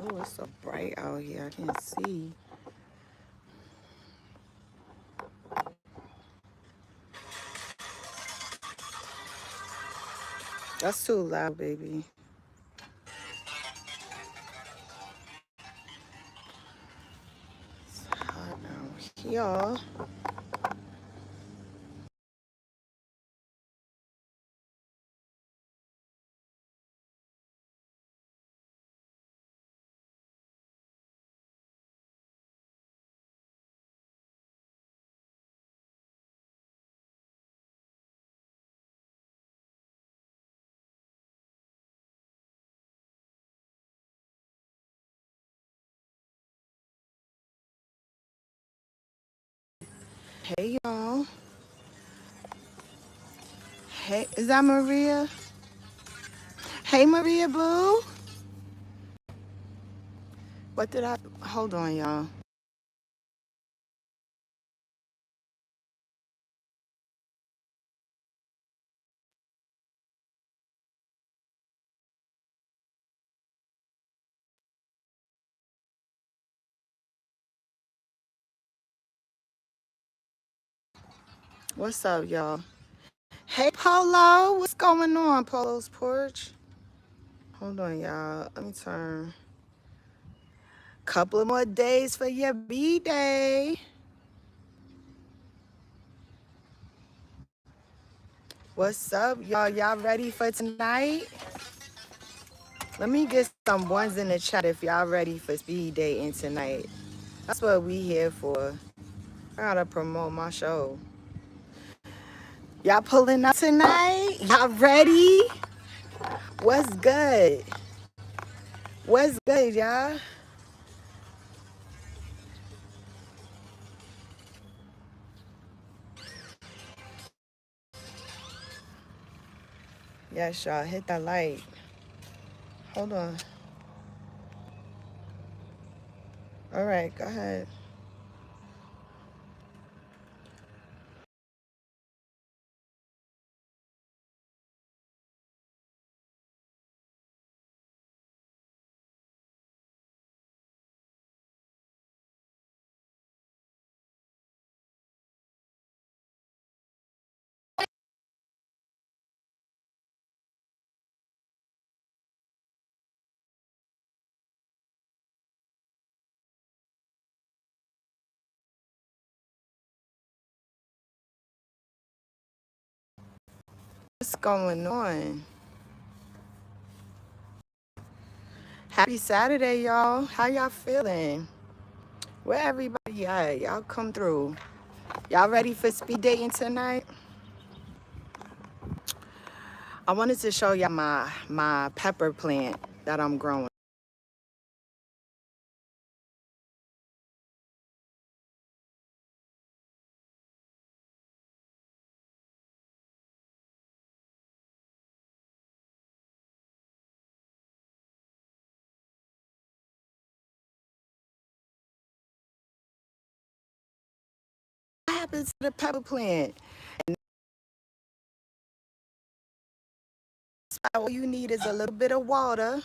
Oh, it's so bright out here. I can't see. That's too loud, baby. It's hot out here. Hey, y'all. Hey, is that Maria? Hey, Maria Boo. What did I? Hold on, y'all. What's up, y'all? Hey, Polo. What's going on, Polo's Porch? Hold on, y'all. Let me turn. Couple of more days for your B-Day. What's up, y'all? Y'all ready for tonight? Let me get some ones in the chat if y'all ready for speed dating tonight. That's what we here for. I gotta promote my show. Y'all pulling up tonight? Y'all ready? What's good? What's good, y'all? Yes, y'all. Hit that like. Hold on. All right, go ahead. What's going on? Happy Saturday, y'all. How y'all feeling? Where everybody at? Y'all come through. Y'all ready for speed dating tonight? I wanted to show y'all my pepper plant that I'm growing. What happens to the pepper plant? All you need is a little bit of water,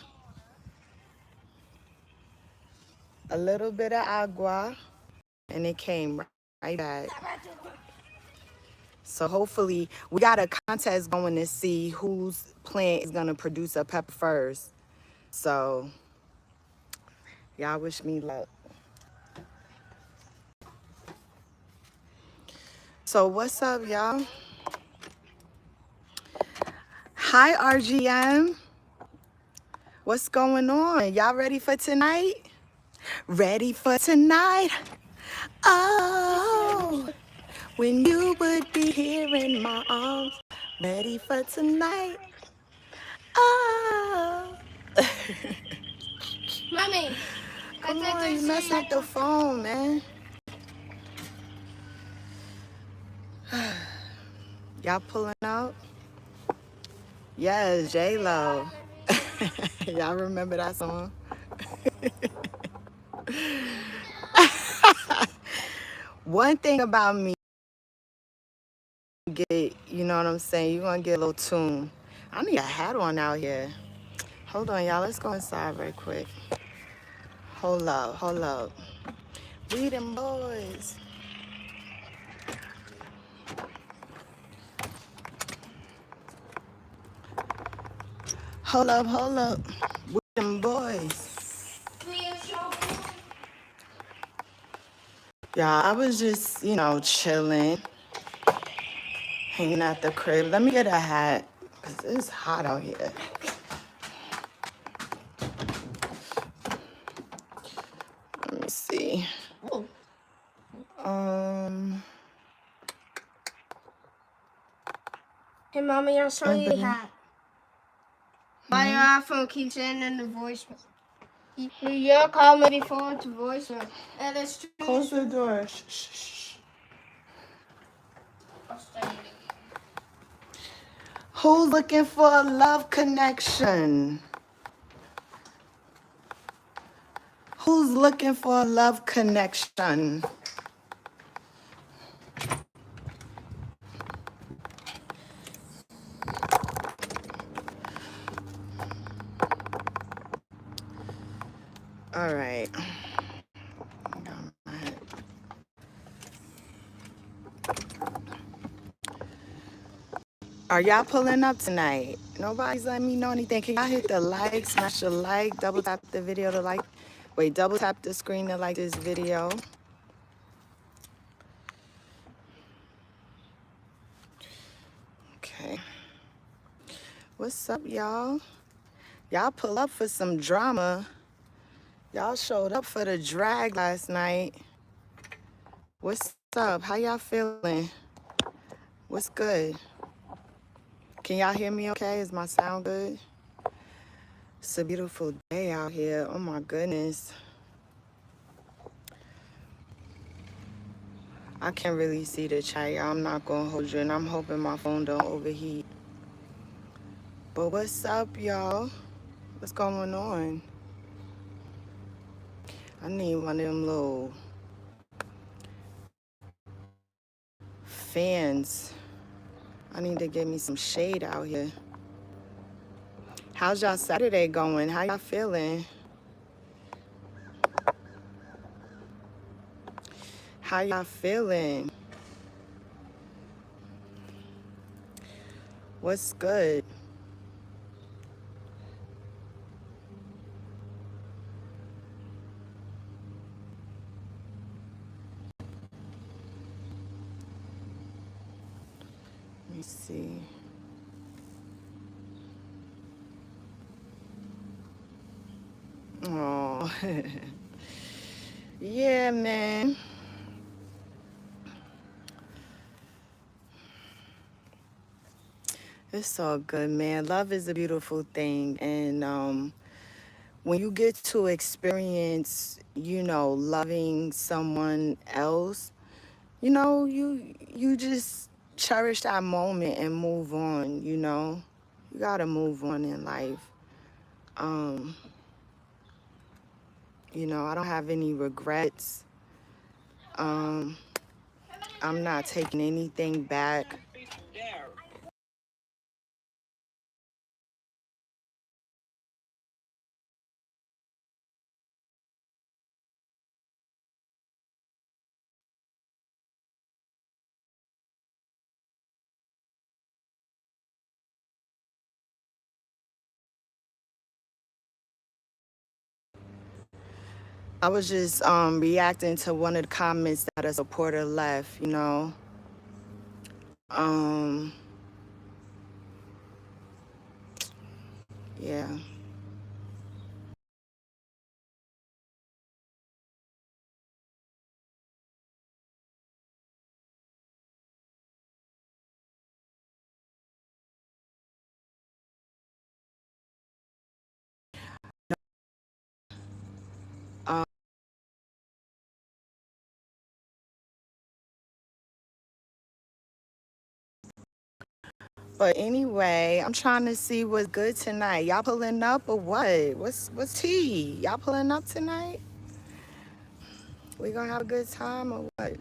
a little bit of agua, and it came right back. So hopefully we got a contest going to see whose plant is gonna produce a pepper first. So y'all wish me luck. So what's up, y'all? Hi, RGM. What's going on? Y'all ready for tonight? Ready for tonight? Oh, when you would be here in my arms. Ready for tonight? Oh. Mommy, come on, you messing up the phone, man. Y'all pulling out? Yes, J-Lo. Y'all remember that song? One thing about me, you know what I'm saying? You're gonna get a little tune. I need a hat on out here. Hold on, y'all. Let's go inside right quick. Hold up, hold up. We them boys. Hold up, hold up. We them boys. Yeah, I was just, you know, chilling, hanging at the crib. Let me get a hat, because it's hot out here. Let me see. Hey, Mommy, I'll show you that. Why your iPhone keeps sending the voicemail? Your comedy phone to voicemail. And it's true. Close the door. Shh, shh, shh. Who's looking for a love connection? Who's looking for a love connection? All right. Are y'all pulling up tonight? Nobody's letting me know anything. Can y'all hit the like, smash the like, double tap the video to like? Wait, double tap the screen to like this video. Okay. What's up, y'all? Y'all pull up for some drama. Y'all showed up for the drag last night. What's up? How y'all feeling? What's good? Can y'all hear me okay? Is my sound good? It's a beautiful day out here. Oh my goodness. I can't really see the chat, y'all. I'm not gonna hold you, and I'm hoping my phone don't overheat. But what's up, y'all? What's going on? I need one of them little fans. I need to get me some shade out here. How's y'all Saturday going? How y'all feeling? How y'all feeling? What's good? Let me see. Oh, yeah, man. It's all good, man. Love is a beautiful thing. And when you get to experience, you know, loving someone else, you know, you just cherish that moment and move on, you know. You gotta move on in life. You know, I don't have any regrets. I'm not taking anything back. I was just reacting to one of the comments that a supporter left, you know. Um, yeah. But anyway, I'm trying to see what's good tonight. Y'all pulling up or what? What's tea? Y'all pulling up tonight? We gonna have a good time or what?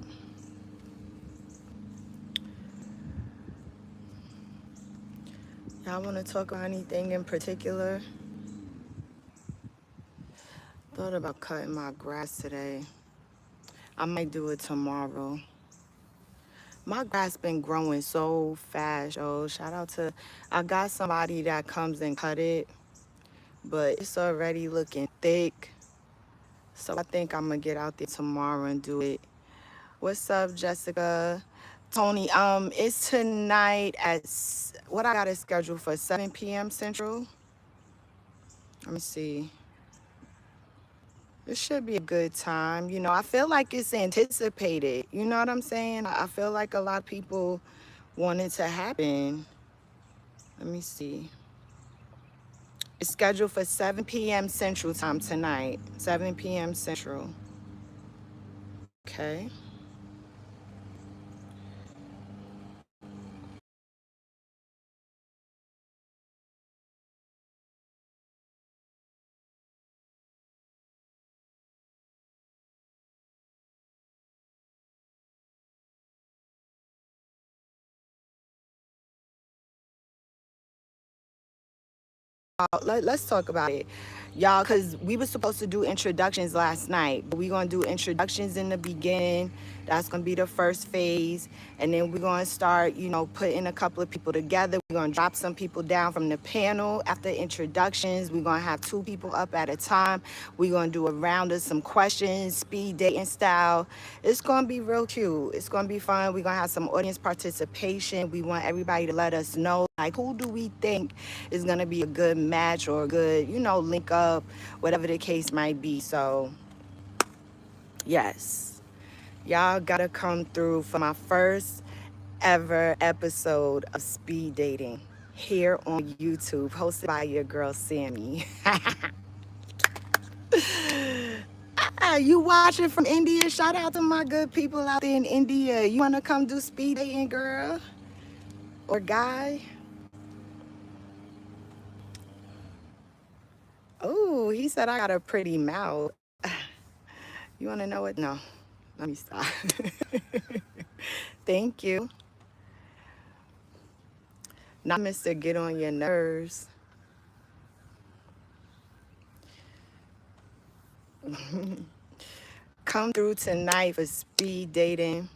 Y'all wanna talk about anything in particular? Thought about cutting my grass today. I might do it tomorrow. My grass been growing so fast, yo. Shout out to, I got somebody that comes and cut it, but it's already looking thick. So I think I'm gonna get out there tomorrow and do it. What's up, Jessica? Tony, it's tonight at, what I got it scheduled for, 7 p.m. Central? Let me see. It should be a good time. You know, I feel like it's anticipated. You know what I'm saying? I feel like a lot of people want it to happen. Let me see. It's scheduled for 7 p.m. Central time tonight. 7 p.m. Central. Okay. Let's talk about it, y'all, because we were supposed to do introductions last night, but we're going to do introductions in the beginning. That's going to be the first phase, and then we're going to start, you know, putting a couple of people together. We're going to drop some people down from the panel after introductions. We're going to have 2 people up at a time. We're going to do a round of some questions, speed dating style. It's going to be real cute. It's going to be fun. We're going to have some audience participation. We want everybody to let us know, like, who do we think is going to be a good match or a good, you know, link up, whatever the case might be. So, yes, y'all got to come through for my first ever episode of Speed Dating here on YouTube, hosted by your girl, Sammy. You watching from India? Shout out to my good people out there in India. You want to come do speed dating, girl? Or guy? Oh, he said I got a pretty mouth. You want to know what? No, let me stop. Thank you. Not Mr. Get on your nerves. Come through tonight for speed dating.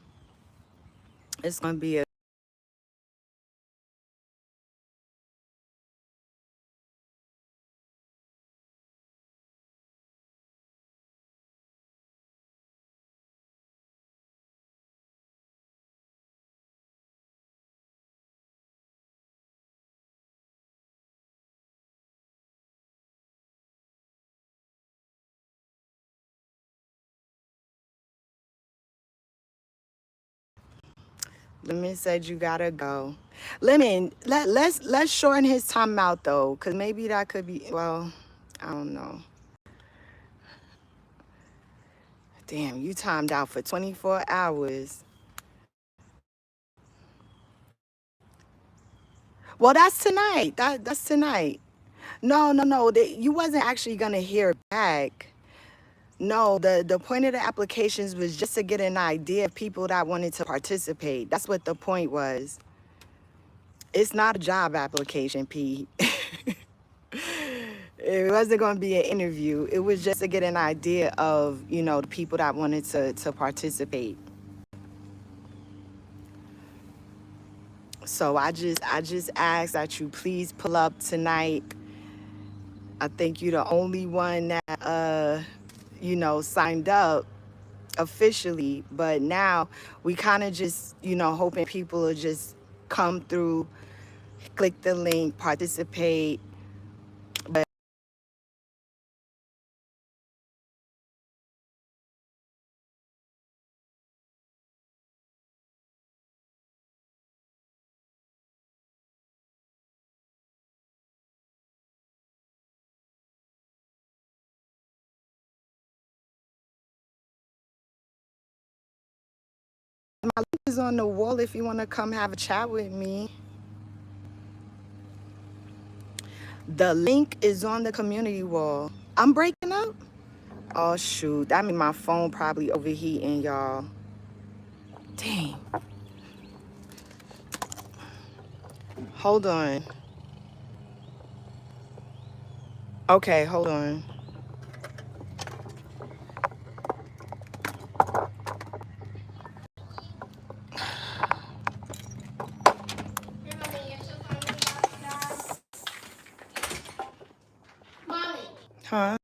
It's going to be a Lemon said you gotta go. Lemon, let's shorten his time out though, cause maybe that could be, well, I don't know. Damn, you timed out for 24 hours. Well, that's tonight. That's tonight. No. You wasn't actually gonna hear back. No, the point of the applications was just to get an idea of people that wanted to participate. That's what the point was. It's not a job application, Pete. It wasn't going to be an interview. It was just to get an idea of, you know, the people that wanted to participate. So I just ask that you please pull up tonight. I think you're the only one that you know, signed up officially, but now we kind of just, you know, hoping people will just come through, click the link, participate. But my link is on the wall if you want to come have a chat with me. The link is on the community wall. I'm breaking up? Oh, shoot. That means my phone probably overheating, y'all. Dang. Hold on. Okay, hold on. Huh?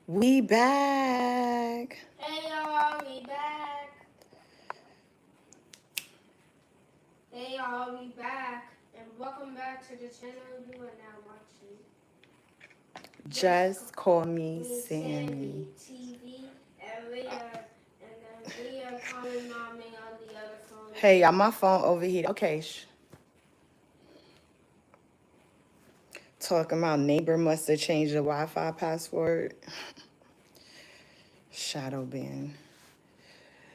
We back. Hey y'all, we back. Hey y'all, we back. And welcome back to the channel you are now watching. Just call me Sammy. TV and Leah calling mommy on the other phone. Hey, my phone overheated. Okay. Talking about neighbor must have changed the Wi-Fi password. Shadow ban.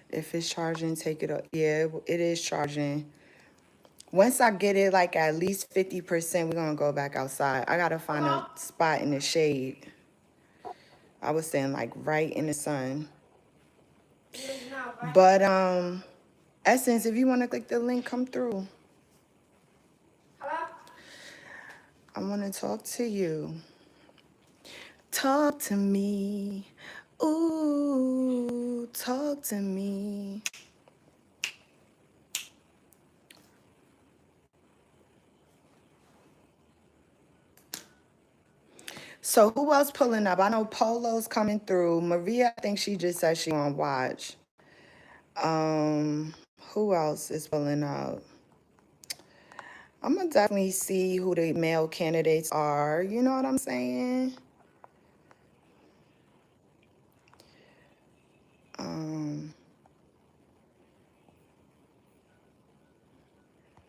If it's charging, take it up. Yeah, it is charging. Once I get it like at least 50%, we're gonna go back outside. I gotta find a spot in the shade. I was saying like right in the sun. But Essence, if you wanna click the link, come through. Hello? I wanna talk to you. Talk to me. Ooh, talk to me. So who else pulling up? I know Polo's coming through. Maria, I think she just said she want to watch. Who else is pulling up? I'm gonna definitely see who the male candidates are. You know what I'm saying?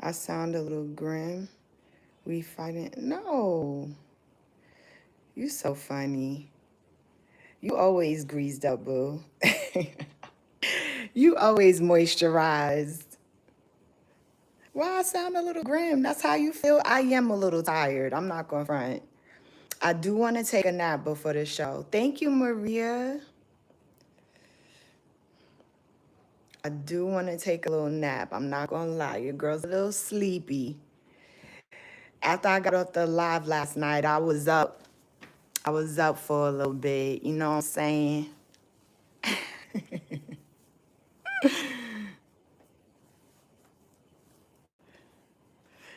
I sound a little grim. We fighting? No. You so funny. You always greased up, boo. You always moisturized. Well, I sound a little grim. That's how you feel. I am a little tired. I'm not going to front. I do want to take a nap before the show. Thank you, Maria. I do want to take a little nap. I'm not going to lie. Your girl's a little sleepy. After I got off the live last night, I was up. I was up for a little bit. You know what I'm saying?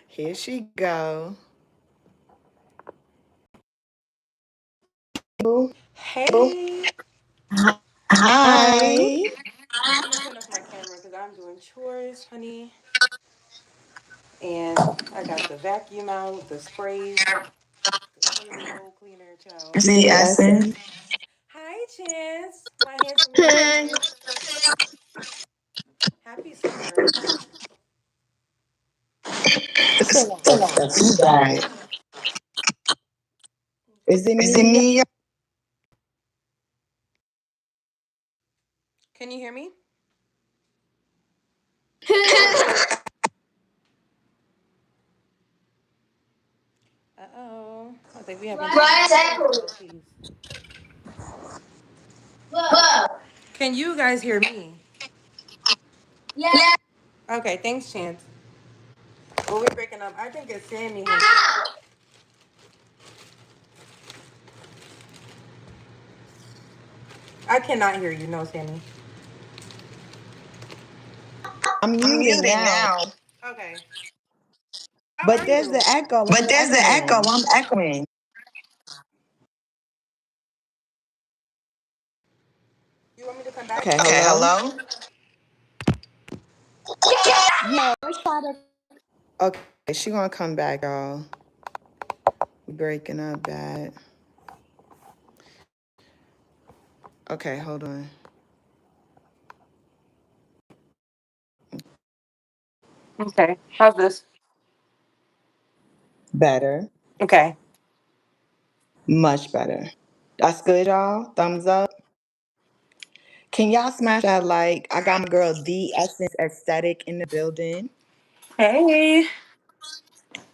Here she go. Hey, Hi. I'm gonna turn off my camera because I'm doing chores, honey. And I got the vacuum out, the sprays, the toilet bowl cleaner, child. See Essence. Hi, Chance, my handsome little boy. Happy summer. It's still like the feedback. Is it Okay. me? Can you hear me? Uh-oh. I think we having Why is technical echoing? difficulties. Whoa. Can you guys hear me? Yeah. Okay, thanks, Chance. Well, we're breaking up. I think it's Sammy. I cannot hear you. No, Sammy. I'm I'm muted muted now. now. Okay. How But are there's the you? echo. But I'm there's the echo. echoing. I'm echoing. You want me to come back? Okay, Okay, hello? hello? Yeah, let's try to. Okay, she gonna come back, y'all. We breaking up bad. Okay, hold on. Okay. How's this? Better. Okay. Much better. That's good, y'all. Thumbs up. Can y'all smash that like? I got my girl D Essence Aesthetic in the building. Hey.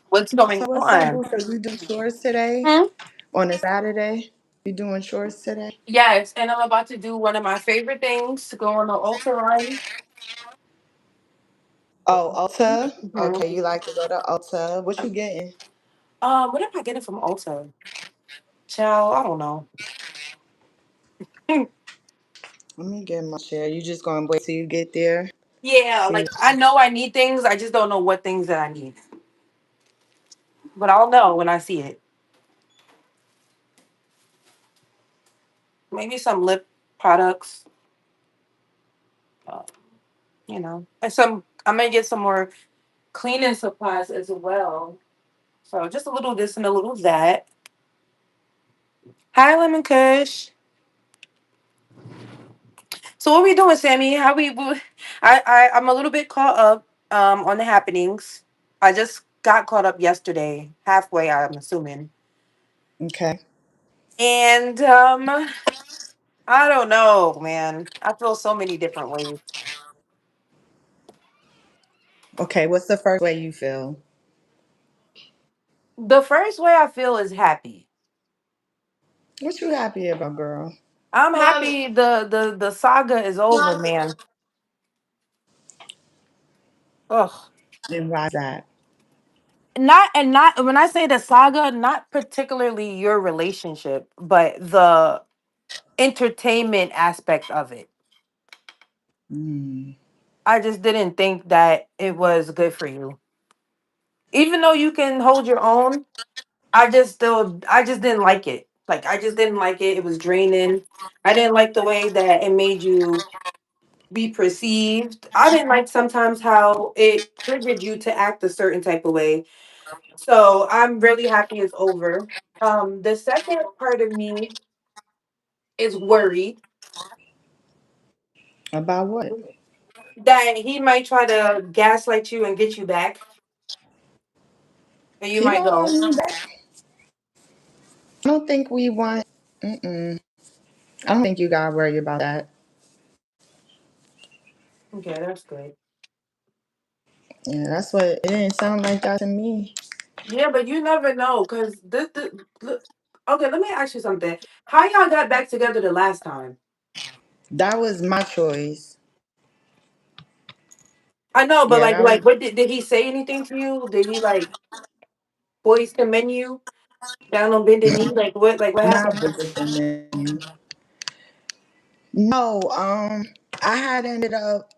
What's going So what's up, on? boo? So you do chores today? Hmm? On a Saturday? You doing chores today? Yes, and I'm about to do one of my favorite things to go on the ultra line. Oh, Ulta? Hmm. Okay, you like to go to Ulta. What you getting? What am I getting from Ulta? Child, I don't know. Let me get my share. You just gonna wait till you get there? Yeah, See? like I know I need things. I just don't know what things that I need. But I'll know when I see it. Maybe some lip products. Uh, and some. I'm gonna get some more cleaning supplies as well. So just a little this and a little that. Hi, Lemon Kush. So what we doing, Sammy? I'm a little bit caught up on the happenings. I just got caught up yesterday, halfway. I'm assuming, Okay. and I don't know, man. I feel so many different ways. Okay, what's the first way you feel? The first way I feel is happy. What you happy about, girl? I'm Mommy. happy the saga is over, Mommy. man. Ugh. And why's that? Not when I say the saga, not particularly your relationship, but the entertainment aspect of it. Mm. I just didn't think that it was good for you. Even though you can hold your own, I just didn't like it. Like I just didn't like it. It was draining. I didn't like the way that it made you be perceived. I didn't like sometimes how it triggered you to act a certain type of way. So I'm really happy it's over. The second part of me is worried About what? that he might try to gaslight you and get you back, and you He might don't go, want me back. I don't think we want. Mm-mm. I don't think you gotta worry about that. "Okay, that's good." Yeah, that's what it didn't sound like that to me. Yeah, but you never know, cause look, okay, let me ask you something. How y'all got back together the last time? That was my choice. I know, but Yeah, that was what did he say anything to you? Did he like boys the menu down on bended knee? What not happened? visiting. No, I had ended up.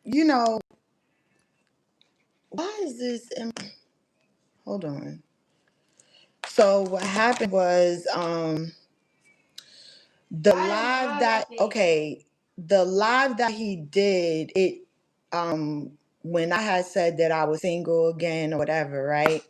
You know, why is this? Hold on. So what happened was, the Why is live mom that up there? okay, the live that he did it, when I had said that I was single again or whatever, right?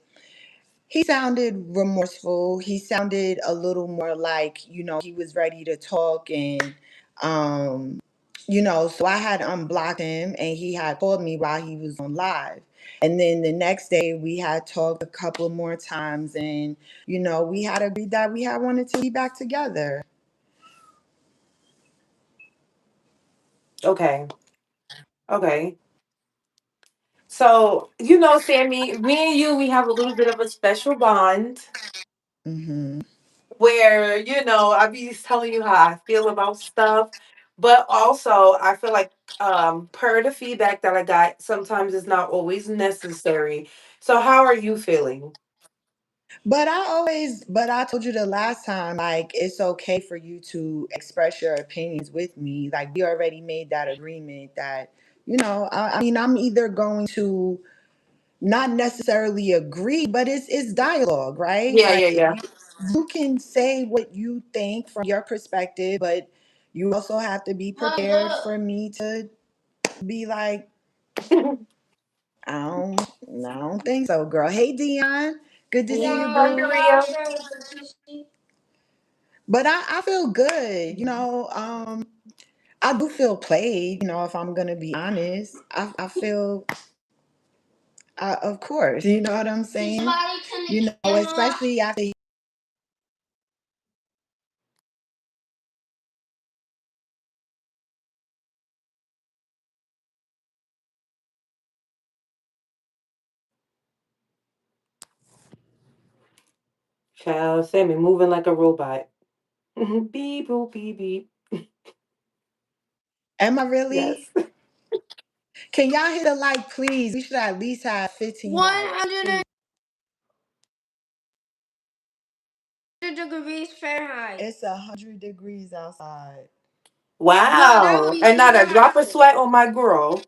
He sounded remorseful. He sounded a little more like, he was ready to talk, and um so I had unblocked him, and he had called me while he was on live. And then the next day we had talked a couple more times, and we had agreed that we had wanted to be back together. Okay, okay. So, Sammy, me and you, we have a little bit of a special bond Mm-hmm. where, I be telling you how I feel about stuff. But also, I feel like, per the feedback that I got, sometimes it's not always necessary. So, how are you feeling? But I told you the last time, like, it's okay for you to express your opinions with me. Like, we already made that agreement that, I mean, I'm either going to not necessarily agree, but it's dialogue, right? Yeah, yeah, Like, yeah. you can say what you think from your perspective, but you also have to be prepared for me to be like, I don't think so, girl. Hey, Dion, good to see Hey, you, Yeah, boo. Maria. But I feel good, I do feel played, if I'm gonna be honest. I feel, of course, you know what I'm saying? Especially after. Child, Sammy moving like a robot. Beep, boop, beep, beep. Am I really? Yes. Can y'all hit a like, please? We should at least have 15 likes, 100 please. degrees Fahrenheit. It's 100 degrees outside. No, that would Wow. be And too not a drop of hot. sweat on my girl.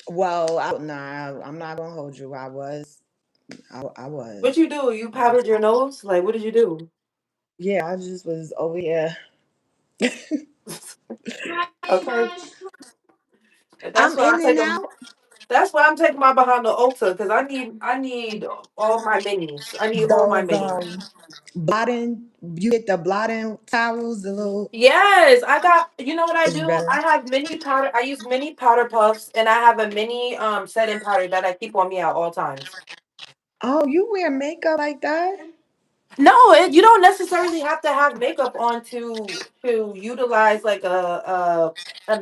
Well, nah, I'm not gonna hold you. I What was. you do? You powdered your nose? Like, what did you do? Yeah, I just was over here. Okay. That's I'm why I'm in and taking. out. That's why I'm taking my behind the Ulta because I need all my minis. I need all my Those minis. blotting, you get the blotting towels, the little. Yes, I got. You know what I It's do? better. I have mini powder. I use mini powder puffs, and I have a mini setting powder that I keep on me at all times. Oh, you wear makeup like that? No, you don't necessarily have to have makeup on to utilize like a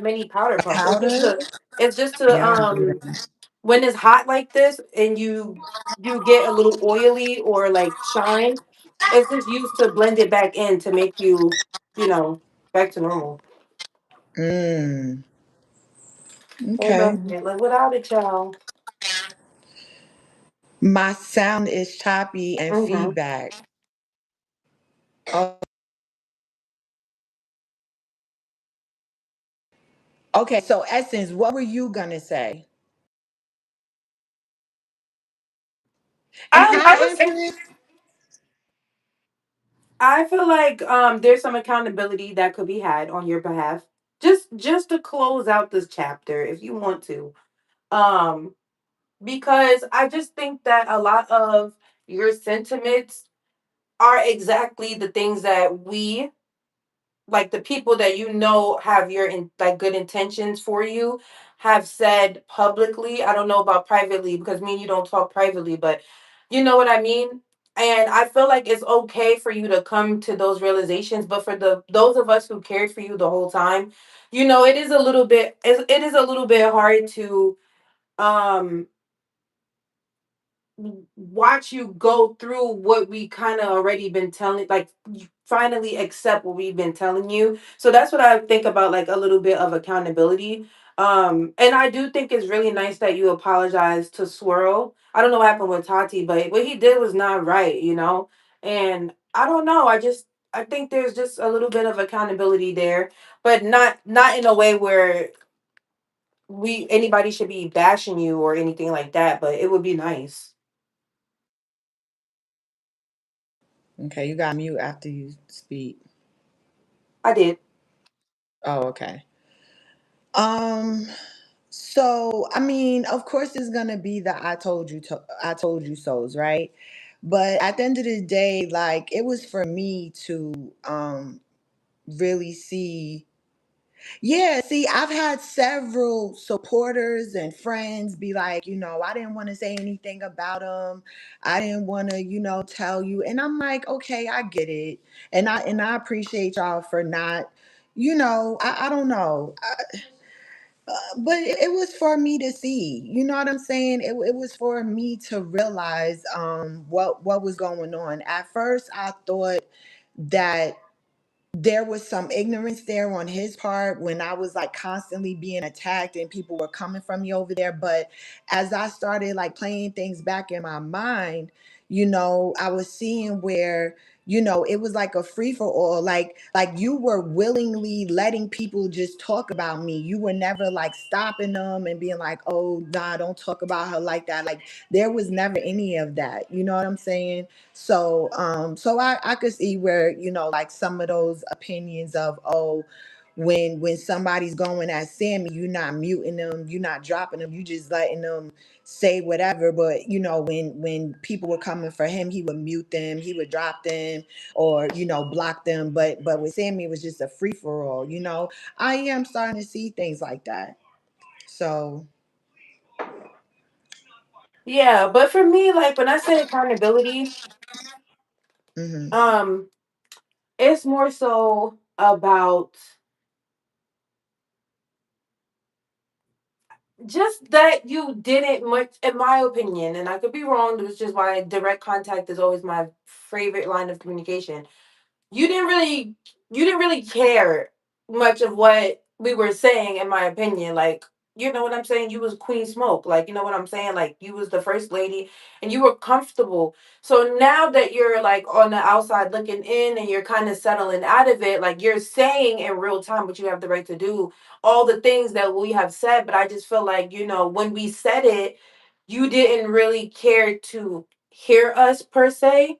mini powder puff. Powder? It's just to Yeah, I do that. when it's hot like this and you get a little oily or like shine. It's just used to blend it back in to make you know back to normal. Mm, Ain't okay. nothing like without it, child. My sound is choppy and Mm-hmm. feedback. Oh, okay, so Essence, what were you gonna say? And I hi, was Empress. I feel like there's some accountability that could be had on your behalf. Just to close out this chapter if you want to. Um because I just think that a lot of your sentiments are exactly the things that we like the people that have your like good intentions for you have said publicly. I don't know about privately because me and you don't talk privately, but you know what I mean. And I feel like it's okay for you to come to those realizations, but for the those of us who cared for you the whole time, it is a little bit hard to um watch you go through what we kind of already been telling, like you finally accept what we've been telling you. So that's what I think about, like a little bit of accountability. And I do think it's really nice that you apologize to Swirl. I don't know what happened with Tati, but what he did was not right. And I don't know. I think there's just a little bit of accountability there, but not in a way where we anybody should be bashing you or anything like that. But it would be nice. Okay, you got mute after you speak. I did. Oh, okay. Um, so I mean, of course it's gonna be the I told you so's, right? But at the end of the day, like it was for me to really see. Yeah, see, I've had several supporters and friends be like, I didn't want to say anything about him. I didn't want to, tell you. And I'm like, okay, I get it. And I appreciate y'all for not, I don't know. But it was for me to see. You know what I'm saying? It was for me to realize what was going on. At first, I thought that there was some ignorance there on his part when I was like constantly being attacked and people were coming from me over there. But as I started like playing things back in my mind, I was seeing where, it was like a free for all. Like you were willingly letting people just talk about me. You were never like stopping them and being like, oh nah, don't talk about her like that. Like there was never any of that. You know what I'm saying? So I could see where, like some of those opinions of, oh, when somebody's going at Sammy, you're not muting them, you're not dropping them, you just letting them say whatever. But when people were coming for him, he would mute them, he would drop them, or block them. But with Sammy, it was just a free for all. I am starting to see things like that. So. Yeah, but for me, like when I say accountability, Hmm. um, it's more so about just that you didn't much, in my opinion, and I could be wrong, which is why direct contact is always my favorite line of communication. you didn't really you didn't really care much of what we were saying, in my opinion. Like, you know what I'm saying? You was Queen Smoke. Like, you know what I'm saying? Like, you was the first lady and you were comfortable. So now that you're like on the outside looking in and you're kind of settling out of it, like you're saying in real time what you have the right to do, all the things that we have said. But I just feel like, when we said it, you didn't really care to hear us per se,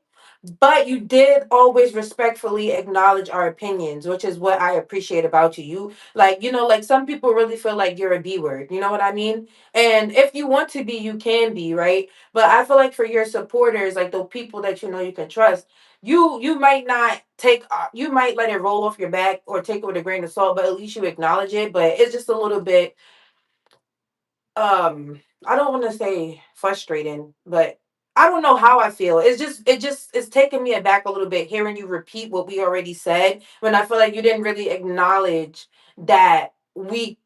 but you did always respectfully acknowledge our opinions, which is what I appreciate about you. Like some people really feel like you're a B word. You know what I mean? And if you want to be, you can be, right? But I feel like for your supporters, like the people that you can trust, you might not you might let it roll off your back or take it with a grain of salt, but at least you acknowledge it. But it's just a little bit I don't want to say frustrating, but I don't know how I feel. It's taking me aback a little bit hearing you repeat what we already said when I feel like you didn't really acknowledge that we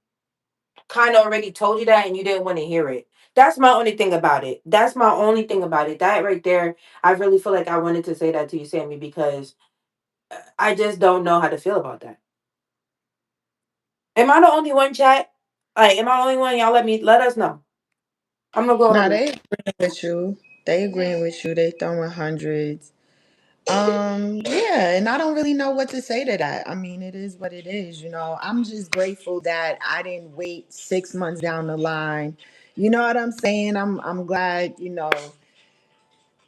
kind of already told you that and you didn't want to hear it. That's my only thing about it. That's my only thing about it. That right there, I really feel like I wanted to say that to you, Sammy, because I just don't know how to feel about that. Am I the only one, chat? Like, am I the only one? Y'all let us know. I'm gonna go on Now mute. they agreeing with you. They agreeing with you. They throwing hundreds. Yeah, and I don't really know what to say to that. I mean, it is what it is. I'm just grateful that I didn't wait 6 months down the line. You know what I'm saying? I'm glad.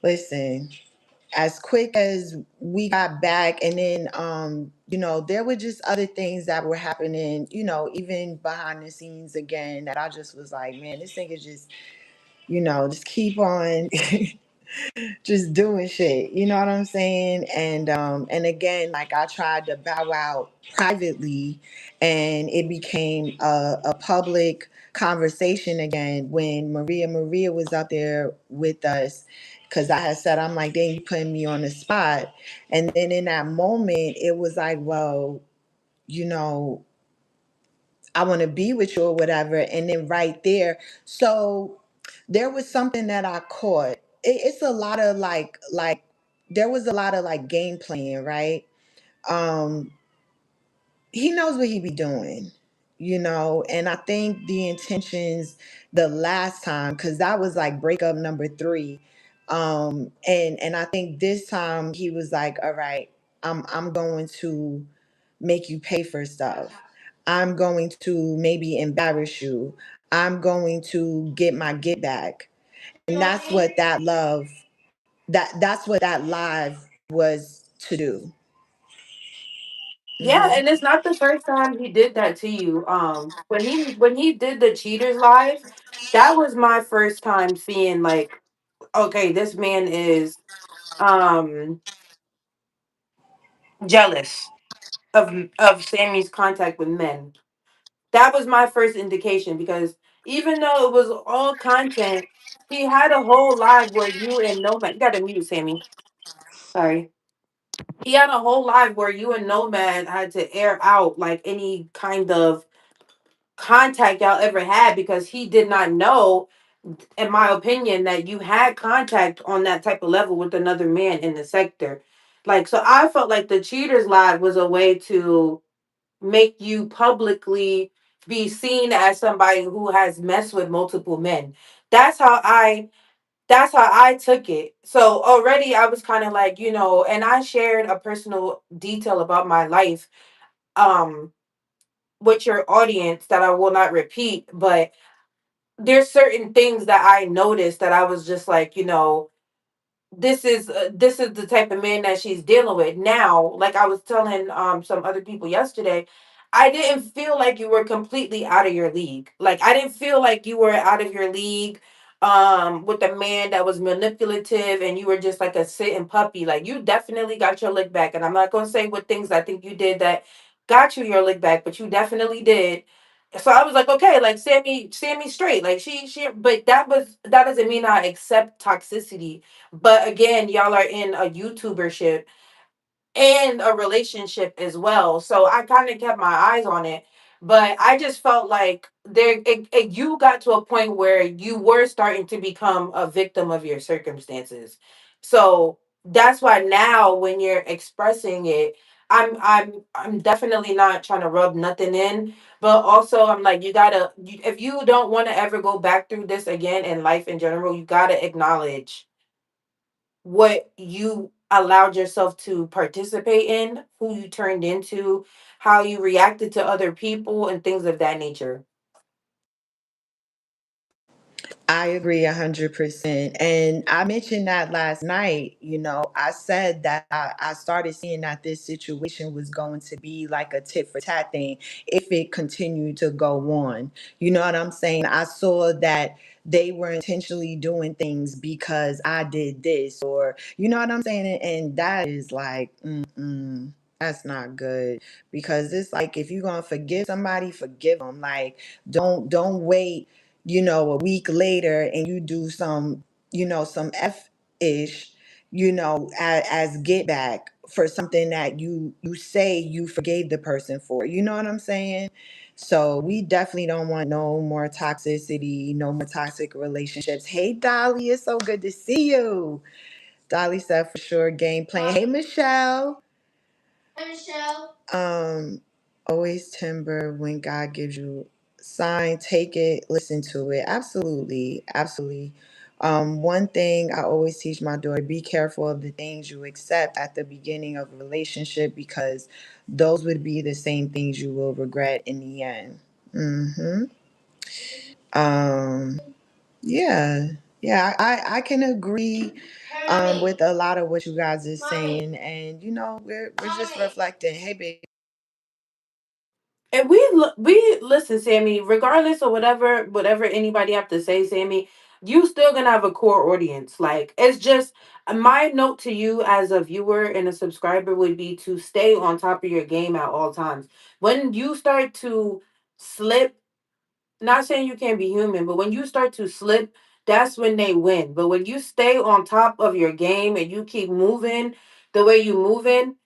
Listen, as quick as we got back, and then there were just other things that were happening. Even behind the scenes again, that I just was like, man, this thing is just keep on just doing shit. You know what I'm saying? And again, like I tried to bow out privately, and it became a public conversation again when Maria was out there with us. Cause I had said, I'm like, then you putting me on the spot. And then in that moment, it was like, well, you know, I want to be with you or whatever. And then right there, so there was something that I caught. It's a lot of like there was a lot of like game playing, right? Um, he knows what he be doing, and I think the intentions the last time, because that was like breakup number three. And I think this time he was like, all right, I'm going to make you pay for stuff. I'm going to maybe embarrass you. I'm going to get my get back. And that's what that love that's what that live was to do. Yeah, Hmm. and it's not the first time he did that to you. When he did the Cheaters live, that was my first time seeing like, okay, this man is um jealous of Sammy's contact with men. That was my first indication because even though it was all content, he had a whole live where you and Nomad, you gotta mute Sammy. Sorry. He had a whole live where you and Nomad had to air out like any kind of contact y'all ever had, because he did not know, in my opinion, that you had contact on that type of level with another man in the sector. Like, so I felt like the cheaters lie was a way to make you publicly be seen as somebody who has messed with multiple men. That's how I that's how I took it. So already I was kind of like, and I shared a personal detail about my life um with your audience that I will not repeat, but there's certain things that I noticed that I was just like, this is the type of man that she's dealing with now. Like I was telling some other people yesterday, I didn't feel like you were completely out of your league. Like I didn't feel like you were out of your league with a man that was manipulative and you were just like a sitting puppy. Like you definitely got your lick back, and I'm not going to say what things I think you did that got you your lick back, but you definitely did. So I was like, okay, like Sammy straight. Like she but that doesn't mean I accept toxicity. But again, y'all are in a YouTubership and a relationship as well. So I kind of kept my eyes on it. But I just felt like you got to a point where you were starting to become a victim of your circumstances. So that's why now when you're expressing it, I'm definitely not trying to rub nothing in, but also I'm like, if you don't want to ever go back through this again in life in general, you gotta acknowledge what you allowed yourself to participate in, who you turned into, how you reacted to other people, and things of that nature. I agree 100%. And I mentioned that last night. I said that I started seeing that this situation was going to be like a tit for tat thing if it continued to go on. You know what I'm saying? I saw that they were intentionally doing things because I did this, or you know what I'm saying? And that is like, that's not good, because it's like if you're gonna forgive somebody, forgive them. Like, don't wait, a week later and you do some F ish, as get back for something that you say you forgave the person for. You know what I'm saying? So we definitely don't want no more toxicity, no more toxic relationships. Hey Dolly, it's so good to see you. Dolly said for sure game playing. Hey Michelle. Hi, Michelle. Always timber when God gives you sign, take it, listen to it. Absolutely, absolutely. One thing I always teach my daughter: be careful of the things you accept at the beginning of a relationship, because those would be the same things you will regret in the end. Hmm. Um, yeah, yeah, I can agree with a lot of what you guys are saying, and we're just reflecting. Hey, baby. And we listen, Sammy. Regardless of whatever anybody have to say, Sammy, you still gonna have a core audience. Like it's just my note to you as a viewer and a subscriber would be to stay on top of your game at all times. When you start to slip, not saying you can't be human, but when you start to slip, that's when they win. But when you stay on top of your game and you keep moving the way you moving,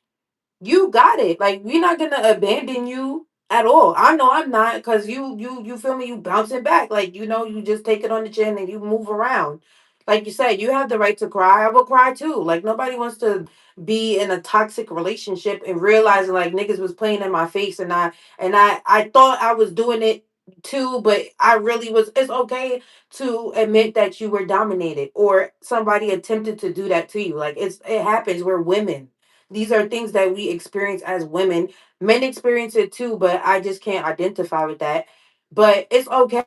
you got it. Like we're not gonna abandon you at all. I know I'm not, because you feel me, you bouncing back. Like, you just take it on the chin and you move around. Like you said, you have the right to cry. I will cry too. Like nobody wants to be in a toxic relationship and realizing like niggas was playing in my face, and I thought I was doing it too, but I really was. It's okay to admit that you were dominated or somebody attempted to do that to you. Like it happens. We're women. These are things that we experience as women. Men experience it too, but I just can't identify with that. But it's okay.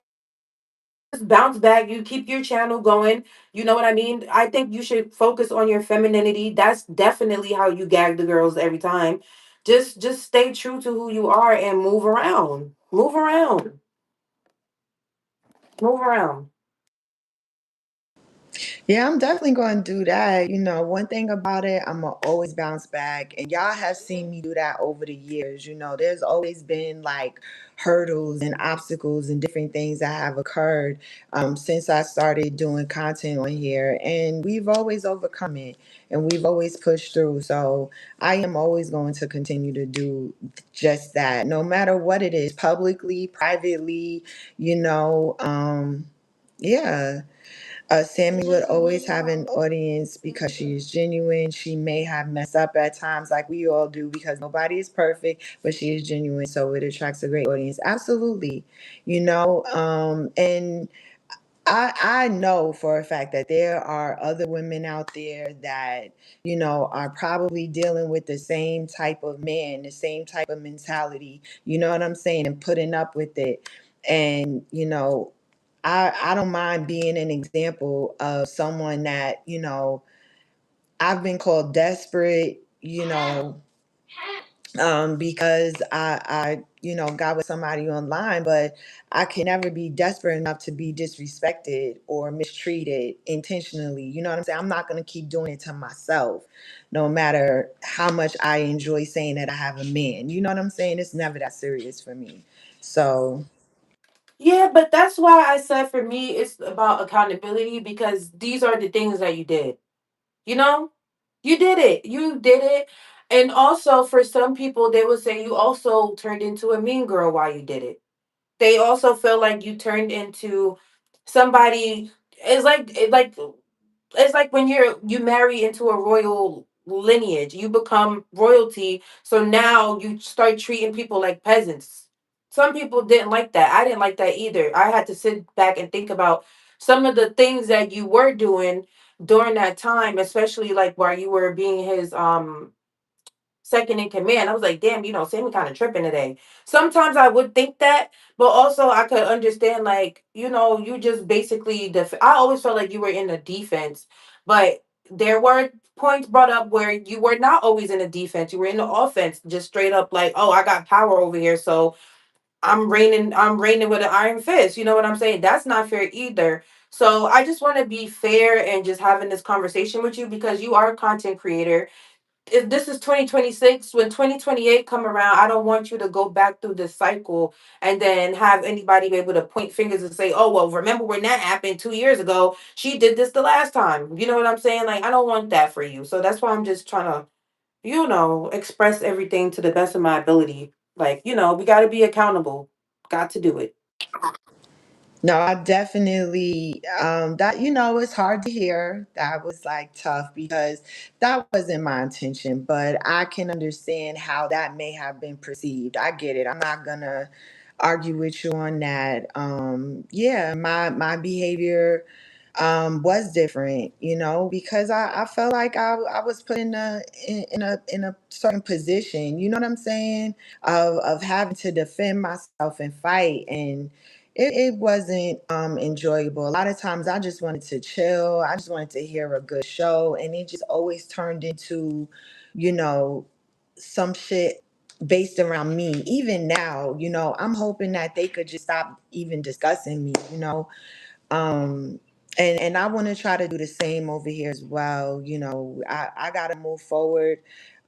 Just bounce back. You keep your channel going. You know what I mean? I think you should focus on your femininity. That's definitely how you gag the girls every time. Just stay true to who you are and move around. Move around. Move around. Yeah, I'm definitely going to do that. You know, one thing about it, I'm going to always bounce back. And y'all have seen me do that over the years. You know, there's always been like hurdles and obstacles and different things that have occurred since I started doing content on here. And we've always overcome it and we've always pushed through. So I am always going to continue to do just that, no matter what it is, publicly, privately, you know. Yeah. Sammy would always have an audience because she is genuine. She may have messed up at times, like we all do, because nobody is perfect, but she is genuine, so it attracts a great audience. Absolutely, you know. And I know for a fact that there are other women out there that, you know, are probably dealing with the same type of man, the same type of mentality, you know what I'm saying, and putting up with it. And, you know, I don't mind being an example of someone that, you know, I've been called desperate, you know, because you know, got with somebody online, but I can never be desperate enough to be disrespected or mistreated intentionally. You know what I'm saying? I'm not going to keep doing it to myself, no matter how much I enjoy saying that I have a man. You know what I'm saying? It's never that serious for me. So, Yeah, but that's why I said for me it's about accountability because these are the things that you did. You know? You did it. You did it. And also for some people they would say you also turned into a mean girl while you did it. They also feel like you turned into somebody. It's like when you marry into a royal lineage, you become royalty, so now you start treating people like peasants. Some people didn't like that. I didn't like that either. I had to sit back and think about some of the things that you were doing during that time, especially like while you were being his second in command. I was like, damn, Sammy kind of tripping today. Sometimes I would think that, but also I could understand, like, you just basically, I always felt like you were in the defense, but there were points brought up where you were not always in the defense. You were in the offense, just straight up like, oh, I got power over here. So I'm reigning with an iron fist. You know what I'm saying? That's not fair either. So I just want to be fair and just having this conversation with you because you are a content creator. If this is 2026, when 2028 come around, I don't want you to go back through this cycle and then have anybody be able to point fingers and say, oh, well, remember when that happened 2 years ago, she did this the last time. You know what I'm saying? Like, I don't want that for you. So that's why I'm just trying to, express everything to the best of my ability. Like, we got to be accountable. Got to do it. no, I definitely that, you know, it's hard to hear. That was like tough because that wasn't my intention, but I can understand how that may have been perceived. I get it. I'm not gonna argue with you on that. Yeah, my behavior was different, you know, because I felt like I was put in a certain position, you know what I'm saying, of having to defend myself and fight, and it wasn't enjoyable. A lot of times I just wanted to chill. I just wanted to hear a good show, and it just always turned into, you know, some shit based around me. Even now, you know, I'm hoping that they could just stop even discussing me, you know. um and I want to try to do the same over here as well. You know, I gotta move forward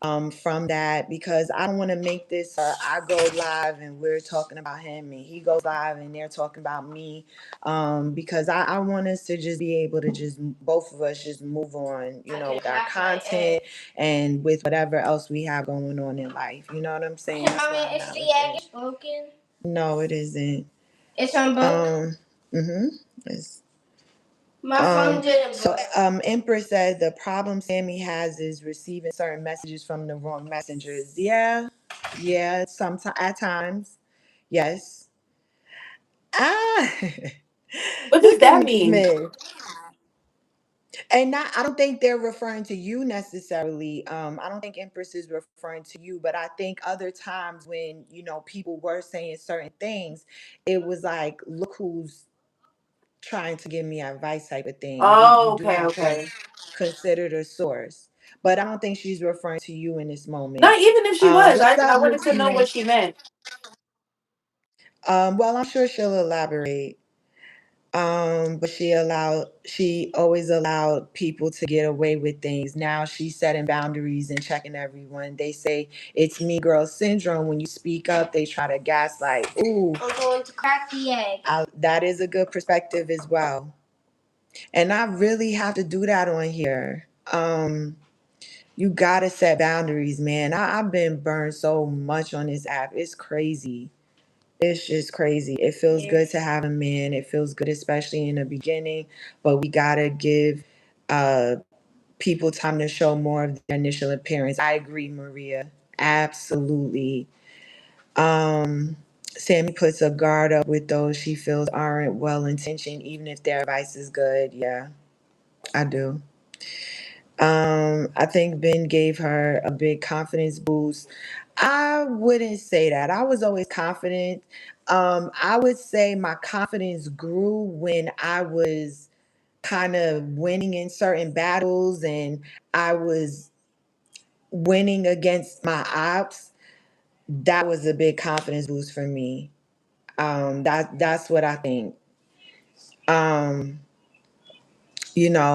from that, because I don't want to make this I go live and we're talking about him and he goes live and they're talking about me, because I want us to just be able to just both of us just move on, you know, with our content and with whatever else we have going on in life. You know what I'm saying? That's where I'm Mommy, is at the with egg it. spoken? No, it isn't. It's on both. Mm-hmm. It's My phone didn't So book. Empress said the problem Sammy has is receiving certain messages from the wrong messengers. Yeah, yeah, sometimes at times, yes. Ah, What does look at that me, mean? Smith. And not, I don't think they're referring to you necessarily. I don't think Empress is referring to you, but I think other times when, you know, people were saying certain things, it was like, look who's trying to give me advice type of thing. You Oh, do okay, have to okay. consider the source. But I don't think she's referring to you in this moment. Not even if she was. What's I up, wanted to know Latina? what she meant. Well, I'm sure she'll elaborate. But she always allowed people to get away with things. Now she's setting boundaries and checking everyone. They say it's me girl syndrome. When you speak up, they try to gaslight. Ooh, I'm going to crack the egg. that is a good perspective as well. And I really have to do that on here. You gotta set boundaries, man. I've been burned so much on this app. It's crazy. It's just crazy. It feels good to have a man. It feels good, especially in the beginning. But we gotta give uh people time to show more of their initial appearance. I agree, Maria. Absolutely. Um, Sammy puts a guard up with those she feels aren't well intentioned, even if their advice is good. Yeah, I do. I think Ben gave her a big confidence boost. I wouldn't say that. I was always confident. I would say my confidence grew when I was kind of winning in certain battles and I was winning against my ops. That was a big confidence boost for me. That's what I think. Um,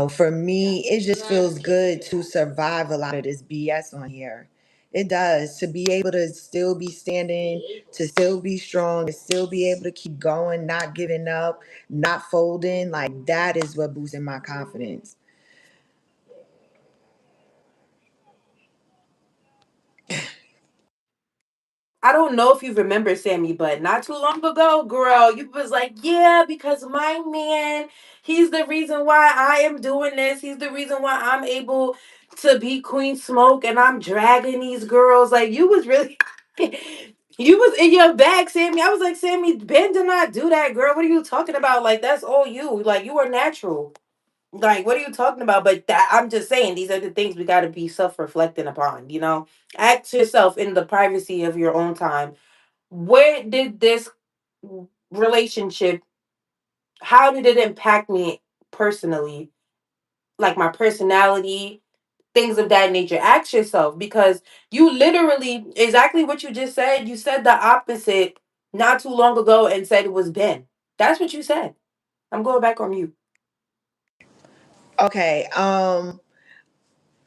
for me, it just feels good to survive a lot of this BS on here. It does. To be able to still be standing, to still be strong, to still be able to keep going, not giving up, not folding, like that is what boosted my confidence. I don't know if you remember Sammy, but not too long ago, girl, you was like, yeah, because my man, he's the reason why I am doing this. He's the reason why I'm able to be Queen Smoke and I'm dragging these girls. Like you was really you was in your bag, Sammy. I was like, Sammy, Ben did not do that, girl. What are you talking about? Like that's all you. Like you are natural. Like, what are you talking about? But that I'm just saying, these are the things we got to be self-reflecting upon. Ask yourself in the privacy of your own time, where did this relationship, how did it impact me personally, like my personality, things of that nature? Ask yourself because you literally exactly what you just said. You said the opposite not too long ago and said it was Ben. That's what you said. I'm going back on mute. Okay,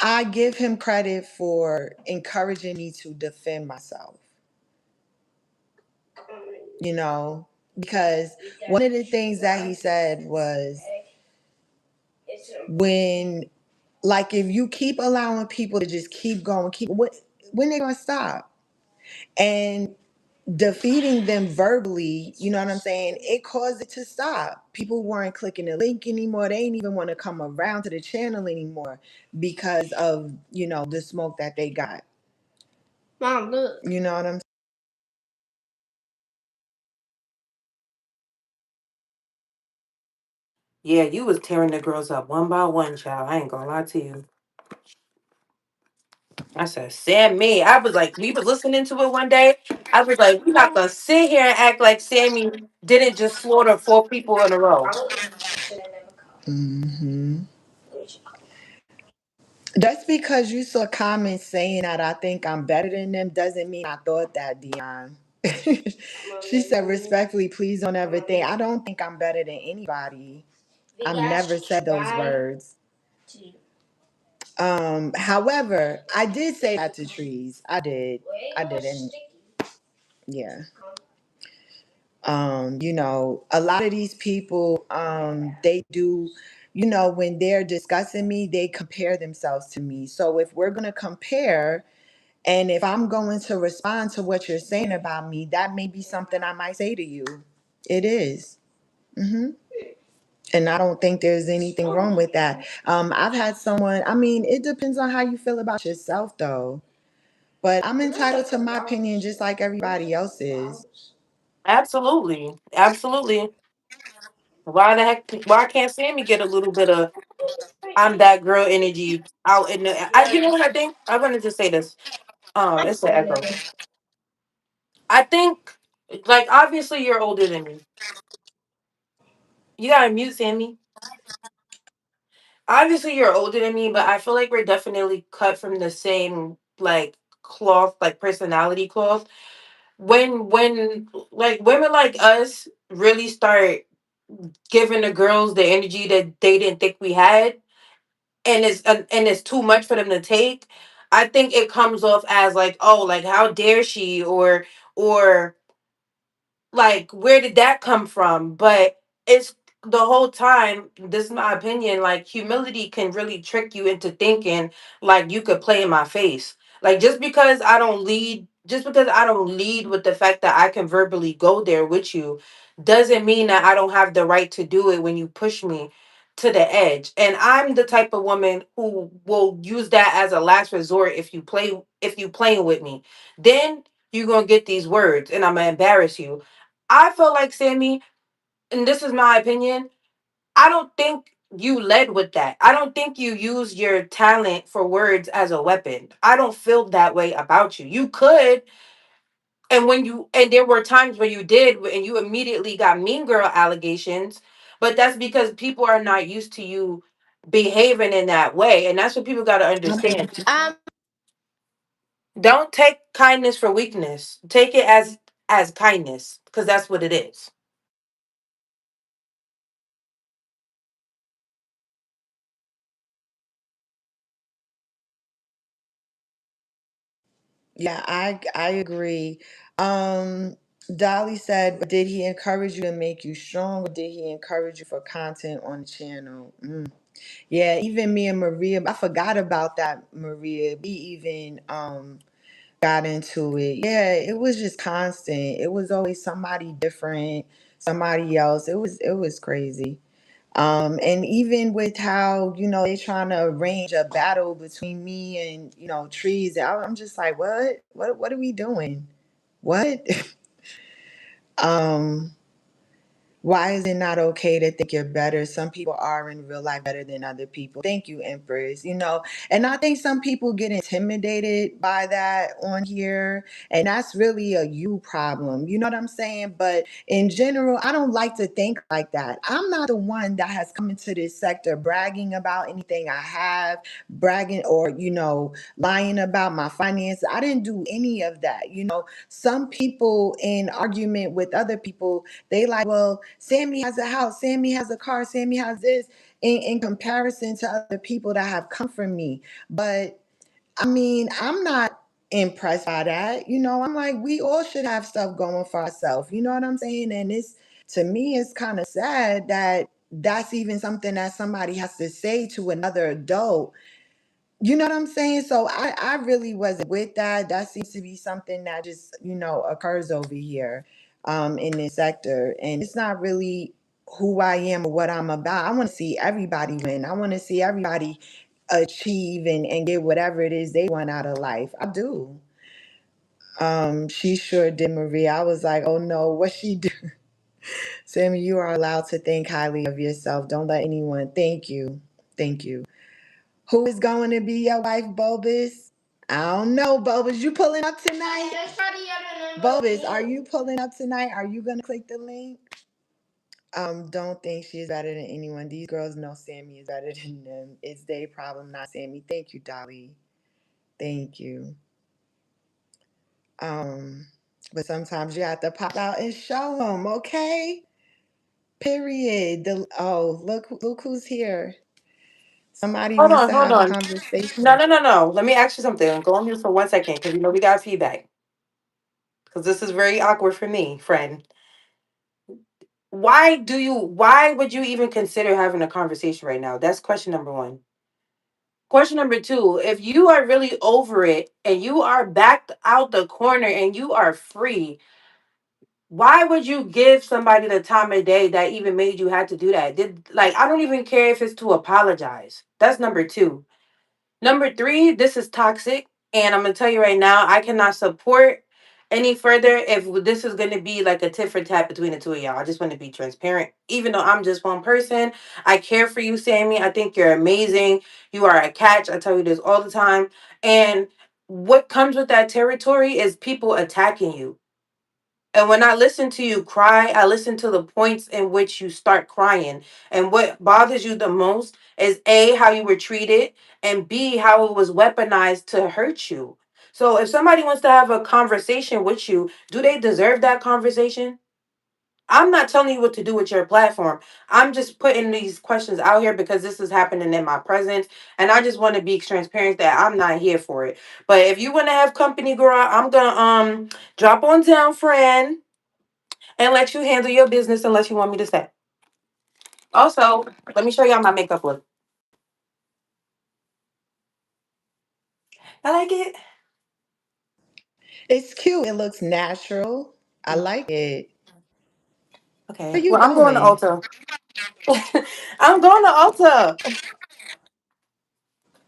I give him credit for encouraging me to defend myself, you know, because one of the things that he said was when, like, if you keep allowing people to just keep going, when they gonna stop? And defeating them verbally, you know what I'm saying? It caused it to stop. People weren't clicking the link anymore. They didn't even want to come around to the channel anymore because of, the smoke that they got. Mom, look. You know what I'm Yeah, you was tearing the girls up one by one, child. I ain't gonna lie to you. I said, Sammy. I was like, we was listening to it one day. I was like, we not gonna sit here and act like Sammy didn't just slaughter four people in a row. saying? Just because you saw comments saying that I think I'm better than them doesn't mean I thought that, Dion. She said, respectfully, please don't ever think. I don't think I'm better than anybody. I've never said those words. However, I did say that to Trees. I did. I did. And yeah. A lot of these people, they do, when they're discussing me, they compare themselves to me. So if we're going to compare, and if I'm going to respond to what you're saying about me, that may be something I might say to you. It is. Hmm. And I don't think there's anything wrong with that. I've had someone, I mean, it depends on how you feel about yourself, though. But I'm entitled to my opinion just like everybody else is. Absolutely. Absolutely. Why the heck why can't Sammy get a little bit of I'm that girl energy out in the you know what I think? I wanted to say this. It's an echo. I think like obviously you're older than me. You gotta mute Sammy. Obviously you're older than me, but I feel like we're definitely cut from the same like cloth, like personality cloth. When like women like us really start giving the girls the energy that they didn't think we had, and it's too much for them to take. I think it comes off as like, oh, like how dare she, or like where did that come from? But it's the whole time, this is my opinion, like humility can really trick you into thinking like you could play in my face. Like just because I don't lead with the fact that I can verbally go there with you doesn't mean that I don't have the right to do it when you push me to the edge. And I'm the type of woman who will use that as a last resort. If you playing with me, then you're gonna get these words and I'm gonna embarrass you. I feel like, Sammy, and this is my opinion, I don't think you led with that. I don't think you use your talent for words as a weapon. I don't feel that way about you. You could, and there were times where you did, and you immediately got mean girl allegations, but that's because people are not used to you behaving in that way. And that's what people got to understand. Don't take kindness for weakness. Take it as kindness, because that's what it is. Yeah, I agree. Um, Dolly said, did he encourage you to make you strong, or did he encourage you for content on the channel? Yeah, even me and Maria, I forgot about that, Maria. We even got into it. Yeah, it was just constant. It was always somebody different, somebody else. It was crazy. And even with how, they trying to arrange a battle between me and, trees, I'm just like, what are we doing? What? um, why is it not okay to think you're better? Some people are in real life better than other people. Thank you, Empress. And I think some people get intimidated by that on here. And that's really a you problem. You know what I'm saying? But in general, I don't like to think like that. I'm not the one that has come into this sector bragging about anything I have, bragging or, lying about my finances. I didn't do any of that. Some people in argument with other people, they like, well, Sammy has a house, Sammy has a car, Sammy has this in comparison to other people that have come from me. But I mean, I'm not impressed by that. I'm like, we all should have stuff going for ourselves. You know what I'm saying? And it's, to me, it's kind of sad that that's even something that somebody has to say to another adult. You know what I'm saying? So I really wasn't with that. That seems to be something that just, occurs over here in this sector. And it's not really who I am or what I'm about. I want to see everybody win. I want to see everybody achieve and get whatever it is they want out of life. I do. She sure did, Maria. I was like, oh no, what she do? Sammy, you are allowed to think highly of yourself. Don't let anyone thank you. Thank you. Who is going to be your wife, Bulbous? I don't know, Bulbous. You pulling up tonight? Bulbous, are you pulling up tonight? Are you going to click the link? Don't think she is better than anyone. These girls know Sammy is better than them. It's their problem, not Sammy. Thank you, Dolly. Thank you. Um, but sometimes you have to pop out and show them, okay? Period. Look who's here. Somebody Hold wants on, to hold have a on. No, conversation. no, no, no. Let me ask you something. Go on mute for 1 second because we got feedback. Because this is very awkward for me, friend. Why would you even consider having a conversation right now? That's question number one. Question number two, if you are really over it and you are backed out the corner and you are free, why would you give somebody the time of day that even made you have to do that? I don't even care if it's to apologize. That's number two. Number three, this is toxic. And I'm going to tell you right now, I cannot support any further if this is going to be like a tit for tat between the two of y'all. I just want to be transparent. Even though I'm just one person, I care for you, Sammy. I think you're amazing. You are a catch. I tell you this all the time. And what comes with that territory is people attacking you. And when I listen to you cry, I listen to the points in which you start crying. And what bothers you the most is A, how you were treated, and B, how it was weaponized to hurt you. So if somebody wants to have a conversation with you, do they deserve that conversation? I'm not telling you what to do with your platform. I'm just putting these questions out here because this is happening in my presence. And I just want to be transparent that I'm not here for it. But if you want to have company, girl, I'm gonna drop on down, friend, and let you handle your business unless you want me to stay. Also, let me show y'all my makeup look. I like it. It's cute. It looks natural. I like it. Okay. Where you Well, I'm going to going? Ulta. I'm going to Ulta.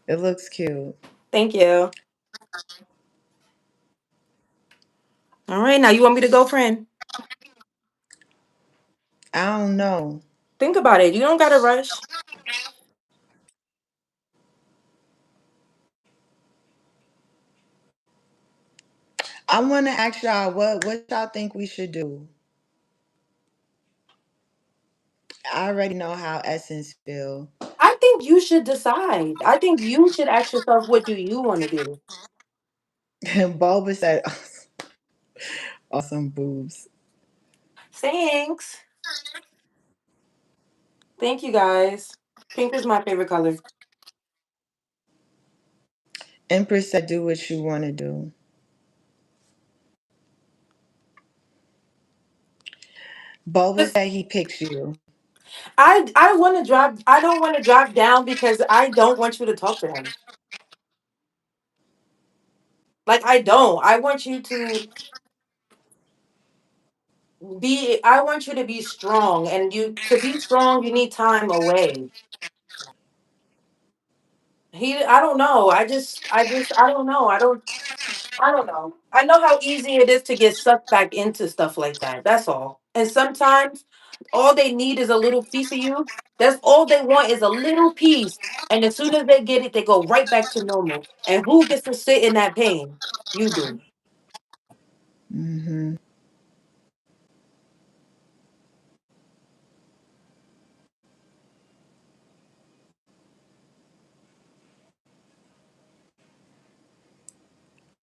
It looks cute. Thank you. All right, now you want me to go, friend? I don't know. Think about it. You don't gotta rush. I want to ask y'all what y'all think we should do. I already know how Essence feel. I think you should decide. I think you should ask yourself, what do you want to do? Bulba said, "Awesome boobs." Thanks. Thank you guys. Pink is my favorite color. Empress said, "Do what you want to do." Bulba 'Cause said he picks you. I want to drop. I don't want to drop down because I don't want you to talk to him. Like I don't. I want you to be. I want you to be strong, and you to be strong, you need time away. He. I don't know. I don't know. I don't know. I know how easy it is to get sucked back into stuff like that. That's all. And sometimes all they need is a little piece of you. That's all they want is a little piece. And as soon as they get it, they go right back to normal. And who gets to sit in that pain? You do. Hmm.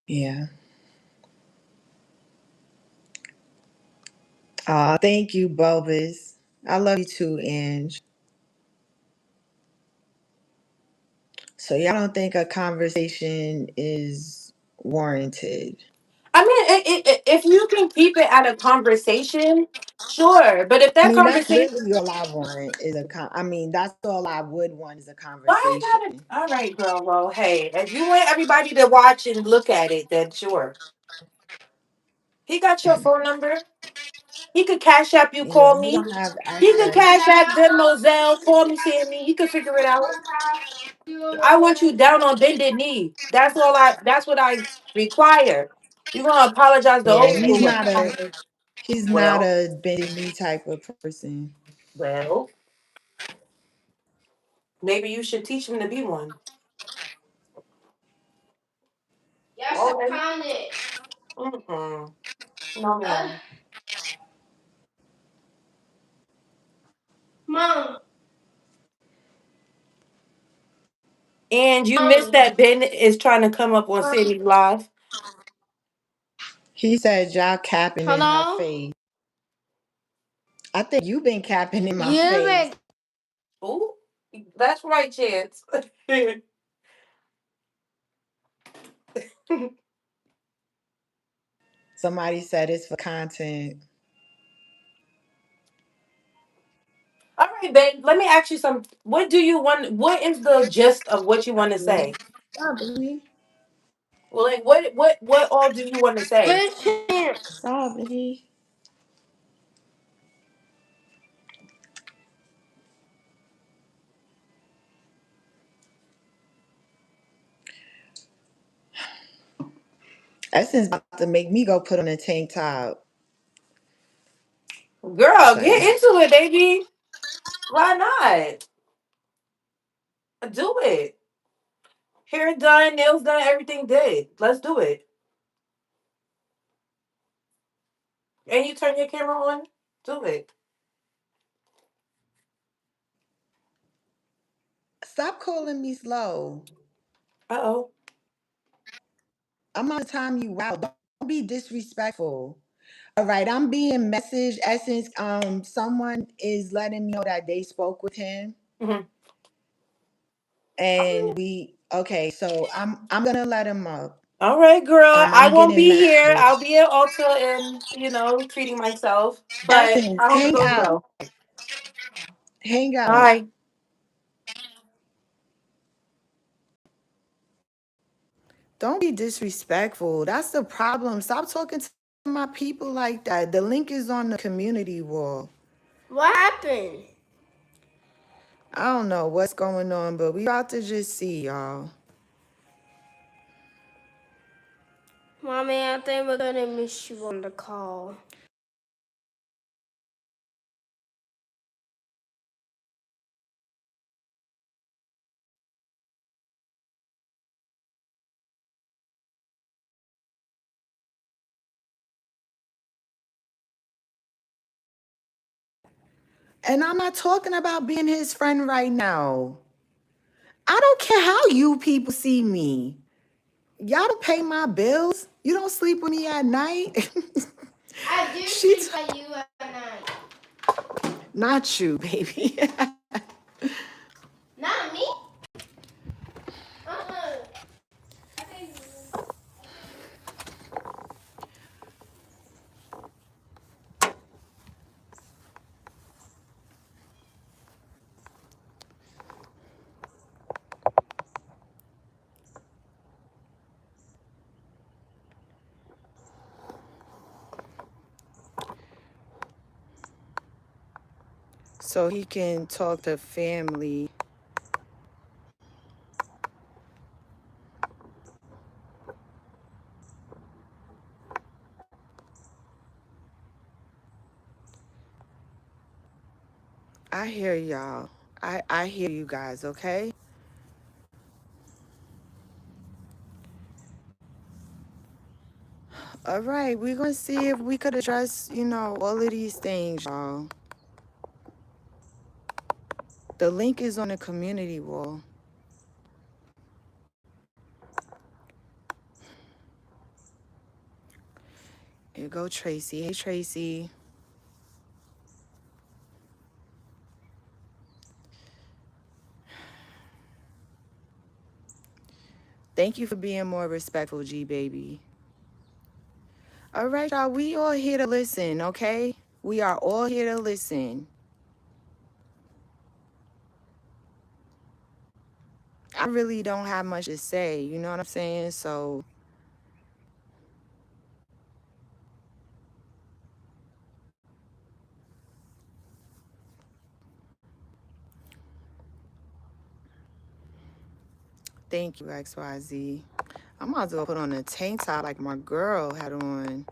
Yeah. Thank you, Bulbas. I love you too, Ange. So y'all don't think a conversation is warranted? I mean, if you can keep it at a conversation, sure. But if I that mean, that's conversation, really all I want is I mean, that's all I would want is a why I conversation. gotta? All right, girl. Well, hey, if you want everybody to watch and look at it, then sure. He got your phone number. He could cash app you, Yeah, call he me. don't have He could access. cash app Venmo, Zelle, call me, see me. He could figure it out. I want you down on bended knee. That's all I. That's what I require. You're gonna apologize the Yeah, old school way. he's not Well, a bending me type of person. well, maybe you should teach him to be one. Yes, All I right. found it. Mm-mm. No, ma'am. Mom, And you missed mommy. that Ben is trying to come up on Sammy Live. He said y'all capping in her Hello? face. I think you've been capping in my You face. been Ooh, that's right, Chance. Somebody said it's for content. All right, babe. Let me ask you something. What do you want? What is the gist of what you want to say? Stop, baby. Well, like, what all do you want to say? Where's Chance? Stop, baby. Essence about to make me go put on a tank top. Girl, get Say. into it, baby. Why not? Do it. Hair done, nails done, everything did. Let's do it. And you turn your camera on. Do it. Stop calling me slow. Uh oh. I'm gonna time you out. Don't be disrespectful. All right, I'm being messaged. Essence, someone is letting me know that they spoke with him, Mhm. and okay. So I'm gonna let him up. All right, girl. I I'm won't getting be here. messages. I'll be at Ulta and, treating myself. But Essence, I hope it hang goes out, well. hang out. Bye. Don't be disrespectful. That's the problem. Stop talking to my people like that. The link is on the community wall. What happened? I don't know what's going on, but we about to just see, y'all. Mommy, I think we're gonna miss you on the call. And I'm not talking about being his friend right now. I don't care how you people see me. Y'all don't pay my bills. You don't sleep with me at night. I do She sleep by you at night. Not you, baby. Not me? Uh-uh. I think So he can talk to family. I hear y'all. I hear you guys, okay? All right, we're gonna see if we could address, all of these things, y'all. The link is on the community wall. Here go Tracy. Hey, Tracy. Thank you for being more respectful, G baby. All right, y'all. We all here to listen, okay? We are all here to listen. I really don't have much to say, you know what I'm saying? So, thank you, XYZ. I might as well put on a tank top like my girl had on.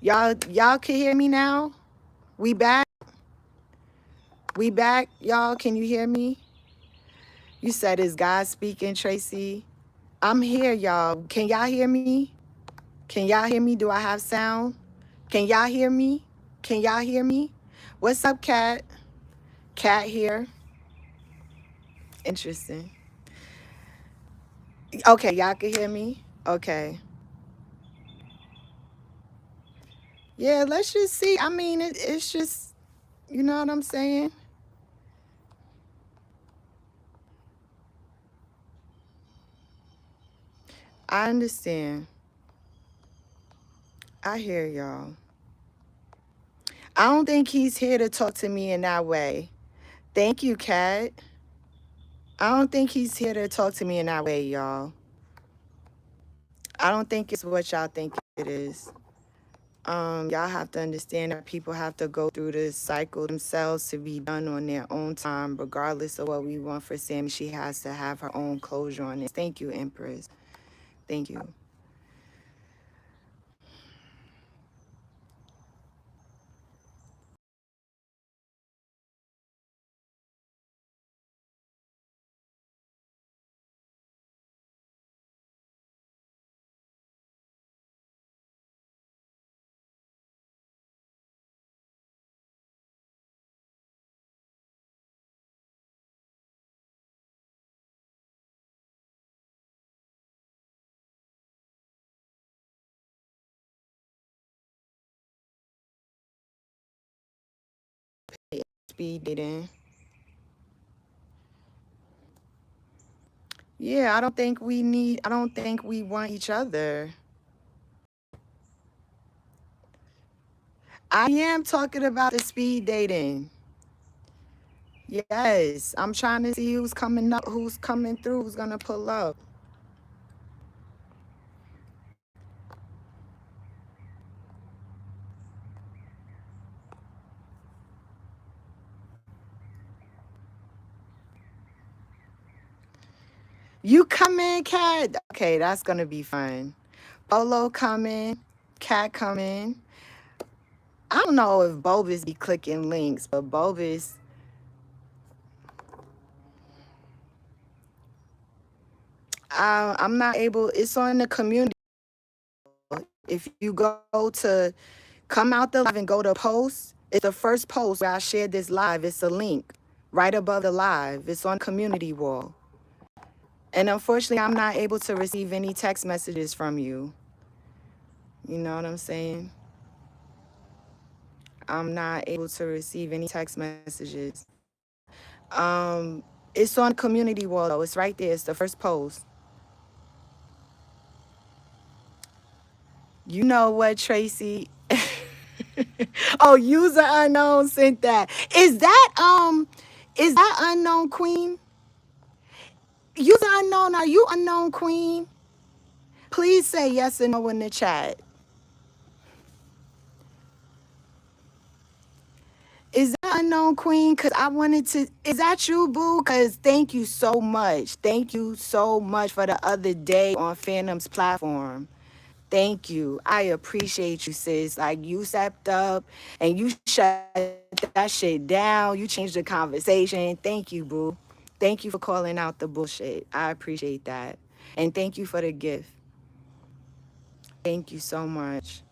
Y'all can hear me now? We back? We back? Y'all, can you hear me? You said is God speaking, Tracy? I'm here, y'all. Can y'all hear me? Can y'all hear me? Do I have sound? Can y'all hear me? Can y'all hear me? What's up, Cat? Cat here. Interesting. Okay, y'all can hear me? Okay. Yeah, let's just see. I mean, it's just, you know what I'm saying? I understand. I hear y'all. I don't think he's here to talk to me in that way. Thank you, Cat. I don't think he's here to talk to me in that way, y'all. I don't think it's what y'all think it is. Y'all have to understand that people have to go through this cycle themselves to be done on their own time, regardless of what we want for Sammy. She has to have her own closure on this. Thank you, Empress. Thank you. Speed dating. Yeah, I don't think we want each other. I am talking about the speed dating. Yes, I'm trying to see who's coming up, who's coming through, who's gonna pull up. You coming, Cat? Okay, that's gonna be fun. Bolo coming, Cat coming. I don't know if Bulbous be clicking links, but Bulbous, I'm not able. It's on the community. If you go to come out the live and go to post, it's the first post where I shared this live. It's a link right above the live. It's on community wall. And unfortunately, I'm not able to receive any text messages from you. You know what I'm saying? I'm not able to receive any text messages. It's on community wall though. It's right there. It's the first post. You know what, Tracy? Oh, user unknown sent that. Is that unknown queen? User unknown, are you unknown queen? Please say yes or no in the chat. Is that unknown queen? Cause I wanted to. Is that you, boo? Cause thank you so much. Thank you so much for the other day on Phantom's platform. Thank you. I appreciate you, sis. Like you stepped up and you shut that shit down. You changed the conversation. Thank you, boo. Thank you for calling out the bullshit. I appreciate that. And thank you for the gift. Thank you so much.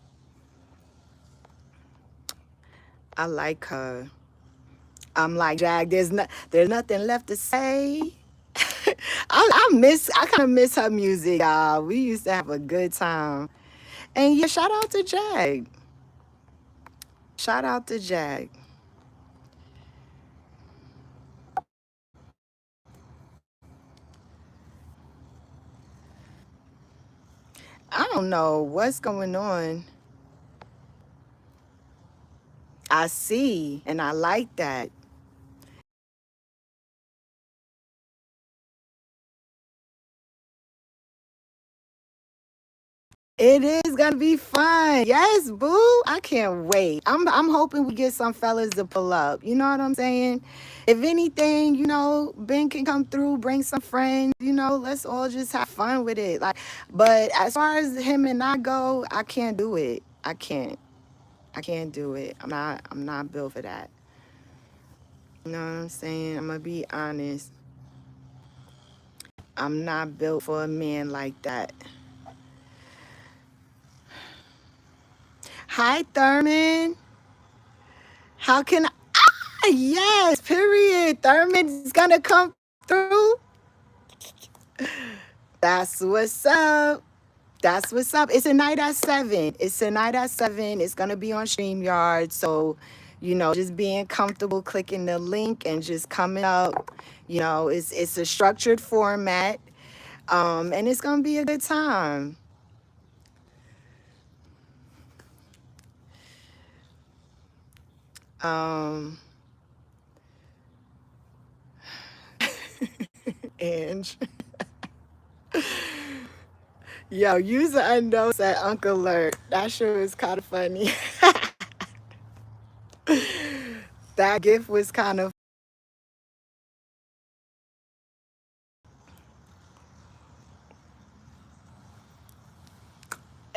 I like her. I'm like, Jag, there's nothing left to say. I kind of miss her music, y'all. We used to have a good time. And yeah, shout out to Jag. Shout out to Jag. I don't know what's going on. I see, and I like that. It is gonna be fun. Yes, boo. I can't wait. I'm hoping we get some fellas to pull up. You know what I'm saying? If anything, you know, Ben can come through, bring some friends, you know, let's all just have fun with it. Like, but as far as him and I go, I can't do it. I can't. I can't do it. I'm not built for that. You know what I'm saying? I'm gonna be honest. I'm not built for a man like that. Hi, Thurman. How can I? Ah, yes, period. Thurman's gonna come through. That's what's up. That's what's up. It's a night at 7. It's a night at 7. It's gonna be on StreamYard. So, just being comfortable clicking the link and just coming up. It's a structured format. And it's gonna be a good time. Um and yo, user unknown said Uncle Alert. That sure is kind of funny. That gift was kind of.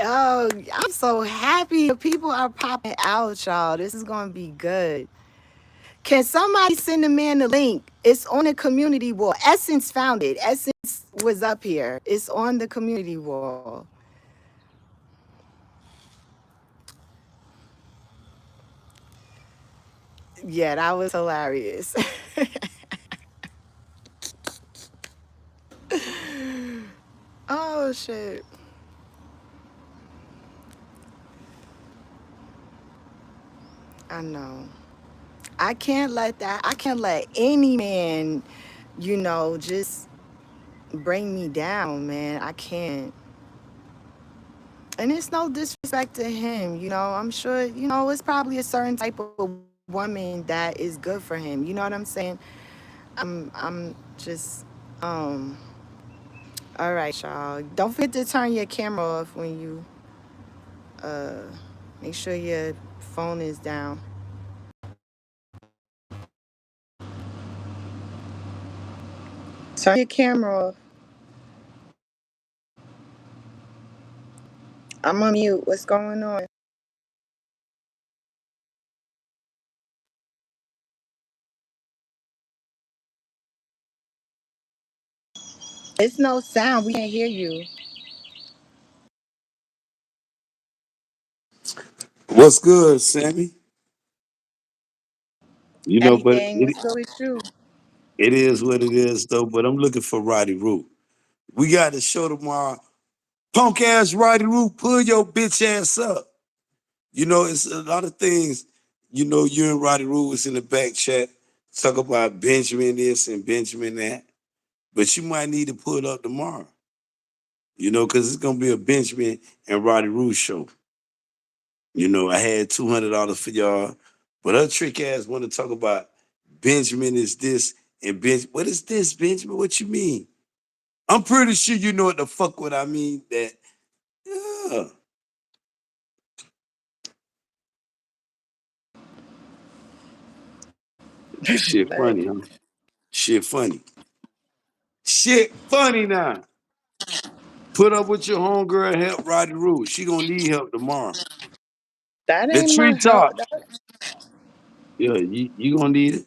Oh, I'm so happy people are popping out, y'all. This is gonna be good. Can somebody send the man the link? It's on the community wall. Essence found it. Essence was up here. It's on the community wall. Yeah, that was hilarious. Oh shit. I know. I can't let any man, just bring me down, man. I can't. And it's no disrespect to him, I'm sure, it's probably a certain type of woman that is good for him. You know what I'm saying? I'm just all right, y'all. Don't forget to turn your camera off when you uh make sure your phone is down. Turn your camera off. I'm on mute. What's going on? It's no sound. We can't hear you. What's good, Sammy? But Everything. What's good with you? it is what it is, though. But I'm looking for Roddy Root. We got to show tomorrow. Punk ass Roddy Root, pull your bitch ass up. It's a lot of things. You and Roddy Root was in the back chat talk about Benjamin this and Benjamin that. But you might need to pull it up tomorrow. Because it's gonna be a Benjamin and Roddy Root show. I had $200 for y'all, but her trick ass want to talk about Benjamin is this and What is this, Benjamin? What you mean? I'm pretty sure you know what the fuck what I mean. That yeah, shit Like, funny, huh? Shit funny. Shit funny now. Put up with your homegirl and help Roddy Root. She gonna need help tomorrow. that The ain't my help. treetop. Yeah, you gonna need it.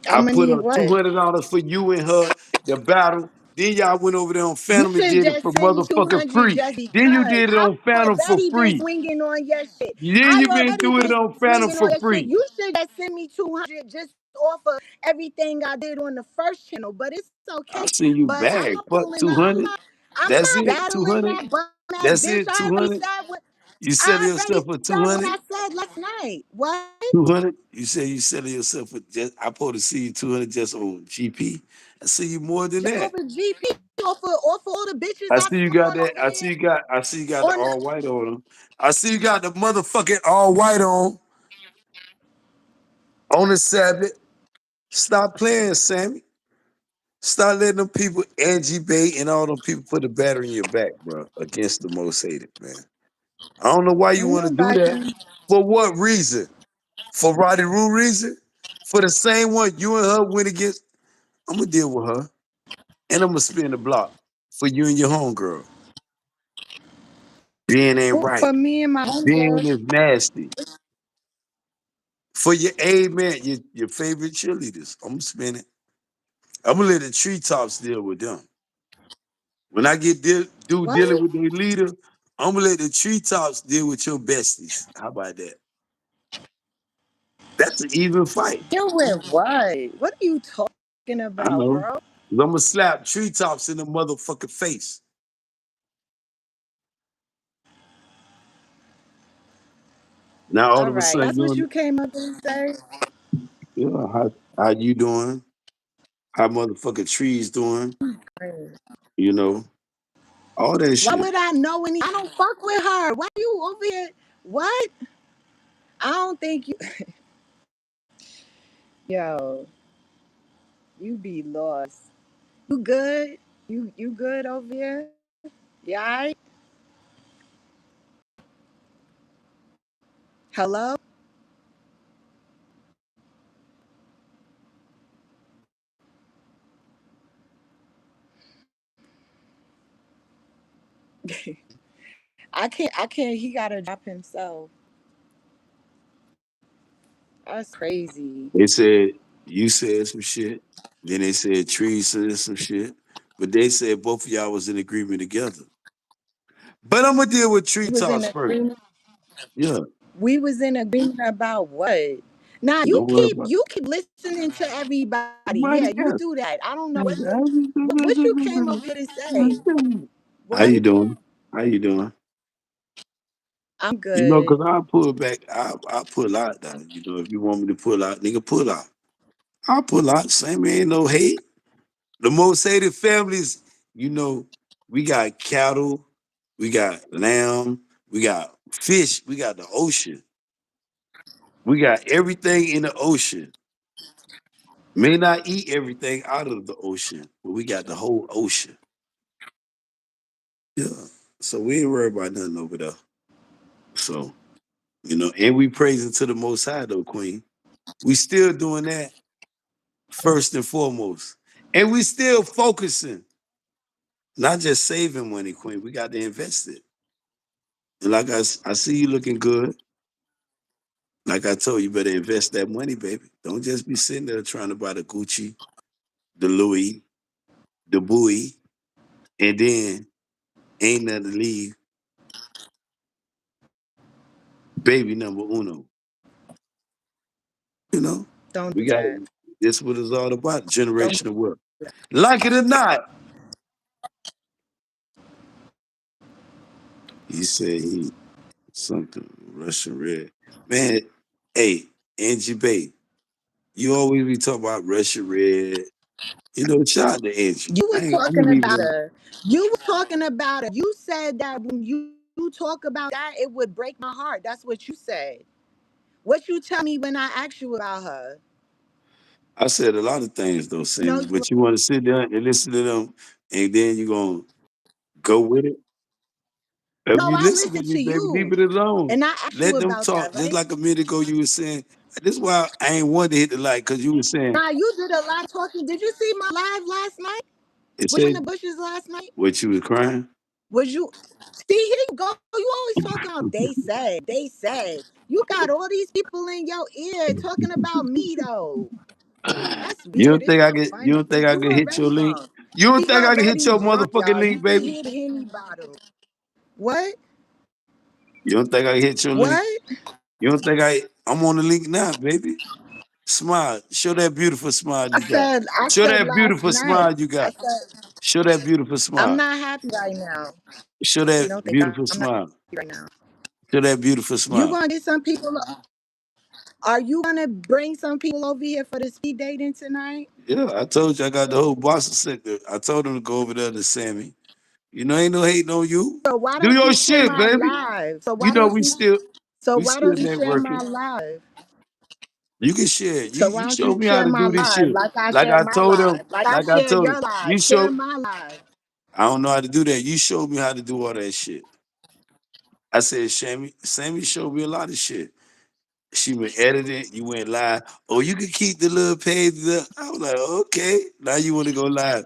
I I'm gonna put need up what? $200 for you and her, the battle. Then y'all went over there on You Phantom and should did it just for send me motherfucking 200 free. just Then you because. did it I on Phantom for already been free. swinging on your shit. Then I you been already doing it been on Phantom swinging on for your shit. free. You should just send me 200 just off of everything I did on the first channel. But it's I okay. seen you But I'm bag. not Fuck pulling up. 200. I'm That's not it. battling 200. that bum ass That's bitch. it. 200. You selling I already yourself for said what 200. I said last night. What? 200. You say you selling yourself for just. I supposed to see you 200 just on GP. I see you more than Just that. off of GP, off of all the bitches I I see you fought got on that. over I see here. you got. I see you got the On all white on them. I see you got the motherfucking all white on the Sabbath. Stop playing, Sammy. Stop letting them people, Angie Bay and all them people put the battery in your back, bro, against the most hated, man. I don't know why you ain't want to do that. nobody. For what reason? For Roddy Rue reason? For the same one you and her went against? I'm going to deal with her. And I'm going to spin the block for you and your homegirl. Ben ain't right. For me and my Ben homegirl. is nasty. For your amen, your favorite cheerleaders. I'm gonna spin it. I'm gonna let the treetops deal with them. When I get dealing What? with their leader, I'm gonna let the treetops deal with your besties. How about that? That's an even fight. You with what? What are you talking I about, know. bro? I'm gonna slap treetops in the motherfucking face. Now all All of a right. sudden That's you what don't, you came up and say? yeah, how you doing? How motherfucking trees doing? You know, all that Why shit. would I know any? I don't fuck with her. Why you over here? What? I don't think you. Yo, you be lost. You good? You good over here? You alright? Hello? I can't. He gotta drop himself. That's crazy. They said you said some shit. Then they said trees said some shit. But they said both of y'all was in agreement together. But I'm gonna deal with Was in treetops first. agreement. Yeah. We was in agreement about what? Nah, you Don't worry keep about you keep listening to everybody. Yeah, somebody you else. do that. I don't know what you came over here to say. How you What? doing? How you doing? I'm You know, good. cause I pull back. I pull out now. You know, if you want me to pull out, nigga, pull out. I'll pull out. Same ain't no hate. The most hated families, you know, we got cattle, we got lamb, we got fish, we got the ocean. We got everything in the ocean. May not eat everything out of the ocean, but we got the whole ocean. Yeah. So we ain't worried about nothing over there. So, and we praising to the most high though, Queen. We still doing that first and foremost. And we still focusing, not just saving money, Queen. We got to invest it. And like I see you looking good. Like I told you, better invest that money, baby. Don't just be sitting there trying to buy the Gucci, the Louis, the Bowie, and then ain't nothing to leave baby number uno. You know, Don't we do got that. this. What it's all about, Don't generational wealth. Like it or not, he said he something Russian red. Man, hey, Angie Bay, you always be talking about Russian red. Shout out to Angie. You was I'm gonna talking leave it about alone. her. You was talking about her. You said that when you talk about that, it would break my heart. That's what you said. What you tell me when I asked you about her? I said a lot of things though, No, Sammy, you but you want to sit there and listen to them, and then you gonna go with it. If no, you I listen to listened me, to baby, leave you. it alone. And I asked you Let them about talk. that, Just right? like a minute ago, you were saying. This is why I ain't wanted to hit the light because you were saying Nah, you did a lot of talking. Did you see my live last night? it Was you in said the bushes last night? what you was crying. Was you see here you go? You always talking about they said. You got all these people in your ear talking about me though. That's You weird. don't It's think I not get? You funny. don't think I You can hit already your link? drunk. You don't He think I can hit already your drunk, motherfucking y'all. You link, can baby? hear the Henny bottle. What? You don't think I can hit your link? What? You don't think I'm on the link now, baby? Smile. Show that beautiful smile I you got. said I Show said that last beautiful night. smile you I got. said Show that beautiful I'm smile. not happy right now. Show You that don't think beautiful I'm not smile. happy right now? Show that beautiful You smile. gonna get some people? Are you gonna bring some people over here for the speed dating tonight? Yeah, I told you I got the whole Boston sector. I told him to go over there to Sammy. Ain't no hating on you. So why Do don't your you share shit, my baby. live? You know we still So we why still don't you share my networking. live? You can share. You So why you don't show you me how share to my do this live shit. like I Like share I my told him. live? Like I Like I share told your him. You live. Share show. my live. I don't know how to do that. You showed me how to do all that shit. I said, Sammy showed me a lot of shit. She been editing. You went live. Oh, you can keep the little page up. I was like, okay. Now you want to go live.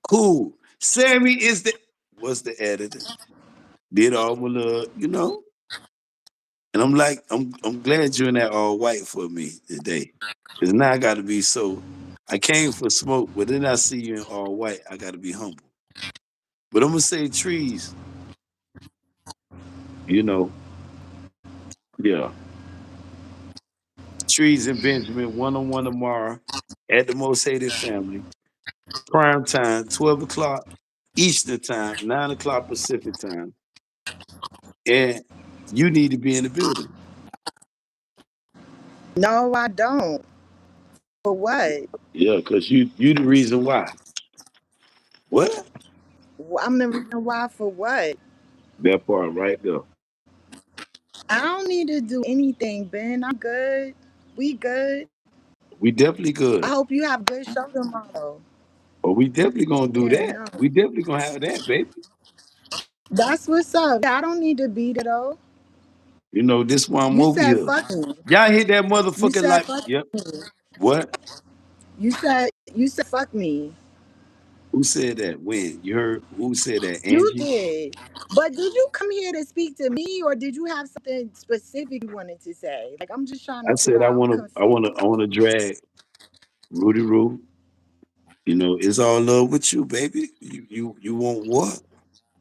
Cool. Sammy is the what's the editor? Did all my little, you know. And I'm like, I'm glad you're in that all white for me today. Cause now I gotta be so I came for smoke, but then I see you in all white. I gotta be humble. But I'm gonna say trees, you know, yeah. Trees and Benjamin, one-on-one tomorrow at the Most Hated Family. Prime time, 12 o'clock Eastern time, 9 o'clock Pacific time. And you need to be in the building. No, I don't. For what? Yeah, because you the reason why. What? I'm the reason why for what? That part right there. I don't need to do anything, Ben. I'm good. We good. We definitely I good. hope you have good show tomorrow. But we definitely gonna do Yeah, that. no. We definitely gonna have that, baby. That's what's up. I don't need to be there though. You know, this why I'm You over said here. fuck me. Y'all hit that You motherfucking said like, fuck yep. me. What? You said fuck me. Who said that? When? You heard who said that? You Angie? did. But did you come here to speak to me or did you have something specific you wanted to say? Like I'm just trying I to figure said I out. I'm wanna I wanna confused. I wanna drag Rudy Roo. You know, it's all love with you, baby. You want what?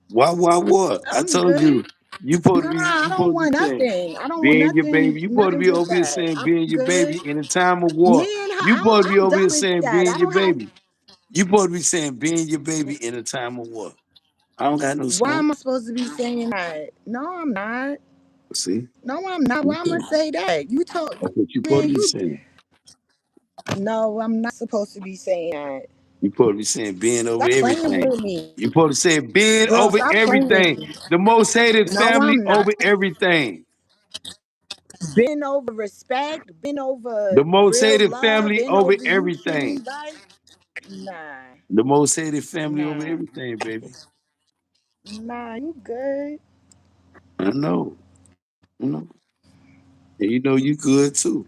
Why what? I I'm told good. you you supposed to Nah, be I you don't supposed to be want saying nothing. I don't want being your nothing baby. You supposed to nothing be with over here that. saying I'm being your good. baby in a time of Me war. and her, You supposed to be I'm over done here with saying that. I being your don't have. baby. You supposed to be saying being your baby in a time of war. I don't got no Why smoke. am I supposed to be saying that? No, I'm not. See? No, I'm not. Why am I Okay. say that? You told That's what you supposed man, to be you. saying. No, I'm not supposed to be saying that. You supposed to be saying being over Stop playing everything. with me, You supposed to say being bro. over Stop playing with everything. me. The most hated No, family I'm not. over everything. Been over respect. Been over The most real hated love. family Been over over you treating everything. me right. Nah, The most hated family over nah, everything, baby. nah. You good? I know. You know. And you know you good too.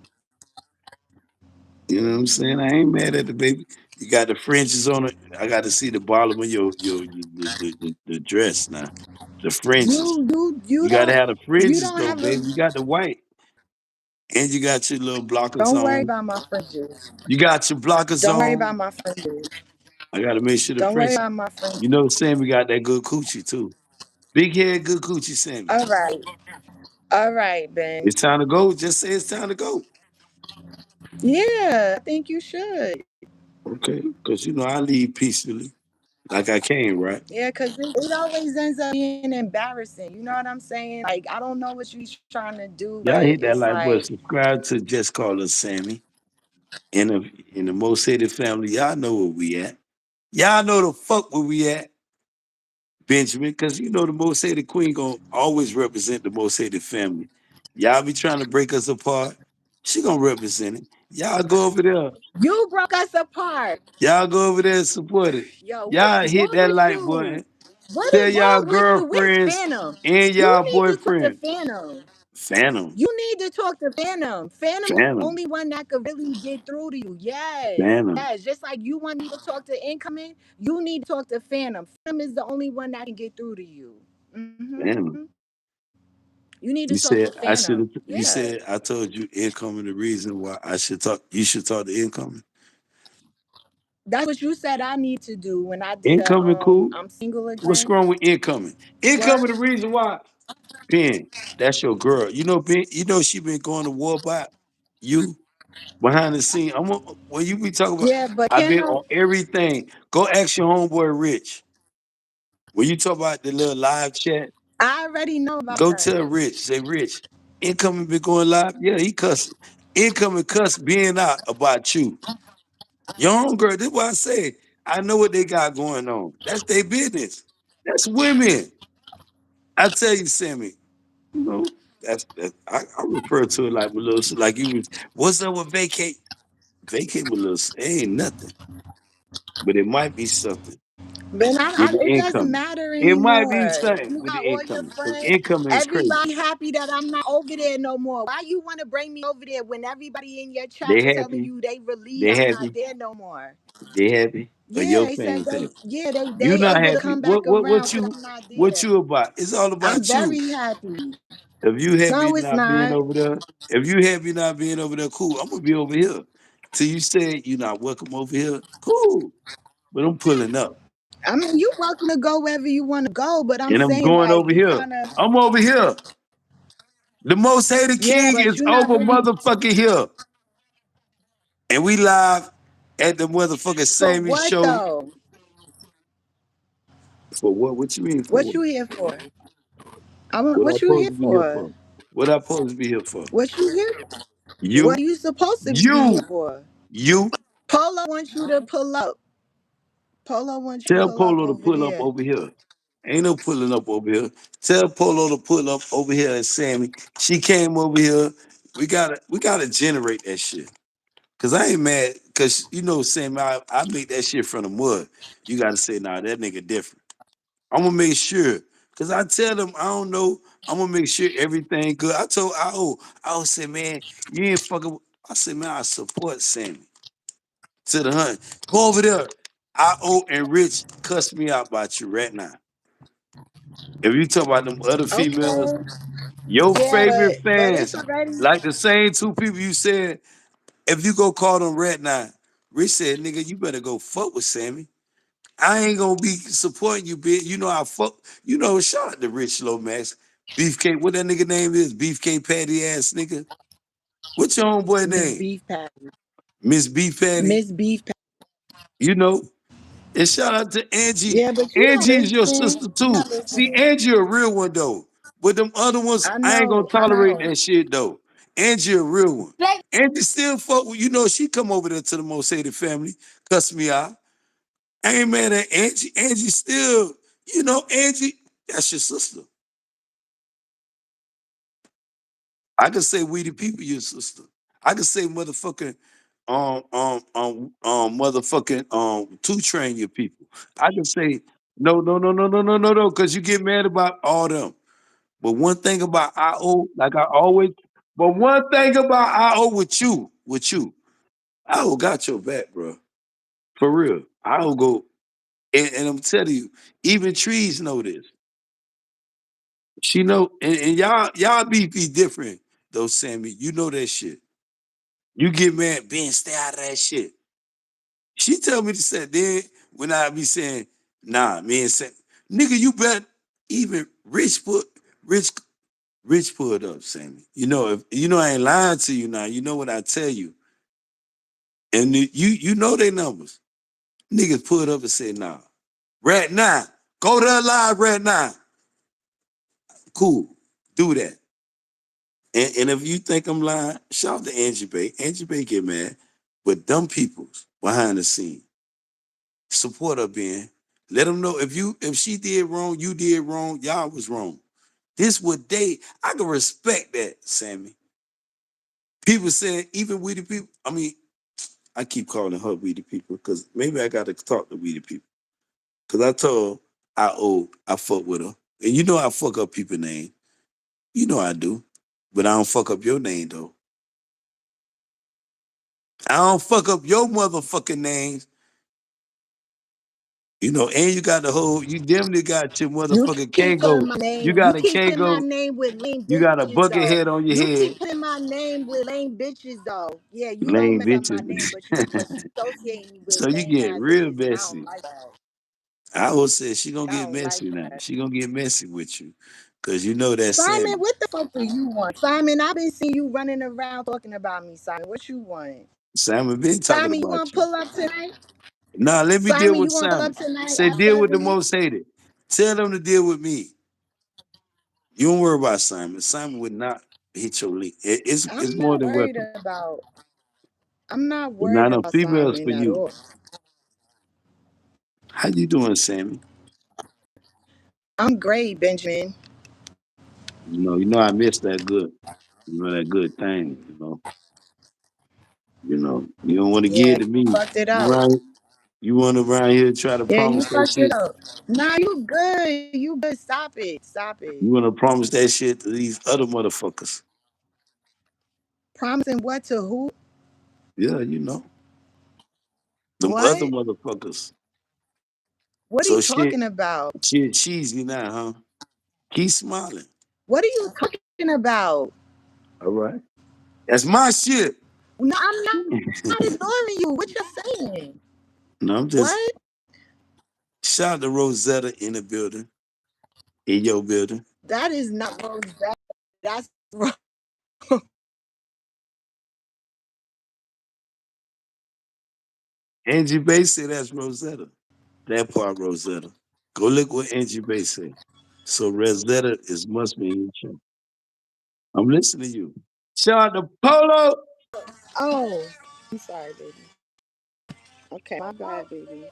You know what I'm saying? I ain't mad at the baby. You got the fringes on it. I got to see the bottom of the dress now. The fringes. You You got to don't have the you fringes don't though, have a. baby. You got the white, and you got your little blockers Don't worry on. about my fringes. You got your blockers Don't worry on. about my fringes. I got to make sure the Don't worry fringes. about my You fringes. know, Sammy got that good coochie too. Big head, good coochie, Sammy. All right, all right, Ben. It's time to go. Just say it's time to go. Yeah, I think you should. Okay, because you know I leave peacefully, like I came, right? Yeah, because it always ends up being embarrassing. You know what I'm saying? Like, I don't know what you're trying to do, Y'all but hit that it's like button. like, Subscribe to Just Call Us Sammy. In the Most Hated family, y'all know where we at. Y'all know the fuck where we at, Benjamin, because you know the Most Hated Queen gonna always represent the Most Hated family. Y'all be trying to break us apart. She gonna represent it. Y'all go over there. you broke us apart. Y'all go over there and support it. Yo, what's Y'all hit wrong that with like you? button. What Tell is y'all wrong with you? Where's girlfriends Phantom? and You y'all need to talk to boyfriend. Phantom. Phantom. You need to talk to Phantom. Phantom Phantom. only one that could really get through to you. Yes. Phantom. Yes. Just like you want me to talk to incoming, you need to talk to Phantom. Phantom is the only one that can get through to you. Phantom. You need to You talk to said I should Phantom. have. You Yeah. said I told you incoming the reason why I should talk. You should talk to incoming. That's what you said I need to do when I did the Incoming cool. I'm single What's again. wrong with incoming? What? Incoming the reason why. Pen, that's your girl. You know, Ben. You know she been going to war by you behind the scene. When you be talking about. Yeah, but I've can been I on everything. Go ask your homeboy Rich. When you talk about the little live chat, I already know about go that. tell Rich. Say Rich. Incoming been going live. Yeah, he cussing. Incoming cuss being out about you. Your own girl, this is what I say. I know what they got going on. That's their business. That's women. I tell you, Sammy, you know, I refer to it like Melissa, like you was, what's up with vacate? Vacate Melissa. It ain't nothing. But it might be something But with the it doesn't incoming. matter It might anymore. be something You with the got all your incoming. Because friends. incoming is crazy. Everybody happy that I'm not over there no more. Why you want to bring me over there when everybody in your chat They is telling happy. you they relieved They I'm not happy. there no more? They happy. or Yeah, your they said fans they, happy. yeah, they You they not able to happy. come back around because I'm not What there. you about? It's all I'm about you. very happy. If you happy No, it's not being not. over there, if you happy not being over there, cool. I'm gonna be over here. Till you say you not welcome over here, cool. But I'm pulling up. I mean, you welcome to go wherever you want to go, but I'm And I'm saying going like over you here. kind of, I'm over here. The most hated yeah, king but is you're not over really motherfucking here. And we live at the motherfucking for Sammy what show. though? For what? What you mean for What what? you here for? I want What I what you supposed here to be here for? for? What I supposed to be here for? What you here? What You, you supposed to be here you, for? you. Polo wants you to pull up. Polo wants you to Tell pull up Polo to over pull up there. over here. Ain't no pulling up over here. Tell Polo to pull up over here at Sammy. She came over here. We gotta generate that shit. Cause I ain't mad. Cause you know, Sammy, I make that shit from the mud. You gotta say, nah, that nigga different. I'm gonna make sure. Cause I tell them I don't know. I'm gonna make sure everything good. I told I said, man, you ain't fucking. I said, man, I support Sammy to the hunt. Go over there. And Rich cuss me out about you right now. If you talk about them other females, Okay. your Yeah, favorite but it's fans, already like the same two people you said, if you go call them right now, Rich said, nigga, you better go fuck with Sammy. I ain't gonna be supporting you, bitch. You know I fuck. You know, shout out to Rich Lomax, Beefcake. What that nigga name is? Beefcake Patty ass nigga. What's your homeboy Miss name? Beef Patty. Miss Beef Patty. Miss Beef Patty. You know. And shout out to Angie. Yeah, but you don't Angie is your listen. sister You're too. not See, listening. Angie a real one though. But them other ones, I I ain't gonna know, I tolerate know. that shit though. Angie a real one. Like, Angie still fuck with, you know, she come over there to the Most Hated family, cuss me out. I ain't mad at Angie. Angie still, you know, Angie, that's your sister. I could say we the people, your sister. I could say motherfucking motherfucking two train your people. I could say no, because you get mad about all them. But one thing about IO, like I always, but one thing about IO with you, IO got your back, bro. For real. IO go, and I'm telling you, even trees know this. She know, and y'all beef be different though, Sammy. You know that shit. You get mad, Ben, stay out of that shit. She tell me to say, then when I be saying, nah, man, say, nigga, you bet even Rich Rich put up, Sammy. You know, if you know I ain't lying to you now, you know what I tell you. And you know they numbers. Niggas put up and say, nah. Right now. Go to live right now. Cool. Do that. And if you think I'm lying, shout out to Angie Bay. Angie Bay get mad. But dumb people's behind the scene. Support her, Ben. Let them know if she did wrong, you did wrong, y'all was wrong. This what they I can respect that, Sammy. People saying even we the people. I mean, I keep calling her we the people because maybe I got to talk to we the people. Cause I told I fuck with her, and you know I fuck up people name. You know I do, but I don't fuck up your name though. I don't fuck up your motherfucking names. You know, and you got the whole. You definitely got your You motherfucking keep putting Kango. my You name. You got a keep putting my Kango. name with lame You got a bitches bucket though. head on your You head. keep putting my name with lame bitches though. Yeah, you don't Lame mess up bitches. my name, but you associate me with So you lame get ass real bitches, and I don't messy. like that. I always said she gonna I get don't like messy now. that. She gonna get messy with you. Cause you know that's Simon, Sammy. what the fuck do you want? Simon, I've been seeing you running around talking about me, Simon. What you want? Simon been talking Simon, you about want to you. pull up tonight? Nah, let me deal Simon, with you want to pull up Simon. tonight Say at deal with the 7? most hated. Tell them to deal with me. You don't worry about Simon. Simon would not hit your lead. It's I'm more not than worried welcome. about. I'm not It's worried not no about females for Simon at you. all. How you doing, Sammy? I'm great, Benjamin. You know I miss that good. You know that good thing, You don't want to give Yeah, it to you me. fucked it You up. right? You want around here try to Yeah, you promise that fucked it shit. up. Nah, you good. You good. Stop it. Stop it. You want to promise that shit to these other motherfuckers. Promising what to who? Yeah, you know. Them other What? motherfuckers. What are So you talking shit, about? shit cheesy now, huh? Keep smiling. What are you talking about? All right. That's my shit. No, I'm not ignoring you. What you're saying? No, I'm just What? shout out to Rosetta in the building, in your building. That is not Rosetta. That's Angie Bay said that's Rosetta. That part Rosetta. Go look what Angie Bay said. So Rosetta is must be in your show. I'm listening to you. Shout out to Polo. oh. I'm sorry, baby. Okay, my bad, baby.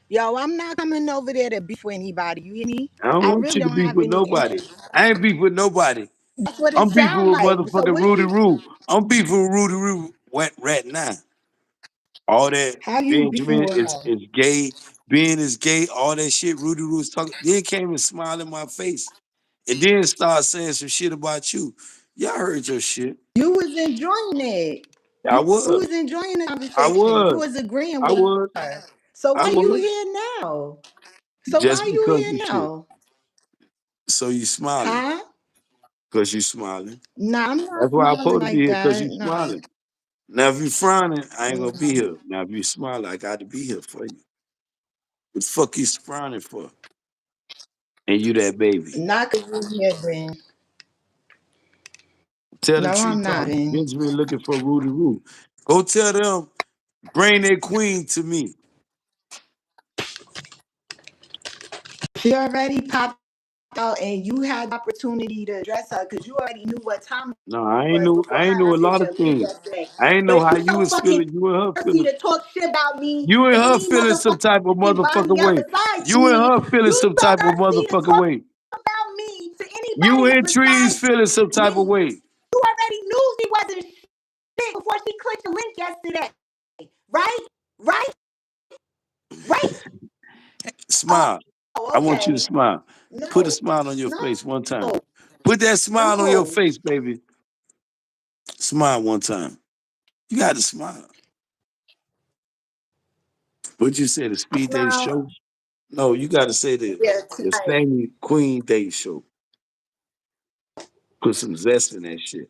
Yo, I'm not coming over there to beef with anybody. You hear me? I don't I want really you to don't beef have with any nobody. interest. I ain't beef with nobody. That's what it I'm beefing sounds with like. So motherfucking what Rudy you? Roo. I'm beefing with Rudy Roo wet rat now. All that How you beefing Benjamin with her? is gay, Ben is gay, all that shit Rudy Roo's talking. Then came and smiled in my face. And then start saying some shit about you. Y'all heard your shit. You was enjoying it. I You was. was enjoying the I conversation. You was. was agreeing I with was. her. So I why you was. here now? So why Just you because here you shit. now? So you smiling. Huh? Because you smiling. Nah, I'm That's not why I'm smiling supposed to be like here because that. you Nah. smiling. Now if you frowning, I ain't gonna be Mm. here. Now if you smiling, I got to be here for you. What the fuck you frowning for? And you that baby. Not cause you here then. Tell the No, tree I'm not talk. in. Benjamin looking for Rudy Roo. Go tell them, bring their queen to me. She already popped out and you had the opportunity to address her because you already knew what time it No, I ain't was know. before I ain't her. know I a sent lot you a of link things. yesterday. I ain't know But how you you so was fucking feeling. You and her thirsty feeling. to talk shit about me You and and her any feeling some type of motherfucking motherfucking body else way. besides You and me. her feeling You some so type of thirsty to motherfucking talk way. about me to You anybody else and Trees besides feeling some type of me. way. You already knew she wasn't shit before she clicked the link yesterday. Right? Right? Right? Oh, Smile. I want you to okay. smile. Put a No. smile on your No. face one time. Put that smile on your No. face, baby. Smile one time. You got to smile. What you say, the speed day Smile. show? No, you got to say Yeah, the tonight. Sammy Queen Day show. Put some zest in that shit.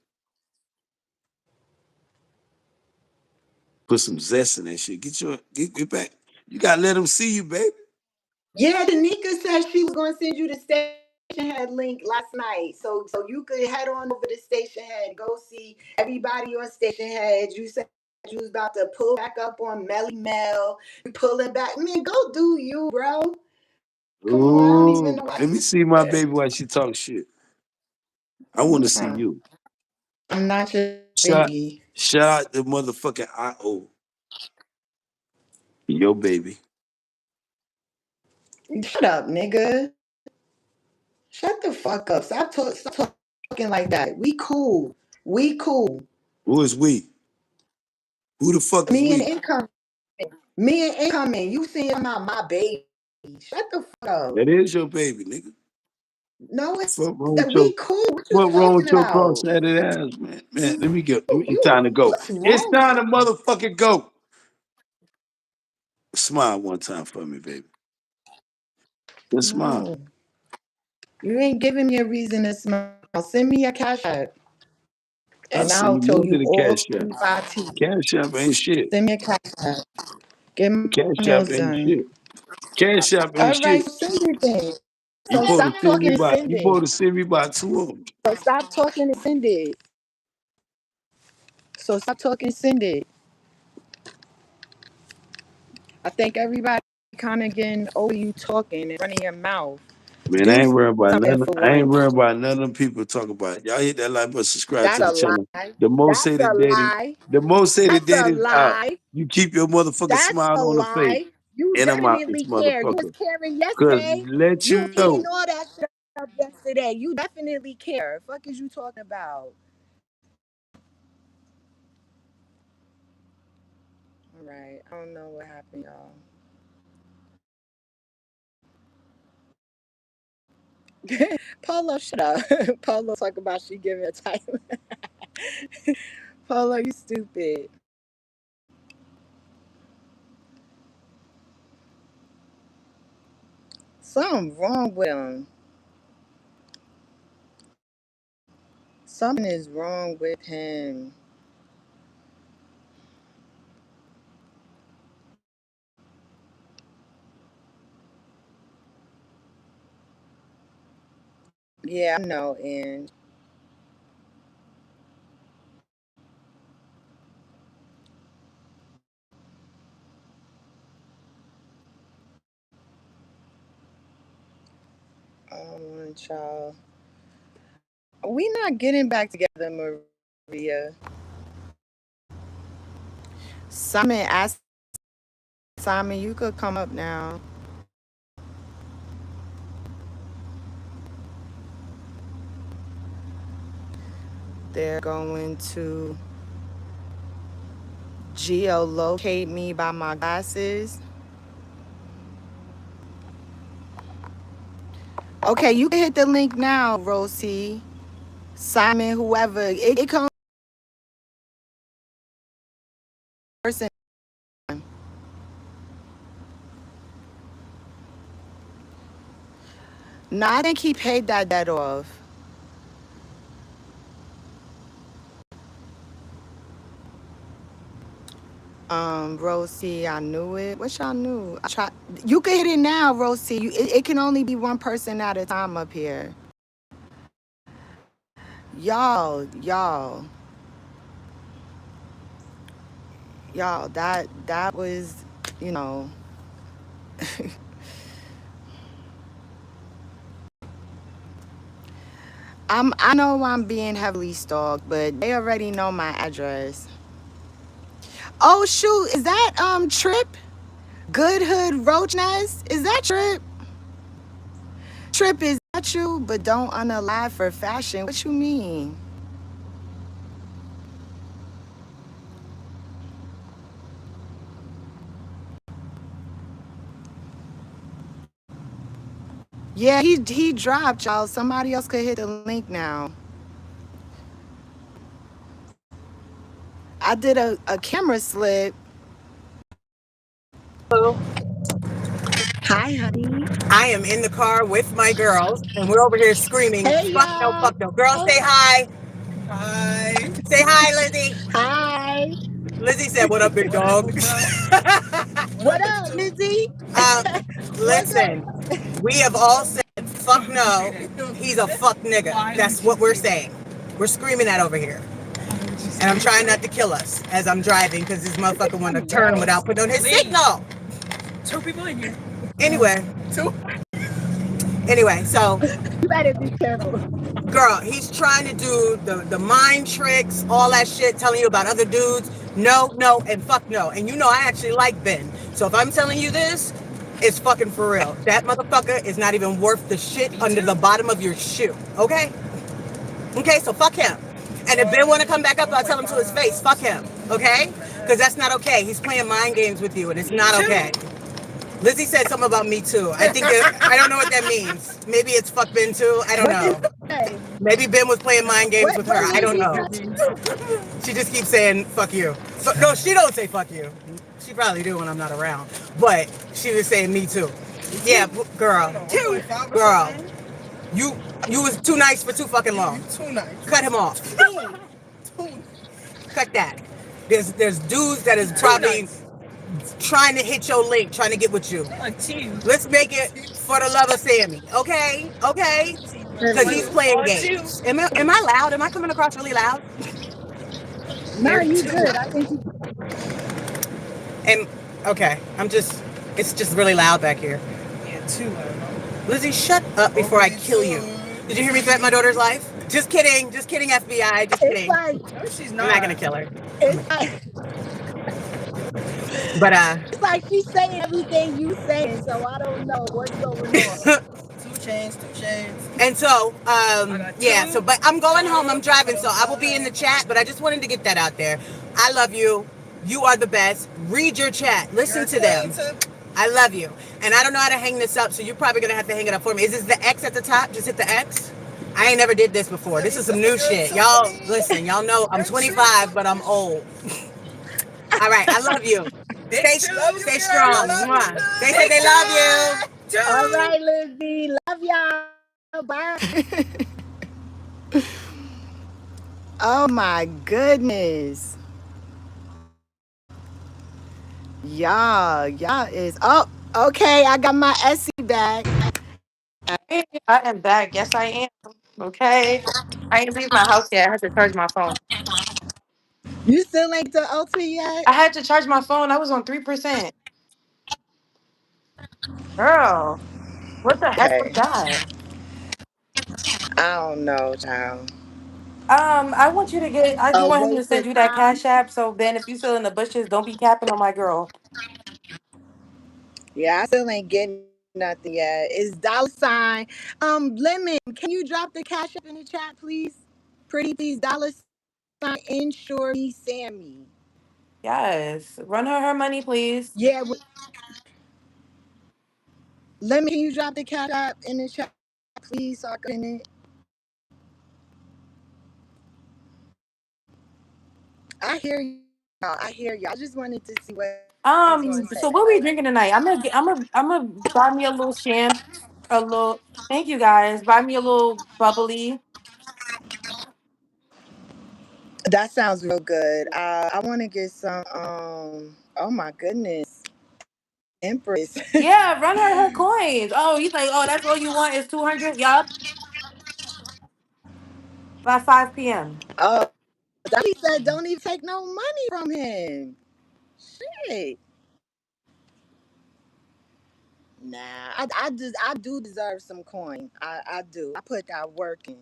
Put some zest in that shit. Get back. You gotta let them see you, baby. Yeah, Danica said she was going to send you the station head link last night, so you could head on over to station head, go see everybody on station head. You said you was about to pull back up on Melly Mel, you pull it back. Man, go do you, bro. Come on, I don't even Ooh, know why let me you see my there. baby while she talks shit. I want to see Nah, you. I'm not your Shout, baby. shout out the motherfucking IO, yo baby. Shut up, nigga. Shut the fuck up. Stop talking like that. We cool. We cool. Who is we? Who the fuck is Me and we? income. Me and incoming. You seeing about my baby. Shut the fuck up. That is your baby, nigga. No, Fuck wrong with that your we cool. What you What wrong talking with your about? cross-headed ass, man? Man, let me go. It's You time to go. what's It's wrong? time to motherfucking go. Smile one time for me, baby. Just smile. No. You ain't giving me a reason to smile. Send me a cash app. I'll And send I'll you tell more you than a all cash app. 35 T's. Cash app ain't shit. Send me a cash app. Get my Cash app nails ain't done. shit. Cash app ain't All right, shit. send your thing. You So supposed stop to send me talking and by send it. two of them. So stop talking and send it. So stop talking and send it. I think everybody kind of getting over you talking and running your mouth. Man, I Do ain't worried about something nothing. for I ain't once. worried about none of them people talk about it. Y'all hit that like button, subscribe That's to the a channel. lie. The most That's hated a dating, lie. the most hated That's a date is out. lie. You keep your motherfucking That's smile a on the face. lie. You And I'm out this definitely care. You was motherfucker. caring Cause yesterday. let You you was eating know, all that shit up yesterday. You definitely care. Fuck is you talking about? All right. I don't know what happened, y'all. Polo, shut up. Polo talk about she giving a title. Polo, you stupid. Something wrong with him. Something is wrong with him. Yeah, I know. And child, we not getting back together, Maria. Simon asked Simon, you could come up now. They're going to geolocate me by my glasses. Okay, you can hit the link now, Rosie, Simon, whoever. It comes person. No, I think he paid that debt off. Rosie, I knew it. What y'all knew? I tried. You can hit it now, Rosie. It can only be one person at a time up here. Y'all, that was, you know. I know I'm being heavily stalked, but they already know my address. Oh shoot, is that Trip? Good Hood Roach Nest? Is that Trip? Trip, is that you? But don't unalive for fashion. What you mean? Yeah, he dropped, y'all. Somebody else could hit the link now. I did a camera slip. Hi, honey. I am in the car with my girls, and we're over here screaming, Hey, fuck no, y'all. fuck no. Girls, say hi. Hi. Say hi, Lizzie. Hi. Lizzie said, what up, big dog? What up, Lizzie? Listen, we have all said, fuck no, he's a fuck nigga. That's what we're saying. We're screaming that over here. And I'm trying not to kill us as I'm driving because this motherfucker want to turn without putting on his signal. 2 people in here. Anyway, so You better be careful. girl, he's trying to do the mind tricks, all that shit, telling you about other dudes. No, and fuck no. And you know I actually like Ben. So if I'm telling you this, it's fucking for real. That motherfucker is not even worth the shit under the bottom of your shoe. Okay? Okay, so fuck him. And if Ben want to come back up, I'll tell him to his face, fuck him. Okay? Because that's not okay. He's playing mind games with you, and it's not okay. Lizzie said something about me too. I think I don't know what that means. Maybe it's fuck Ben too. I don't know. Maybe Ben was playing mind games with her. I don't know. She just keeps saying fuck you. So, no, she don't say fuck you. She probably do when I'm not around. But she was saying me too. Yeah, girl. You was too nice for too fucking long. Too nice. Cut him off. Cut that. There's dudes that is probably trying to hit your link, trying to get with you. Let's make it for the love of Sammy, okay? Okay? Because he's playing games. Am I loud? Am I coming across really loud? No, you good. I think you. And okay, it's just really loud back here. Yeah, too loud. Lizzie, shut up before I kill you. Did you hear me threaten my daughter's life? Just kidding, FBI, just kidding. Like, No, she's I'm not. not gonna kill her. it's like, But it's like she's saying everything you saying, so I don't know what's going on. 2 chains. and so yeah, so but I'm going home, I'm driving, so I will be in the chat, but I just wanted to get that out there. I love you. You are the best. Read your chat. Listen to them. I love you. And I don't know how to hang this up, so you're probably gonna have to hang it up for me. Is this the X at the top? Just hit the X. I ain't never did this before. This is some new shit. Y'all listen, y'all know I'm 25, but I'm old. All right, I love you. Stay strong. Mwah. They say they love you. All right, Lizzie. Love y'all. Bye. Oh my goodness. Y'all is okay. I got my Essie back. Hey, I am back. Yes, I am. Okay. I ain't leave my house yet. I had to charge my phone. You still ain't to Ulta yet? I had to charge my phone. I was on 3%. Girl, what the heck was Okay. that? I don't know, child. I want you to get. I do A want him to waste send of you that time. cash app. So then, if you still in the bushes, don't be capping on my girl. Yeah, I still ain't getting nothing yet. It's $sign. Lemon, can you drop the cash up in the chat, please? Pretty please, $sign insure me Sammy. Yes, run her money, please. Yeah, Lemon, can you drop the cash app in the chat, please, so I can pin it? I hear y'all. I hear y'all. I just wanted to see what he's gonna say. So what Like, we drinking tonight? I'm gonna buy me a little champ, a little. Thank you guys. Buy me a little bubbly. That sounds real good. I want to get some. Oh my goodness, Empress. Yeah, run her coins. Oh, he's like, oh, that's all you want is 200. Yup, by 5 p.m. Oh, Daddy said don't even take no money from him. Shit. Nah, I do deserve some coin. I do. I put that work in.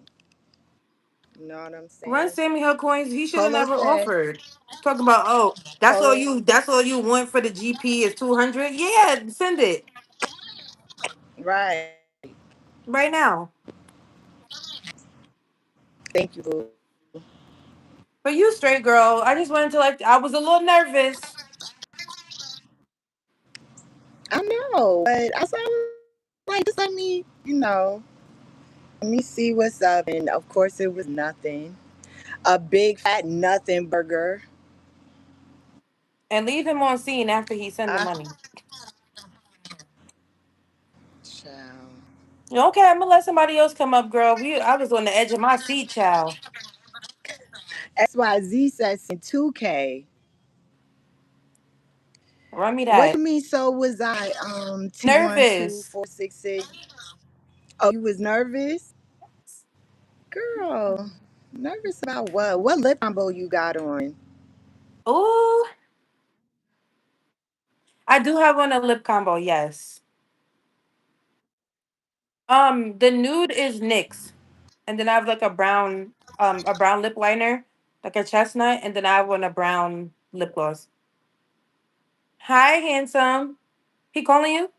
You know what I'm Run saying? Sammy her coins. He should have Polo never said. offered. Talk about, oh, that's all Polo. you. That's all you want for the GP is 200. Yeah, send it Right. right now. Thank you, boo. But you straight girl. I just wanted to like. I was a little nervous. I know, but I saw like just let me, let me see what's up. And of course, it was nothing. A big fat nothing burger. And leave him on scene after he send the I money. child. Okay, I'm gonna let somebody else come up, girl. I was on the edge of my seat, child. XYZ says in 2K. Run me What that. you mean? So was I? Nervous. T12466. Oh, you was nervous, girl. Nervous about what? What lip combo you got on? Ooh, I do have on a lip combo. Yes. The nude is NYX, and then I have like a brown lip liner, like a chestnut, and then I have on a brown lip gloss. Hi, handsome. He calling you?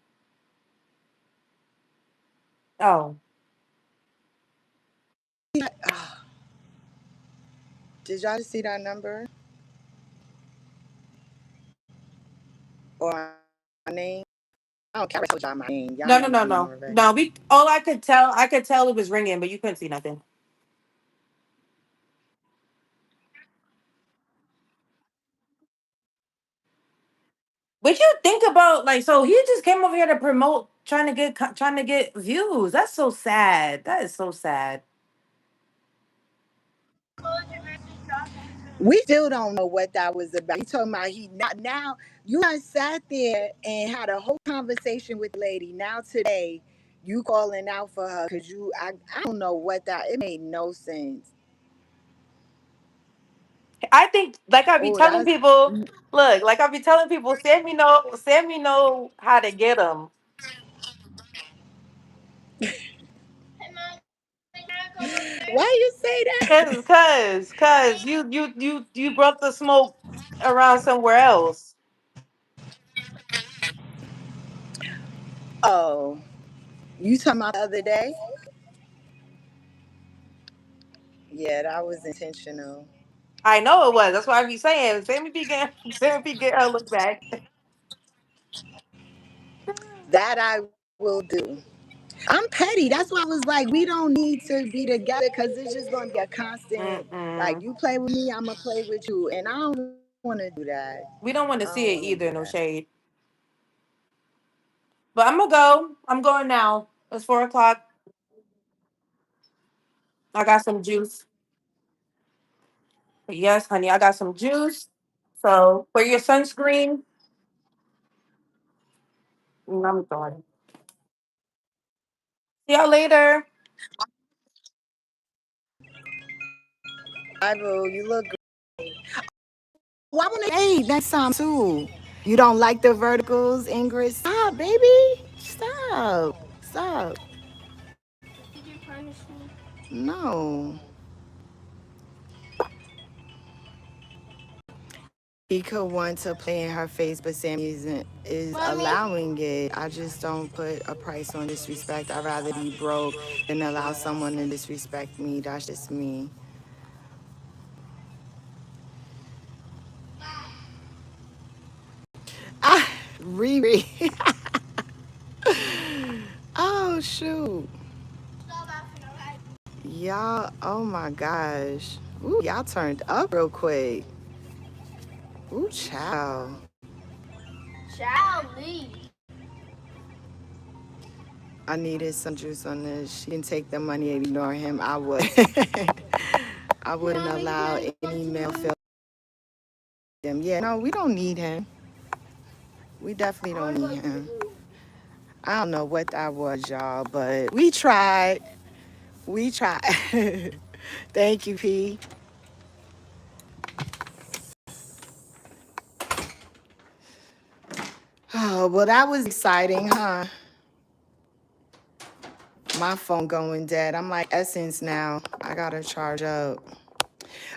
Oh, Did y'all just see that number or my name? I don't care. I told y'all my name. Y'all no, know no, my no, name no, already. no. We all I could tell it was ringing, but you couldn't see nothing. What you think about like? So he just came over here to promote, trying to get views. That's so sad. That is so sad. We still don't know what that was about. He talking about he not now. You done sat there and had a whole conversation with the lady. Now today, you calling out for her because I don't know what that. It made no sense. I think, like I be Oh, telling that's people, look, like I be telling people, Sammy know how to get them. why you say that. Cause you brought the smoke around somewhere else. Oh, you talking about the other day? Yeah, that was intentional. I know it was. That's why I be saying, Sammy be getting her look back. That I will do. I'm petty. That's why I was like, we don't need to be together because it's just gonna be a constant. Like Mm-mm. you play with me, I'ma play with you, and I don't want to do that. We don't want I to see don't it want to either, do no that. shade. But I'm gonna go. I'm going now. It's 4 o'clock. I got some juice. Yes, honey, I got some juice. So for your sunscreen, I'm going. See y'all later. I will. You look. Why want to date next time too? You don't like the verticals, Ingrid? Stop, baby. Stop. Stop. Did you punish me? No. He could want to play in her face, but Sammy is Mommy? allowing it. I just don't put a price on disrespect. I'd rather be broke than allow someone to disrespect me. That's just me. Ah, Riri. Oh shoot. Y'all, oh my gosh. Ooh, y'all turned up real quick. Ooh, child. Child, leave. I needed some juice on this. She can take the money and ignore him. I would. I wouldn't Mommy, can allow I go any to male the feel him. Yeah, no, we don't need him. We definitely don't need him. I don't know what that was, y'all, but we tried. We tried. Thank you, P. Oh, well, that was exciting, huh? My phone going dead. I'm like Essence now. I gotta charge up.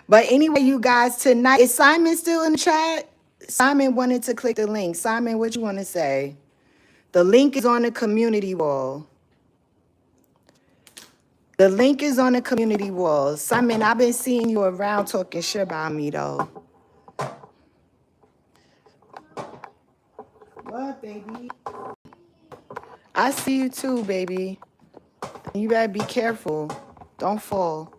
But anyway, you guys, tonight, is Simon still in the chat? Simon wanted to click the link. Simon, what you want to say? The link is on the community wall. The link is on the community wall. Simon, I've been seeing you around talking shit about me, though. What, baby? I see you too, baby. You better be careful. Don't fall.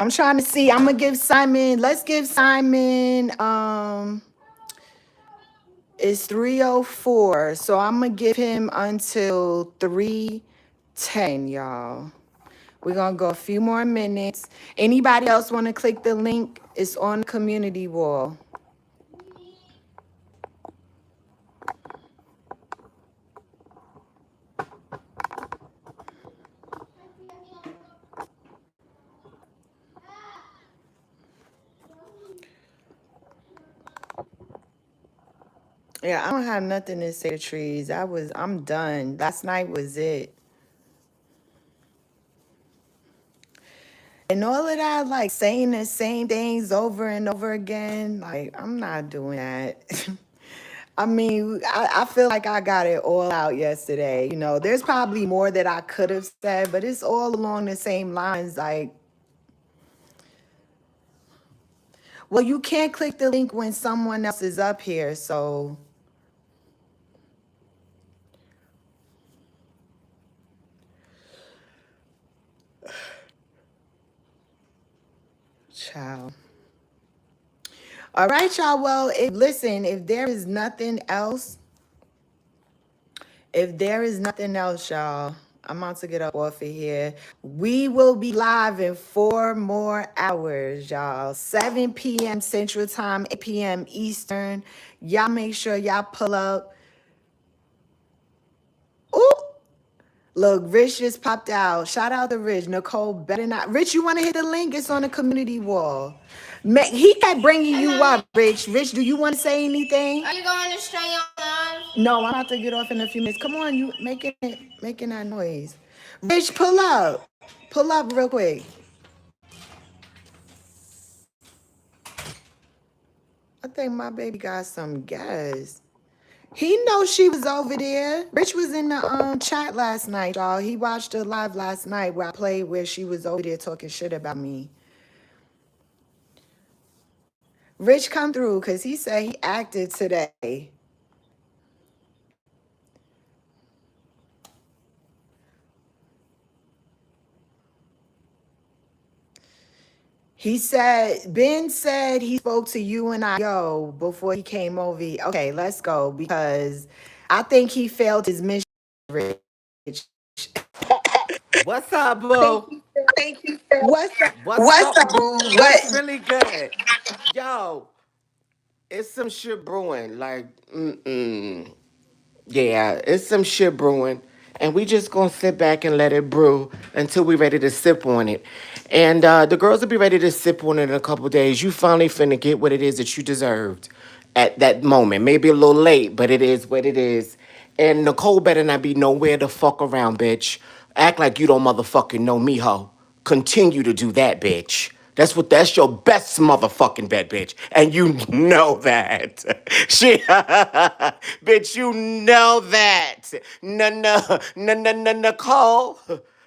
I'm trying to see. I'm gonna give Simon. Let's give Simon. It's 3:04, so I'm gonna give him until 3:10, y'all. We're gonna go a few more minutes. Anybody else want to click the link? It's on the community wall. Yeah, I don't have nothing to say to trees. I'm done. Last night was it. And all of that, like saying the same things over and over again, like I'm not doing that. I mean, I feel like I got it all out yesterday. You know, there's probably more that I could have said, but it's all along the same lines. Like, well, you can't click the link when someone else is up here. So, child. All right, y'all. Well, listen, if there is nothing else, y'all, I'm about to get up off of here. We will be live in 4 more hours, y'all. 7 p.m. Central Time, 8 p.m. Eastern. Y'all make sure y'all pull up. Ooh, look, Rich just popped out. Shout out to Rich. Nicole better not. Rich, you want to hit the link? It's on the community wall. He kept bringing you up, Rich. Rich, do you want to say anything? Are you going to stay on live? No, I'm about to get off in a few minutes. Come on, you making that noise. Rich, pull up. Pull up real quick. I think my baby got some gas. He knows she was over there. Rich was in the chat last night, y'all. He watched her live last night where I played where she was over there talking shit about me. Rich, come through, because he said he acted today. Ben said he spoke to you and I, yo, before he came over here. Okay, let's go, because I think he failed his mission, Rich. What's up, boo? What's up? What's up, boo? What's really good? Yo, it's some shit brewing. Yeah, it's some shit brewing. And we just gonna sit back and let it brew until we ready to sip on it. And the girls will be ready to sip on it in a couple days. You finally finna get what it is that you deserved at that moment. Maybe a little late, but it is what it is. And Nicole better not be nowhere to fuck around, bitch. Act like you don't motherfucking know me, ho. Continue to do that, bitch. That's your best motherfucking bet, bitch. And you know that. She bitch, you know that. Nicole.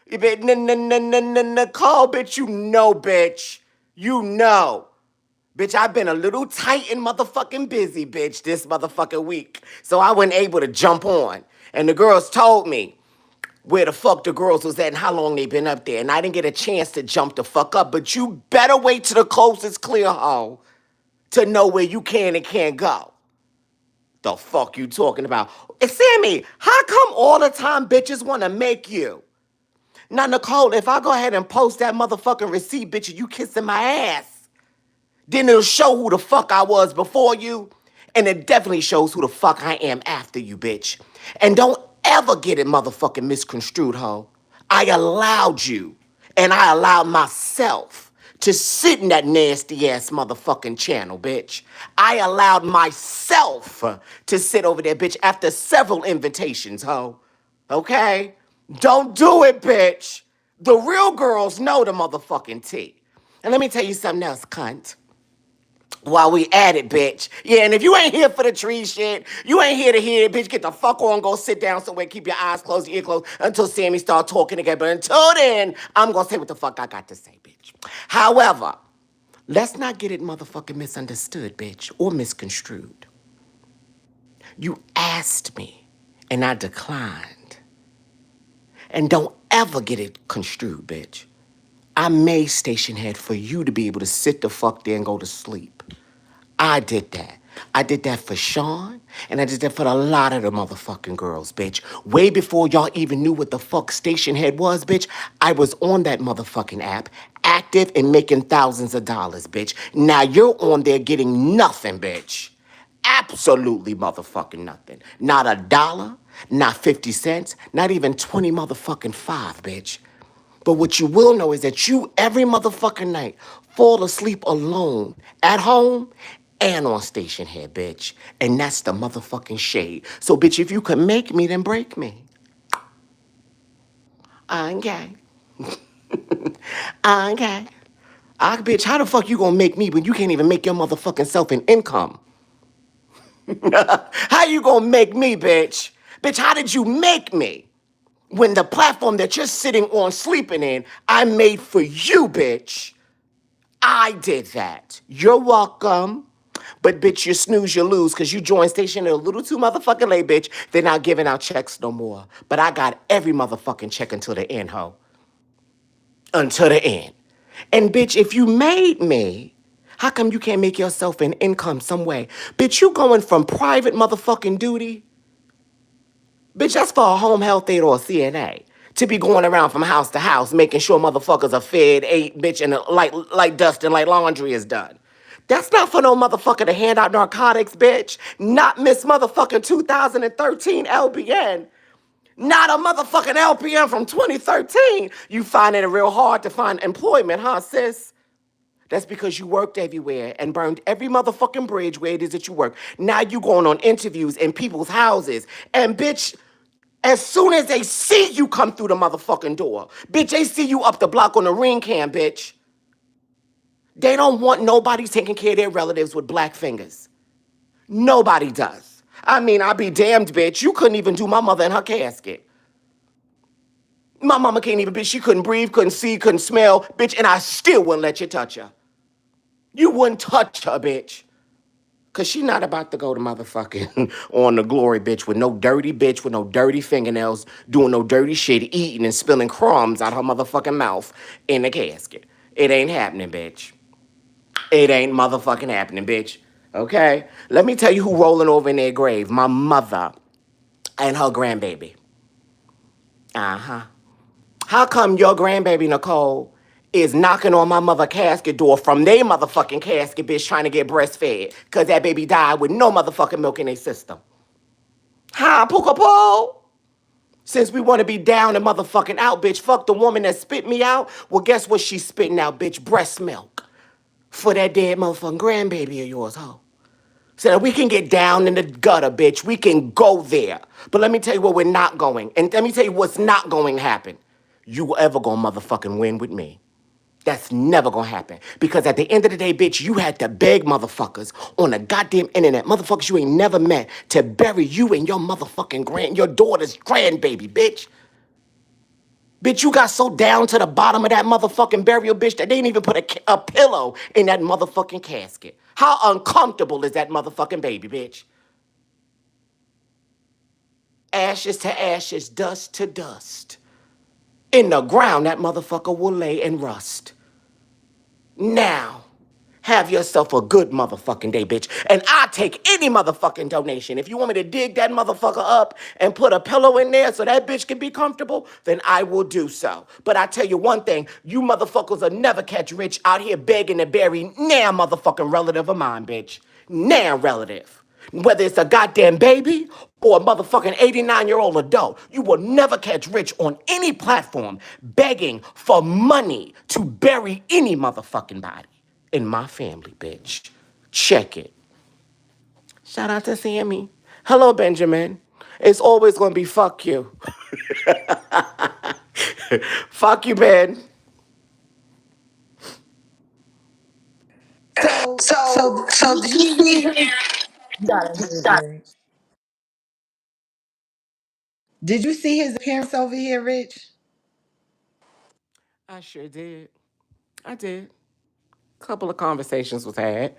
Nicole, bitch, you know, bitch. You know. Bitch, I've been a little tight and motherfucking busy, bitch, this motherfucking week. So I wasn't able to jump on. And the girls told me where the fuck the girls was at and how long they been up there. And I didn't get a chance to jump the fuck up. But you better wait till the coast is clear, ho, to know where you can and can't go. The fuck you talking about? Hey, Sammy, how come all the time bitches want to make you? Now, Nicole, if I go ahead and post that motherfucking receipt, bitch, and you kissing my ass, then it'll show who the fuck I was before you, and it definitely shows who the fuck I am after you, bitch. And don't ever get it motherfucking misconstrued, ho. I allowed you, and I allowed myself to sit in that nasty ass motherfucking channel, bitch. I allowed myself to sit over there, bitch, after several invitations, ho. Okay? Don't do it, bitch. The real girls know the motherfucking tea. And let me tell you something else, cunt. While we at it, bitch. Yeah, and if you ain't here for the tree shit, you ain't here to hear it, bitch. Get the fuck on, go sit down somewhere, keep your eyes closed, your ear closed until Sammy start talking again. But until then, I'm gonna say what the fuck I got to say, bitch. However, let's not get it motherfucking misunderstood, bitch, or misconstrued. You asked me, and I declined. And don't ever get it construed, bitch. I made Station Head for you to be able to sit the fuck there and go to sleep. I did that. I did that for Sean, and I did that for a lot of the motherfucking girls, bitch. Way before y'all even knew what the fuck Station Head was, bitch, I was on that motherfucking app, active and making thousands of dollars, bitch. Now you're on there getting nothing, bitch. Absolutely motherfucking nothing. Not a dollar, not 50 cents, not even 20 motherfucking five, bitch. But what you will know is that you, every motherfucking night, fall asleep alone at home and on Station Head, bitch. And that's the motherfucking shade. So, bitch, if you can make me, then break me. Okay. Okay. Bitch, how the fuck you gonna make me when you can't even make your motherfucking self an income? How you gonna make me, bitch? Bitch, how did you make me? When the platform that you're sitting on sleeping in, I made for you, bitch. I did that. You're welcome. But bitch, you snooze, you lose, because you joined Station a little too motherfucking late, bitch. They're not giving out checks no more. But I got every motherfucking check until the end, ho. Until the end. And bitch, if you made me, how come you can't make yourself an income some way? Bitch, you going from private motherfucking duty? Bitch, that's for a home health aide or a CNA. To be going around from house to house, making sure motherfuckers are fed, ate, bitch, and like dust and like laundry is done. That's not for no motherfucker to hand out narcotics, bitch. Not Miss motherfucking 2013 LBN. Not a motherfucking LPN from 2013. You finding it real hard to find employment, huh, sis? That's because you worked everywhere and burned every motherfucking bridge where it is that you work. Now you going on interviews in people's houses. And bitch, as soon as they see you come through the motherfucking door, bitch, they see you up the block on the ring cam, bitch. They don't want nobody taking care of their relatives with black fingers. Nobody does. I mean, I'll be damned, bitch. You couldn't even do my mother in her casket. My mama can't even, bitch. She couldn't breathe, couldn't see, couldn't smell, bitch, and I still wouldn't let you touch her. You wouldn't touch her, bitch. Cause she not about to go to motherfucking on the glory, bitch, with no dirty bitch, with no dirty fingernails, doing no dirty shit, eating and spilling crumbs out her motherfucking mouth in the casket. It ain't happening, bitch. It ain't motherfucking happening, bitch. Okay? Let me tell you who rolling over in their grave. My mother and her grandbaby. Uh-huh. How come your grandbaby, Nicole, is knocking on my mother casket door from their motherfucking casket, bitch, trying to get breastfed? Because that baby died with no motherfucking milk in their system. Huh, Pooka? Since we want to be down and motherfucking out, bitch, fuck the woman that spit me out. Well, guess what she's spitting out, bitch? Breast milk. For that dead motherfucking grandbaby of yours, ho. So that we can get down in the gutter, bitch. We can go there. But let me tell you where we're not going. And let me tell you what's not going to happen. You ever gonna motherfucking win with me. That's never gonna happen. Because at the end of the day, bitch, you had to beg motherfuckers on the goddamn internet, motherfuckers you ain't never met, to bury you and your motherfucking your daughter's grandbaby, bitch. Bitch, you got so down to the bottom of that motherfucking burial, bitch, that they didn't even put a pillow in that motherfucking casket. How uncomfortable is that motherfucking baby, bitch? Ashes to ashes, dust to dust. In the ground, that motherfucker will lay and rust. Now, have yourself a good motherfucking day, bitch. And I'll take any motherfucking donation. If you want me to dig that motherfucker up and put a pillow in there so that bitch can be comfortable, then I will do so. But I tell you one thing, you motherfuckers will never catch rich out here begging to bury now motherfucking relative of mine, bitch. Now relative. Whether it's a goddamn baby or a motherfucking 89-year-old adult, you will never catch rich on any platform begging for money to bury any motherfucking body in my family, bitch. Check it. Shout out to Sammy. Hello, Benjamin. It's always gonna be fuck you. Fuck you, Ben. So did you see? You gotta hear this. Did you see his appearance over here, Rich? I sure did. I did. Couple of conversations was had.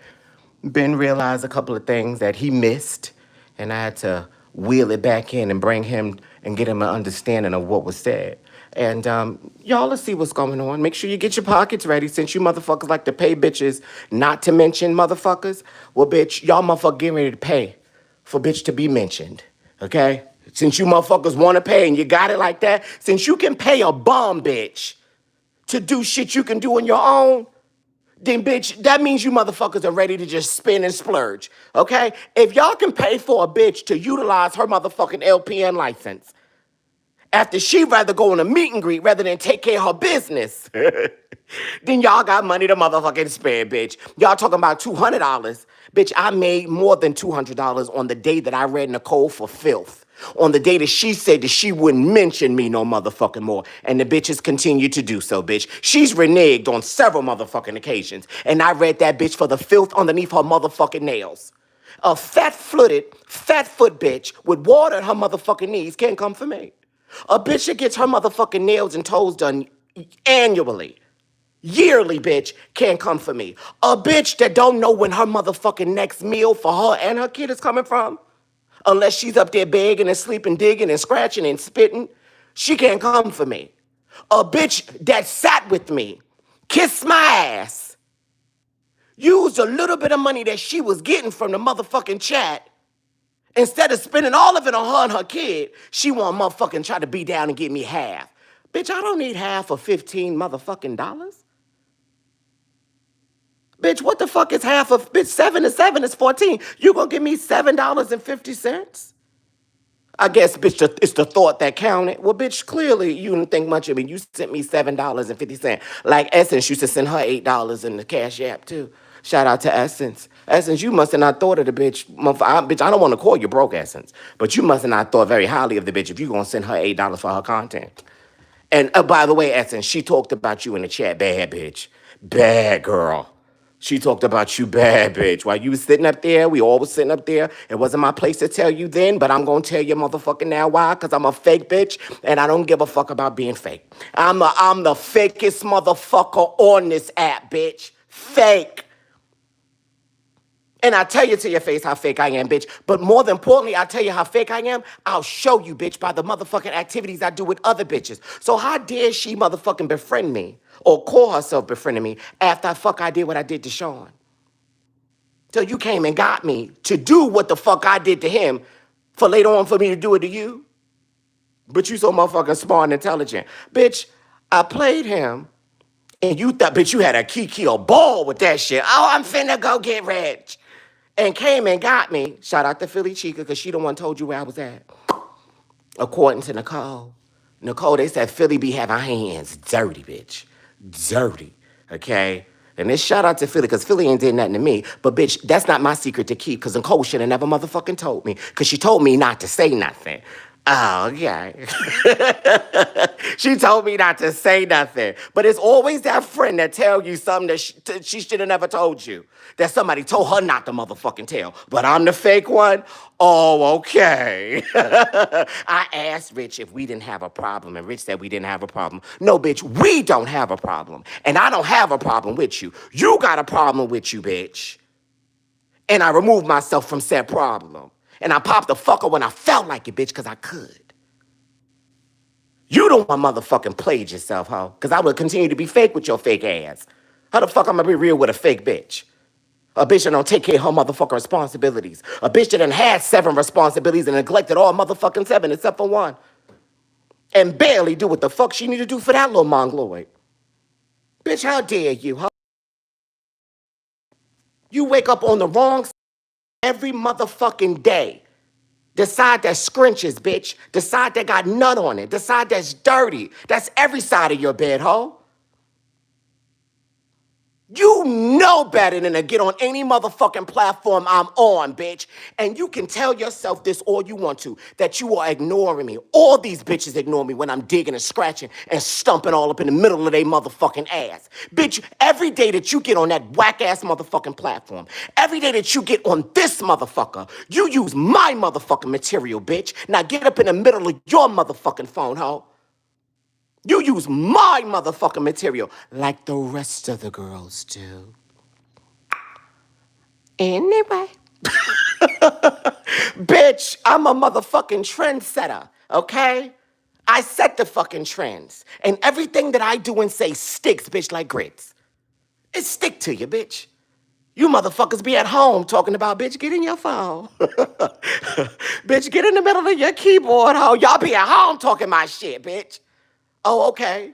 Ben realized a couple of things that he missed, and I had to wheel it back in and bring him and get him an understanding of what was said. And y'all, let's see what's going on. Make sure you get your pockets ready, since you motherfuckers like to pay bitches, not to mention motherfuckers. Well, bitch, y'all motherfuckers getting ready to pay for bitch to be mentioned, okay? Since you motherfuckers want to pay and you got it like that, since you can pay a bum bitch to do shit you can do on your own, then bitch, that means you motherfuckers are ready to just spin and splurge, okay? If y'all can pay for a bitch to utilize her motherfucking LPN license after she rather go on a meet and greet rather than take care of her business, then y'all got money to motherfucking spare, bitch. Y'all talking about $200. Bitch, I made more than $200 on the day that I read Nicole for filth. On the day that she said that she wouldn't mention me no motherfucking more. And the bitches continue to do so, bitch. She's reneged on several motherfucking occasions. And I read that bitch for the filth underneath her motherfucking nails. A fat-foot bitch with water in her motherfucking knees can't come for me. A bitch that gets her motherfucking nails and toes done annually, yearly, bitch, can't come for me. A bitch that don't know when her motherfucking next meal for her and her kid is coming from, unless she's up there begging and sleeping, digging and scratching and spitting, she can't come for me. A bitch that sat with me, kissed my ass, used a little bit of money that she was getting from the motherfucking chat. Instead of spending all of it on her and her kid, she want motherfucking try to be down and give me half. Bitch, I don't need half of 15 motherfucking dollars. Bitch, what the fuck is half of, bitch, 7 and 7 is 14. You gonna give me $7.50? I guess, bitch, it's the thought that counted. Well, bitch, clearly you didn't think much of me. You sent me $7.50. Like Essence used to send her $8 in the Cash App, too. Shout out to Essence. Essence, you must have not thought of the bitch. Bitch, I don't want to call you broke, Essence, but you must have not thought very highly of the bitch if you gonna send her $8 for her content. And by the way, Essence, she talked about you in the chat. Bad bitch. Bad girl. She talked about you bad, bitch. While you was sitting up there, we all was sitting up there. It wasn't my place to tell you then, but I'm gonna tell you motherfucking now why, because I'm a fake bitch, and I don't give a fuck about being fake. I'm the fakest motherfucker on this app, bitch. Fake. And I tell you to your face how fake I am, bitch. But more than importantly, I tell you how fake I am, I'll show you, bitch, by the motherfucking activities I do with other bitches. So how dare she motherfucking befriend me or call herself befriending me after I did what I did to Sean? Till you came and got me to do what the fuck I did to him for later on for me to do it to you? But you so motherfucking smart and intelligent. Bitch, I played him and you thought, bitch, you had a kiki or ball with that shit. Oh, I'm finna go get rich. And came and got me. Shout out to Philly Chica, because she the one told you where I was at. According to Nicole. Nicole, they said Philly be having hands dirty, bitch. Dirty, okay? And this shout out to Philly, because Philly ain't did nothing to me. But bitch, that's not my secret to keep, because Nicole should have never motherfucking told me. Because she told me not to say nothing. Oh, okay. She told me not to say nothing. But it's always that friend that tell you something that she should have never told you. That somebody told her not to motherfucking tell. But I'm the fake one? Oh, okay. I asked Rich if we didn't have a problem, and Rich said we didn't have a problem. No, bitch, we don't have a problem. And I don't have a problem with you. You got a problem with you, bitch. And I removed myself from said problem. And I popped the fucker when I felt like it, bitch, because I could. You don't want motherfucking played yourself, ho. Because I would continue to be fake with your fake ass. How the fuck I'm gonna be real with a fake bitch? A bitch that don't take care of her motherfucking responsibilities. A bitch that done had 7 responsibilities and neglected all motherfucking 7 except for 1. And barely do what the fuck she need to do for that little mongoloid. Bitch, how dare you, huh? You wake up on the wrong side every motherfucking day. Decide that scrunches, bitch. Decide that got nut on it. Decide that's dirty. That's every side of your bed, ho. You know better than to get on any motherfucking platform I'm on, bitch. And you can tell yourself this all you want to, that you are ignoring me. All these bitches ignore me when I'm digging and scratching and stumping all up in the middle of their motherfucking ass. Bitch, every day that you get on that whack-ass motherfucking platform, every day that you get on this motherfucker, you use my motherfucking material, bitch. Now get up in the middle of your motherfucking phone, ho. You use my motherfucking material like the rest of the girls do. Anyway. Bitch, I'm a motherfucking trendsetter, okay? I set the fucking trends. And everything that I do and say sticks, bitch, like grits. It stick to you, bitch. You motherfuckers be at home talking about, bitch, get in your phone. Bitch, get in the middle of your keyboard, ho. Y'all be at home talking my shit, bitch. Oh, okay.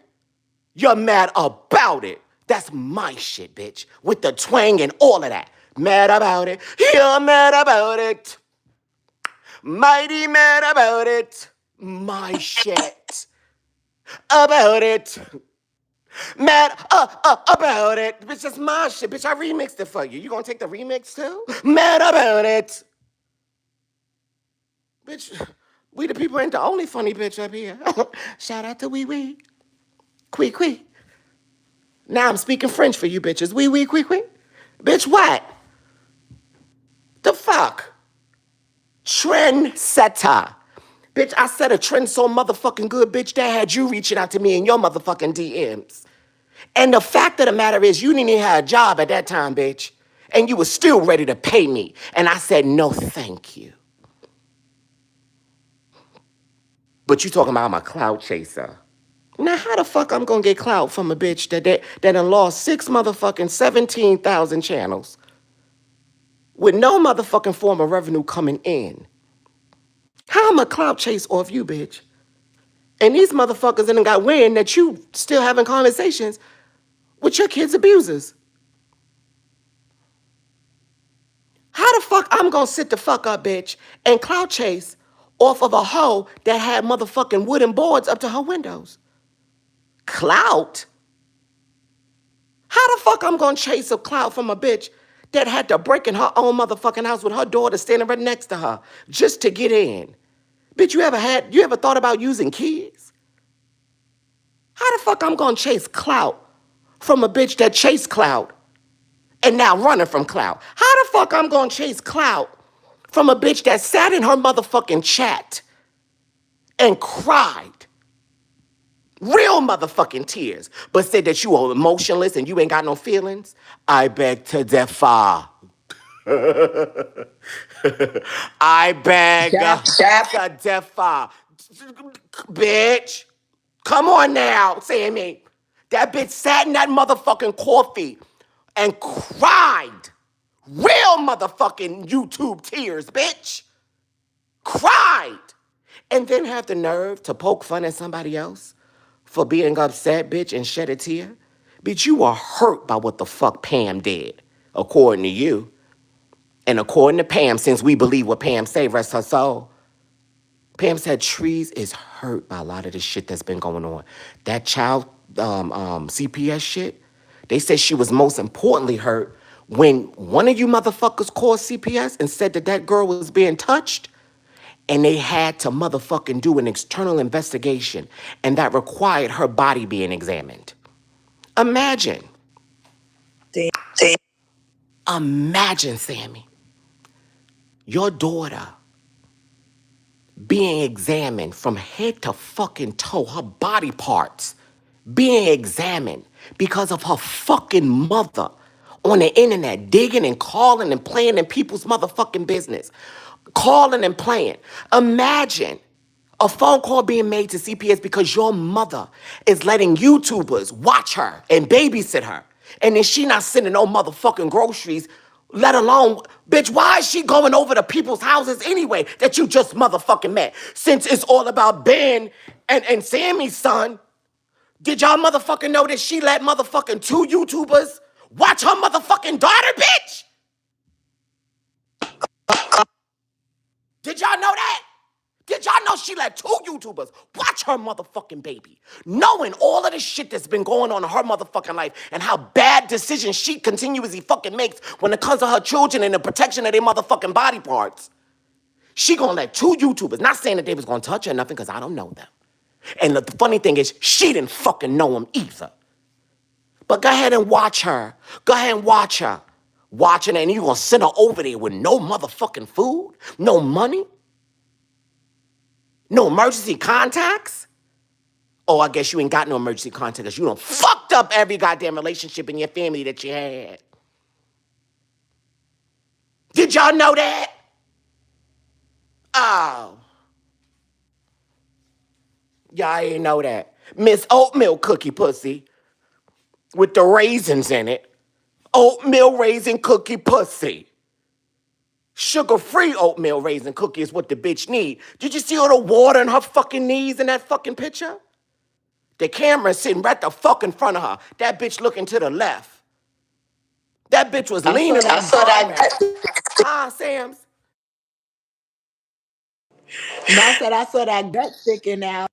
You're mad about it. That's my shit, bitch. With the twang and all of that. Mad about it. You're mad about it. Mighty mad about it. My shit. About it. Mad about it. Bitch, that's my shit. Bitch, I remixed it for you. You gonna take the remix too? Mad about it. Bitch, we the people ain't the only funny bitch up here. Shout out to Wee Wee. Quee Quee. Now I'm speaking French for you bitches. Wee wee, quee quee. Bitch, what? The fuck? Trendsetter. Bitch, I set a trend so motherfucking good, bitch, that had you reaching out to me in your motherfucking DMs. And the fact of the matter is, you didn't even have a job at that time, bitch. And you were still ready to pay me. And I said, no, thank you. But you talking about I'm a clout chaser. Now, how the fuck I'm gonna get clout from a bitch that done lost 6 motherfucking 17,000 channels with no motherfucking form of revenue coming in? How am I clout chase off you, bitch? And these motherfuckers done got wind that you still having conversations with your kids' abusers. How the fuck I'm gonna sit the fuck up, bitch, and clout chase off of a hoe that had motherfucking wooden boards up to her windows? Clout? How the fuck I'm gonna chase a clout from a bitch that had to break in her own motherfucking house with her daughter standing right next to her just to get in? Bitch, you ever thought about using keys? How the fuck I'm gonna chase clout from a bitch that chased clout and now running from clout? How the fuck I'm gonna chase clout from a bitch that sat in her motherfucking chat and cried real motherfucking tears, but said that you are emotionless and you ain't got no feelings? I beg to differ. I beg That to differ. Bitch. Come on now, Sammy. That bitch sat in that motherfucking coffee and cried. Real motherfucking YouTube tears, bitch. Cried. And then have the nerve to poke fun at somebody else for being upset, bitch, and shed a tear. Bitch, you are hurt by what the fuck Pam did, according to you. And according to Pam, since we believe what Pam say, rest her soul, Pam said Trees is hurt by a lot of the shit that's been going on. That child CPS shit, they said she was most importantly hurt when one of you motherfuckers called CPS and said that that girl was being touched, and they had to motherfucking do an external investigation, and that required her body being examined. Imagine. Imagine, Sammy, your daughter being examined from head to fucking toe, her body parts being examined because of her fucking mother on the internet digging and calling and playing in people's motherfucking business. Calling and playing. Imagine a phone call being made to CPS because your mother is letting YouTubers watch her and babysit her. And then she not sending no motherfucking groceries, let alone, bitch, why is she going over to people's houses anyway that you just motherfucking met? Since it's all about Ben and Sammy's son, did y'all motherfucking know that she let motherfucking 2 YouTubers watch her motherfucking daughter, bitch? Did y'all know that? Did y'all know she let 2 YouTubers watch her motherfucking baby? Knowing all of the shit that's been going on in her motherfucking life and how bad decisions she continuously fucking makes when it comes to her children and the protection of their motherfucking body parts. She gonna let 2 YouTubers, not saying that they was gonna touch her or nothing because I don't know them. And the funny thing is, she didn't fucking know them either. But go ahead and watch her. Go ahead and watch her. Watching her, and you gonna send her over there with no motherfucking food, no money, no emergency contacts? Oh, I guess you ain't got no emergency contacts because you done fucked up every goddamn relationship in your family that you had. Did y'all know that? Oh. Y'all ain't know that. Miss Oatmeal Cookie Pussy with the raisins in it. Oatmeal raisin cookie pussy. Sugar-free oatmeal raisin cookie is what the bitch need. Did you see all the water in her fucking knees in that fucking picture? The camera's sitting right the fuck in front of her. That bitch looking to the left. That bitch was leaning on Sam's. I saw that gut sticking out.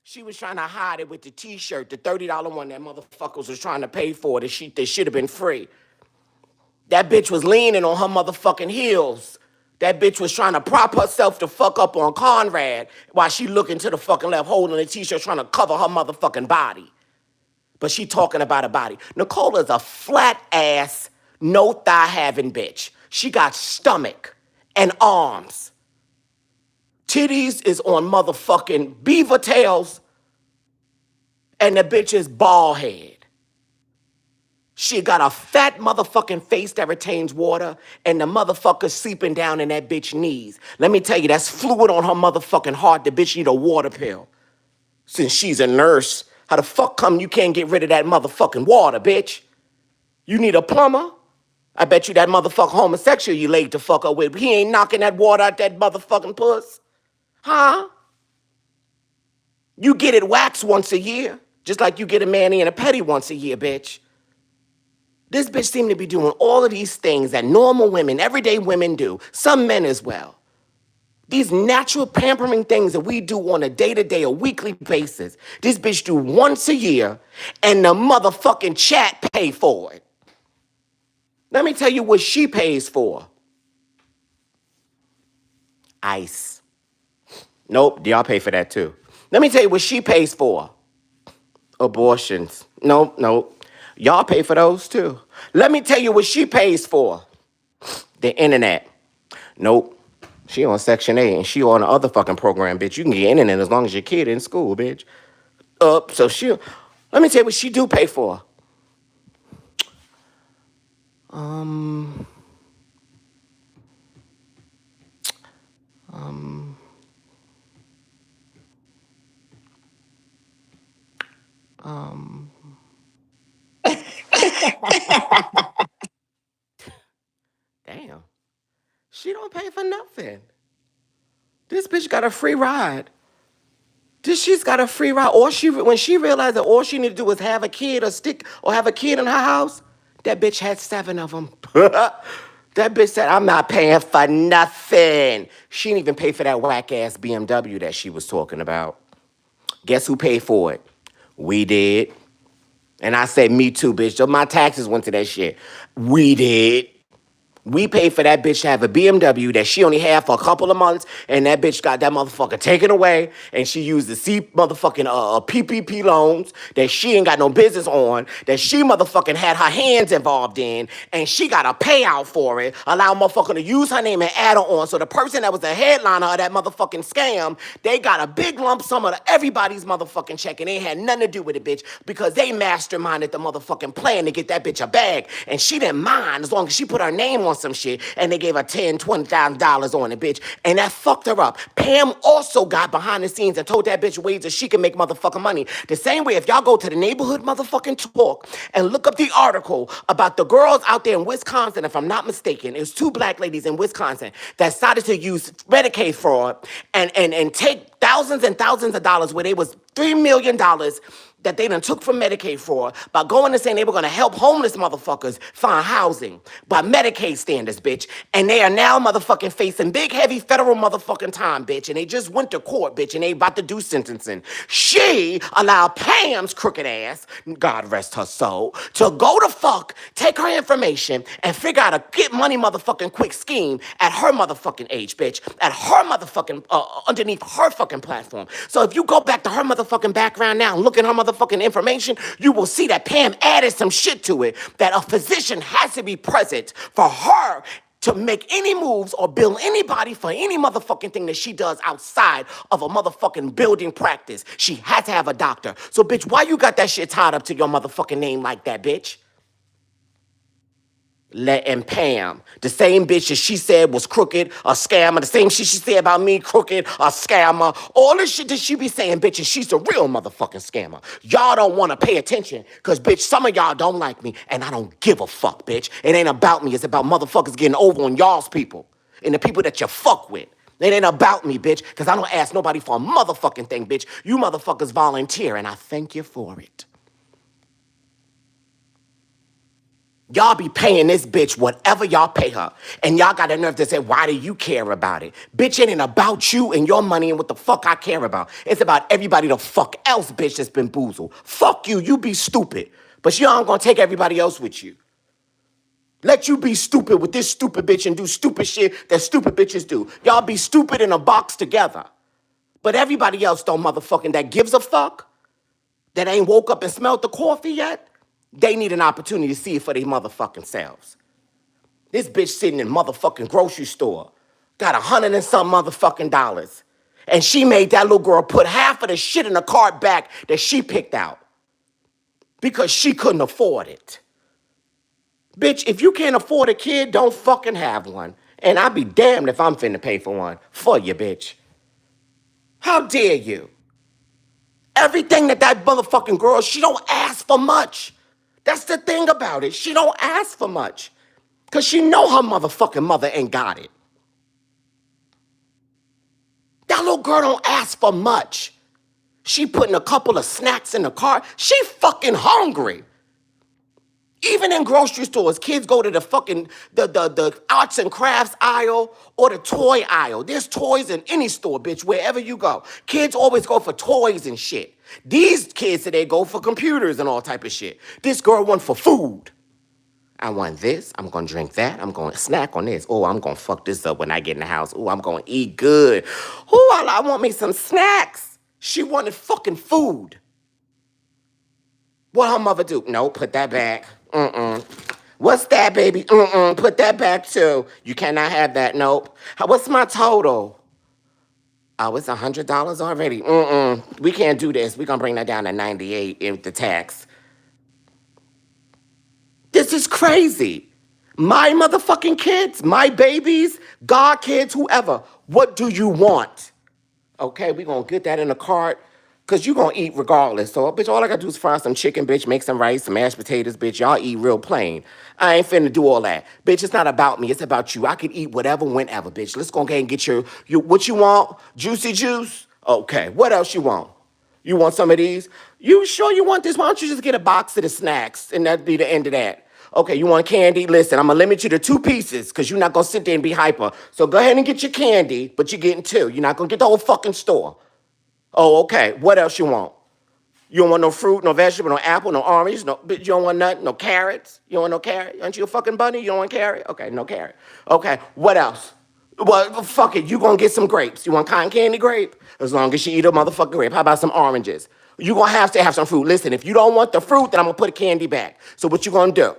She was trying to hide it with the t-shirt, the $30 one that motherfuckers was trying to pay for. That should have been free. That bitch was leaning on her motherfucking heels. That bitch was trying to prop herself the fuck up on Conrad while she looking to the fucking left, holding the t-shirt, trying to cover her motherfucking body. But she talking about her body. Nicole is a flat ass, no thigh having bitch. She got stomach and arms. Titties is on motherfucking beaver tails, and the bitch is bald head. She got a fat motherfucking face that retains water, and the motherfucker sleeping down in that bitch knees. Let me tell you, that's fluid on her motherfucking heart. The bitch need a water pill. Since she's a nurse, how the fuck come you can't get rid of that motherfucking water, bitch? You need a plumber? I bet you that motherfucker homosexual you laid the fuck up with, he ain't knocking that water out that motherfucking puss. Huh? You get it waxed once a year, just like you get a mani and a pedi once a year, bitch. This bitch seemed to be doing all of these things that normal women, everyday women do, some men as well. These natural pampering things that we do on a day-to-day, a weekly basis, this bitch do once a year, and the motherfucking chat pay for it. Let me tell you what she pays for. Ice. Nope, y'all pay for that too. Let me tell you what she pays for. Abortions. Nope. Y'all pay for those too. Let me tell you what she pays for. The internet. Nope. She on Section 8 and she on the other fucking program, bitch. You can get internet as long as your kid in school, bitch. Let me tell you what she do pay for. Um, um, um. Damn. She don't pay for nothing. This bitch got a free ride. She's got a free ride. When she realized that all she needed to do was have a kid or have a kid in her house, that bitch had 7 of them. That bitch said, I'm not paying for nothing. She didn't even pay for that whack ass BMW that she was talking about. Guess who paid for it? We did. And I said, me too, bitch. So my taxes went to that shit. We did. We paid for that bitch to have a BMW that she only had for a couple of months, and that bitch got that motherfucker taken away, and she used the motherfucking PPP loans that she ain't got no business on, that she motherfucking had her hands involved in, and she got a payout for it, allow motherfucker to use her name and add her on. So the person that was the headliner of that motherfucking scam, they got a big lump sum of everybody's motherfucking check, and they had nothing to do with it, bitch, because they masterminded the motherfucking plan to get that bitch a bag, and she didn't mind as long as she put her name on some shit, and they gave her $10,000, $20,000 on it, bitch, and that fucked her up. Pam also got behind the scenes and told that bitch ways that she can make motherfucking money. The same way, if y'all go to the neighborhood motherfucking talk and look up the article about the girls out there in Wisconsin, if I'm not mistaken, it was 2 black ladies in Wisconsin that started to use Medicaid fraud and take thousands and thousands of dollars where they was $3 million that they done took from Medicaid for by going and saying they were gonna help homeless motherfuckers find housing by Medicaid standards, bitch. And they are now motherfucking facing big, heavy federal motherfucking time, bitch. And they just went to court, bitch, and they about to do sentencing. She allowed Pam's crooked ass, God rest her soul, to go to fuck, take her information, and figure out a get money motherfucking quick scheme at her motherfucking age, bitch. At her motherfucking, underneath her fucking platform. So if you go back to her motherfucking background now and look at her motherfucking information, you will see that Pam added some shit to it, that a physician has to be present for her to make any moves or bill anybody for any motherfucking thing that she does outside of a motherfucking building practice. She has to have a doctor. So, bitch, why you got that shit tied up to your motherfucking name like that, bitch? Letting Pam, the same bitch that she said was crooked, a scammer, the same shit she said about me, crooked, a scammer, all this shit that she be saying, bitch, and she's a real motherfucking scammer. Y'all don't want to pay attention, because, bitch, some of y'all don't like me, and I don't give a fuck, bitch. It ain't about me, it's about motherfuckers getting over on y'all's people, and the people that you fuck with. It ain't about me, bitch, because I don't ask nobody for a motherfucking thing, bitch. You motherfuckers volunteer, and I thank you for it. Y'all be paying this bitch whatever y'all pay her. And y'all got the nerve to say, why do you care about it? Bitch, it ain't about you and your money and what the fuck I care about. It's about everybody the fuck else, bitch, that's been boozled. Fuck you, you be stupid. But y'all ain't gonna take everybody else with you. Let you be stupid with this stupid bitch and do stupid shit that stupid bitches do. Y'all be stupid in a box together. But everybody else don't motherfucking that gives a fuck, that ain't woke up and smelled the coffee yet, they need an opportunity to see it for their motherfucking selves. This bitch sitting in motherfucking grocery store, got $100 and some motherfucking dollars. And she made that little girl put half of the shit in the cart back that she picked out because she couldn't afford it. Bitch, if you can't afford a kid, don't fucking have one. And I'd be damned if I'm finna pay for one for you, bitch. How dare you? Everything that motherfucking girl, she don't ask for much. That's the thing about it. She don't ask for much. Because she know her motherfucking mother ain't got it. That little girl don't ask for much. She putting a couple of snacks in the car. She fucking hungry. Even in grocery stores, kids go to the fucking, the arts and crafts aisle or the toy aisle. There's toys in any store, bitch, wherever you go. Kids always go for toys and shit. These kids today go for computers and all type of shit. This girl went for food. I want this, I'm gonna drink that, I'm gonna snack on this. Oh, I'm gonna fuck this up when I get in the house. Oh, I'm gonna eat good. Oh, I want me some snacks. She wanted fucking food. What her mother do? No, put that back. What's that, baby? Put that back too. You cannot have that, nope. What's my total? Oh, it's $100 already. We can't do this. We're gonna bring that down to 98 with the tax. This is crazy. My motherfucking kids, my babies, God kids, whoever. What do you want? Okay, we gonna get that in the cart. Cause you gonna eat regardless. So, bitch, all I gotta do is fry some chicken, bitch, make some rice, some mashed potatoes, bitch. Y'all eat real plain. I ain't finna do all that. Bitch, it's not about me, it's about you. I can eat whatever, whenever, bitch. Let's go ahead and get your what you want? Juicy juice? Okay, what else you want? You want some of these? You sure you want this? Why don't you just get a box of the snacks and that'd be the end of that? Okay, you want candy? Listen, I'm gonna limit you to 2 pieces because you're not gonna sit there and be hyper. So go ahead and get your candy, but you're getting 2. You're not gonna get the whole fucking store. Oh, okay. What else you want? You don't want no fruit, no vegetable, no apple, no orange, no. You don't want nothing, no carrots. You don't want no carrot. Aren't you a fucking bunny? You don't want carrot? Okay, no carrot. Okay, what else? Well, fuck it. You gonna get some grapes. You want cotton candy grape? As long as you eat a motherfucking grape. How about some oranges? You gonna have to have some fruit. Listen, if you don't want the fruit, then I'm gonna put a candy back. So what you gonna do?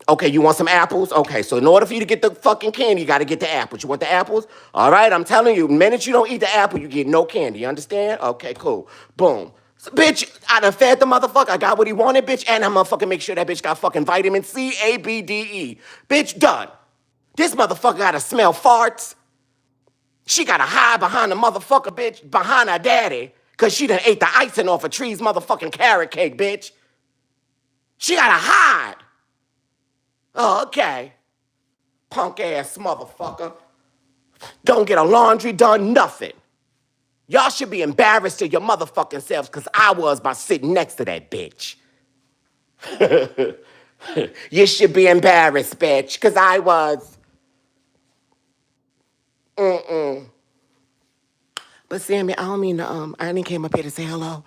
Okay, you want some apples? Okay, so in order for you to get the fucking candy, you gotta get the apples. You want the apples? All right, I'm telling you, the minute you don't eat the apple, you get no candy. You understand? Okay, cool. Boom. So, bitch, I done fed the motherfucker. I got what he wanted, bitch, and I'm gonna fucking make sure that bitch got fucking vitamin C, A, B, D, E. Bitch, done. This motherfucker gotta smell farts. She gotta hide behind the motherfucker, bitch, behind her daddy, cause she done ate the icing off a tree's motherfucking carrot cake, bitch. She gotta hide. Oh, okay. Punk ass motherfucker. Don't get a laundry done, nothing. Y'all should be embarrassed to your motherfucking selves because I was by sitting next to that bitch. You should be embarrassed, bitch, because I was. But Sammy, I don't mean to, I only came up here to say hello.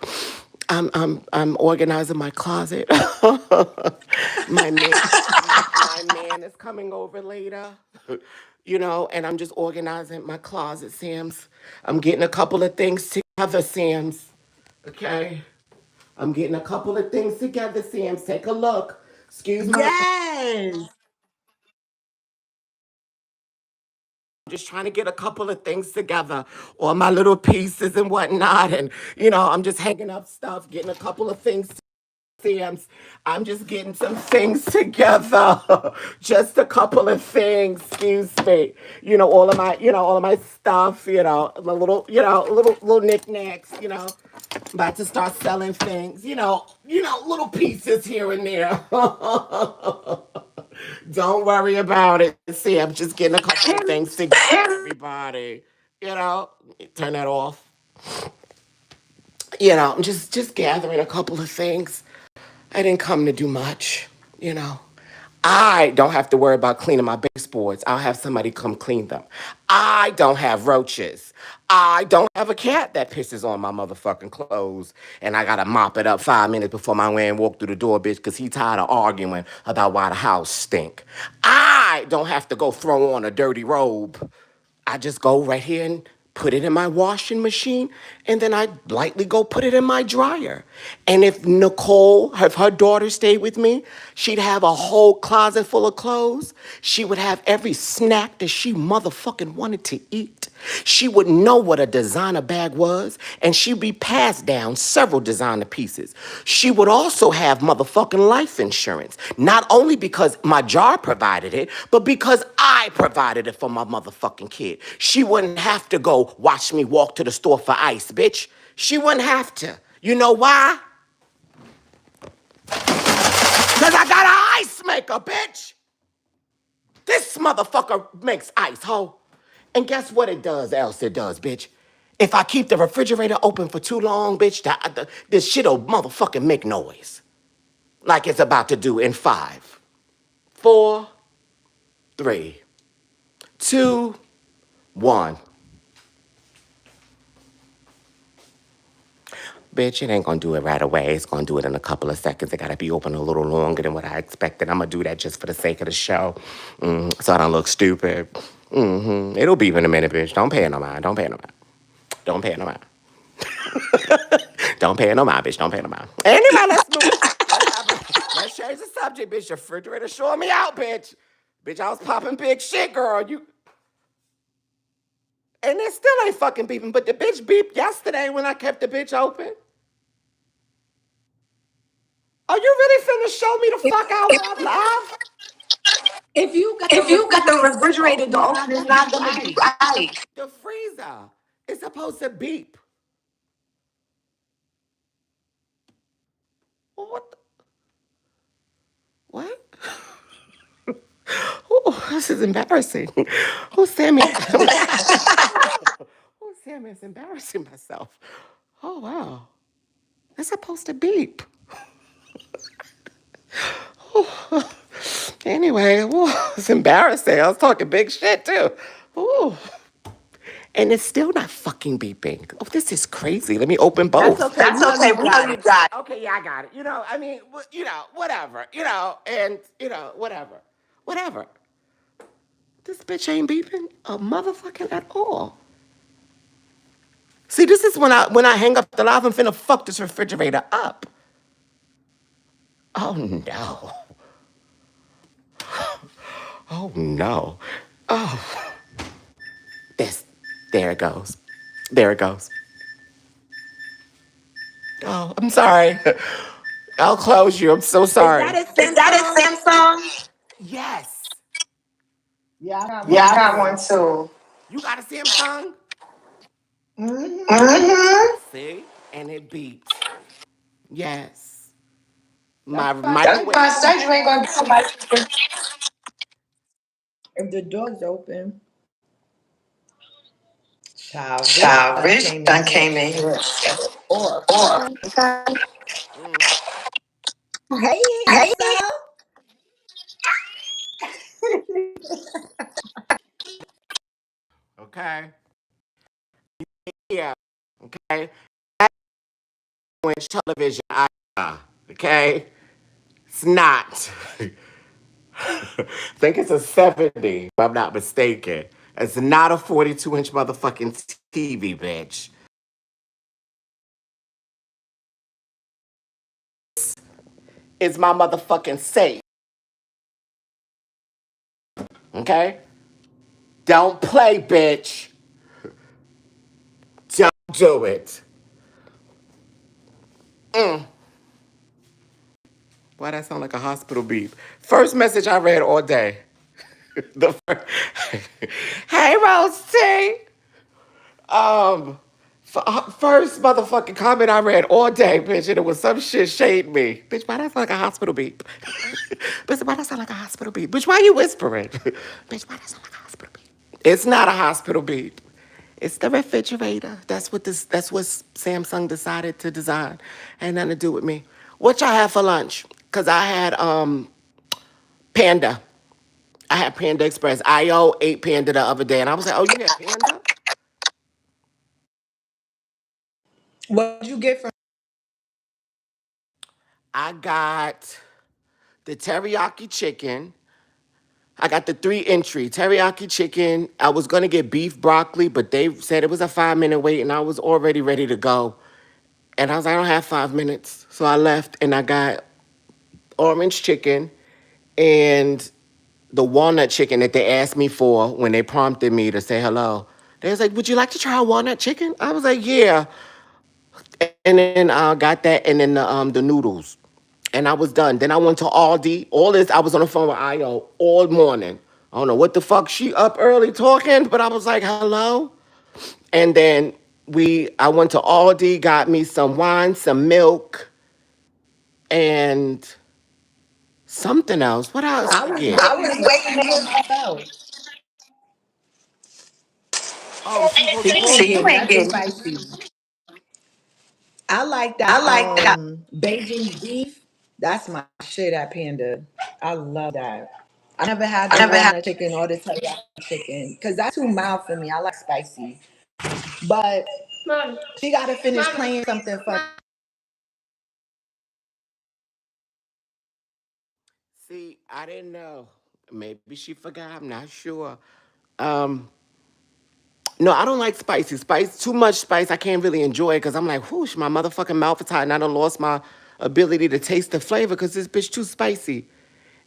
I'm organizing my closet. my man, my man is coming over later. You know, and I'm just organizing my closet, Sam's. I'm getting a couple of things together, Sam's. Okay? I'm getting a couple of things together, Sam's. Take a look. Excuse my. Yes. I'm just trying to get a couple of things together, all my little pieces and whatnot. And, you know, I'm just hanging up stuff, getting a couple of things. Sam's. I'm just getting some things together. Just a couple of things, excuse me. All of my stuff, the little, little knickknacks, about to start selling things, little pieces here and there. Don't worry about it. See, I'm just getting a couple of things together, everybody. Turn that off. I'm just gathering a couple of things. I didn't come to do much. I don't have to worry about cleaning my baseboards. I'll have somebody come clean them. I don't have roaches. I don't have a cat that pisses on my motherfucking clothes. And I gotta mop it up 5 minutes before my man walk through the door, bitch, because he tired of arguing about why the house stink. I don't have to go throw on a dirty robe. I just go right here and put it in my washing machine, and then I lightly go put it in my dryer. And if if her daughter stayed with me, she'd have a whole closet full of clothes. She would have every snack that she motherfucking wanted to eat. She would know what a designer bag was, and she'd be passed down several designer pieces. She would also have motherfucking life insurance, not only because my job provided it, but because I provided it for my motherfucking kid. She wouldn't have to go watch me walk to the store for ice, bitch. She wouldn't have to. You know why? Because I got an ice maker, bitch. This motherfucker makes ice, ho. And guess what it does, bitch? If I keep the refrigerator open for too long, bitch, this shit'll motherfucking make noise. Like it's about to do in 5, 4, 3, 2, 1. Bitch, it ain't gonna do it right away. It's gonna do it in a couple of seconds. It gotta be open a little longer than what I expected. I'm gonna do that just for the sake of the show. So I don't look stupid. It'll beep in a minute, bitch. Don't pay it no mind. Don't pay it no mind. Don't pay it no mind. Don't pay it no mind, bitch. Don't pay it no mind. Anyway, let's move. Let's change the subject, bitch. Your refrigerator showing me out, bitch. Bitch, I was popping big shit, girl. And it still ain't fucking beeping, but the bitch beeped yesterday when I kept the bitch open. Are you really finna show me the fuck out live? If you got the refrigerator door open, it's not gonna be right. The freezer is supposed to beep. Well, what? What? Oh, this is embarrassing. Oh, Sammy. Oh, Sammy, it's embarrassing myself. Oh, wow. It's supposed to beep. Anyway, it's embarrassing. I was talking big shit, too. Ooh. And it's still not fucking beeping. Oh, this is crazy. Let me open That's both. okay. We That's know okay. you We know got you it. got it. Okay, yeah, I got it. I mean, whatever. And, whatever. Whatever. This bitch ain't beeping a motherfucking at all. See, this is when I hang up the live, I'm finna fuck this refrigerator up. Oh no. Oh no. Oh, this. There it goes. There it goes. Oh, I'm sorry. I'll close you. I'm so Is sorry. that a Is that a Samsung? Samsung? Yes. Yeah, I got Yeah, one I got one too. too. You got a Samsung? Hmm. Mm-hmm. See? And it beeped. Yes. That's My why I said microwave. you ain't I gonna said be you ain't gonna be nobody nobody. if the door's open. Child, Rich Child, done Rich came in done here came in at here. 4. Or, Okay. okay. Mm. Hey, Hey. handsome. Okay. Yeah. Okay. Inch television. Okay. It's not. I think it's a 70, if I'm not mistaken. It's not a 42-inch motherfucking TV, bitch. It's my motherfucking safe. Okay? Don't play, bitch. Don't do it. Why that sound like a hospital beep? First message I read all day. Hey, Rose T. Um, first motherfucking comment I read all day, bitch, and it was some shit shade me. Bitch, why that sound like a hospital beep? Bitch, why that sound like a hospital beep? Bitch, why you whispering? Bitch, why that sound like a hospital beep? It's not a hospital beep. It's the refrigerator. That's what Samsung decided to design. Ain't nothing to do with me. What y'all had for lunch? Cause I had Panda. I had Panda Express. IO ate Panda the other day, and I was like, "Oh, you had Panda?" What did you get from? I got the teriyaki chicken. I got the 3 entry teriyaki chicken. I was gonna get beef broccoli, but they said it was a 5 minute wait, and I was already ready to go. And I was like, I don't have 5 minutes, so I left and I got orange chicken and the walnut chicken that they asked me for when they prompted me to say hello. They was like, "Would you like to try walnut chicken?" I was like, "Yeah." And then I got that, and then the noodles, and I was done. Then I went to Aldi. All this, I was on the phone with Io all morning. I don't know what the fuck she up early talking, but I was like, hello. And then I went to Aldi, got me some wine, some milk, and something else. What else I I was get? I waiting was to hear waiting from to you hear from about those. Oh, so you supposed So to you call ain't me? getting nothing spicy. I like I that like that. Beijing beef. That's my shit at Panda. I love that. I never had I the never had. walnut chicken or the teriyaki chicken because that's too mild for me. I like spicy. But Mom, she got to finish mom, playing something for. See, I didn't know. Maybe she forgot. I'm not sure. Um, No, I don't like spicy. Spice, too much spice, I can't really enjoy it because I'm like, whoosh, my motherfucking mouth is hot and I done lost my ability to taste the flavor because this bitch too spicy.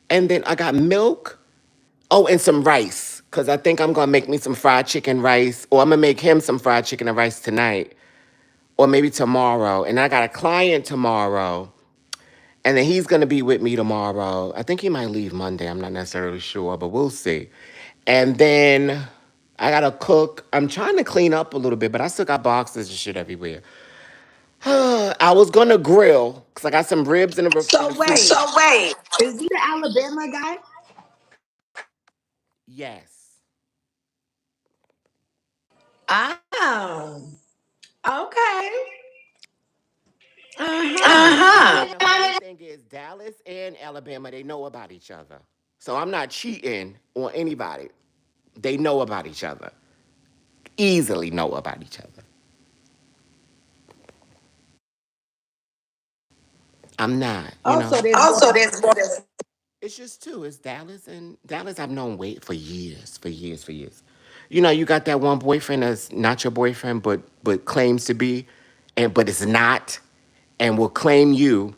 And then I got milk. Oh, and some rice because I think I'm gonna make me some fried chicken rice, or I'm gonna make him some fried chicken and rice tonight, or maybe tomorrow. And I got a client tomorrow, And then he's gonna be with me tomorrow. I think he might leave Monday. I'm not necessarily sure, but we'll see. And then I gotta cook. I'm trying to clean up a little bit, but I still got boxes and shit everywhere. I was gonna grill because I got some ribs in the So freezer. wait, So wait. is he the Alabama guy? Yes. Oh, okay. Uh-huh. Uh-huh. Uh-huh. And the funny thing is, Dallas and Alabama, they know about each other. So I'm not cheating on anybody. They know about each other. Easily know about each other. I'm not, you know. Also, there's more. Also, there's more. It's just two. It's Dallas and Dallas. I've known Wade for years, for years, for years. You know, you got that one boyfriend that's not your boyfriend, but claims to be, and but it's not, and will claim you,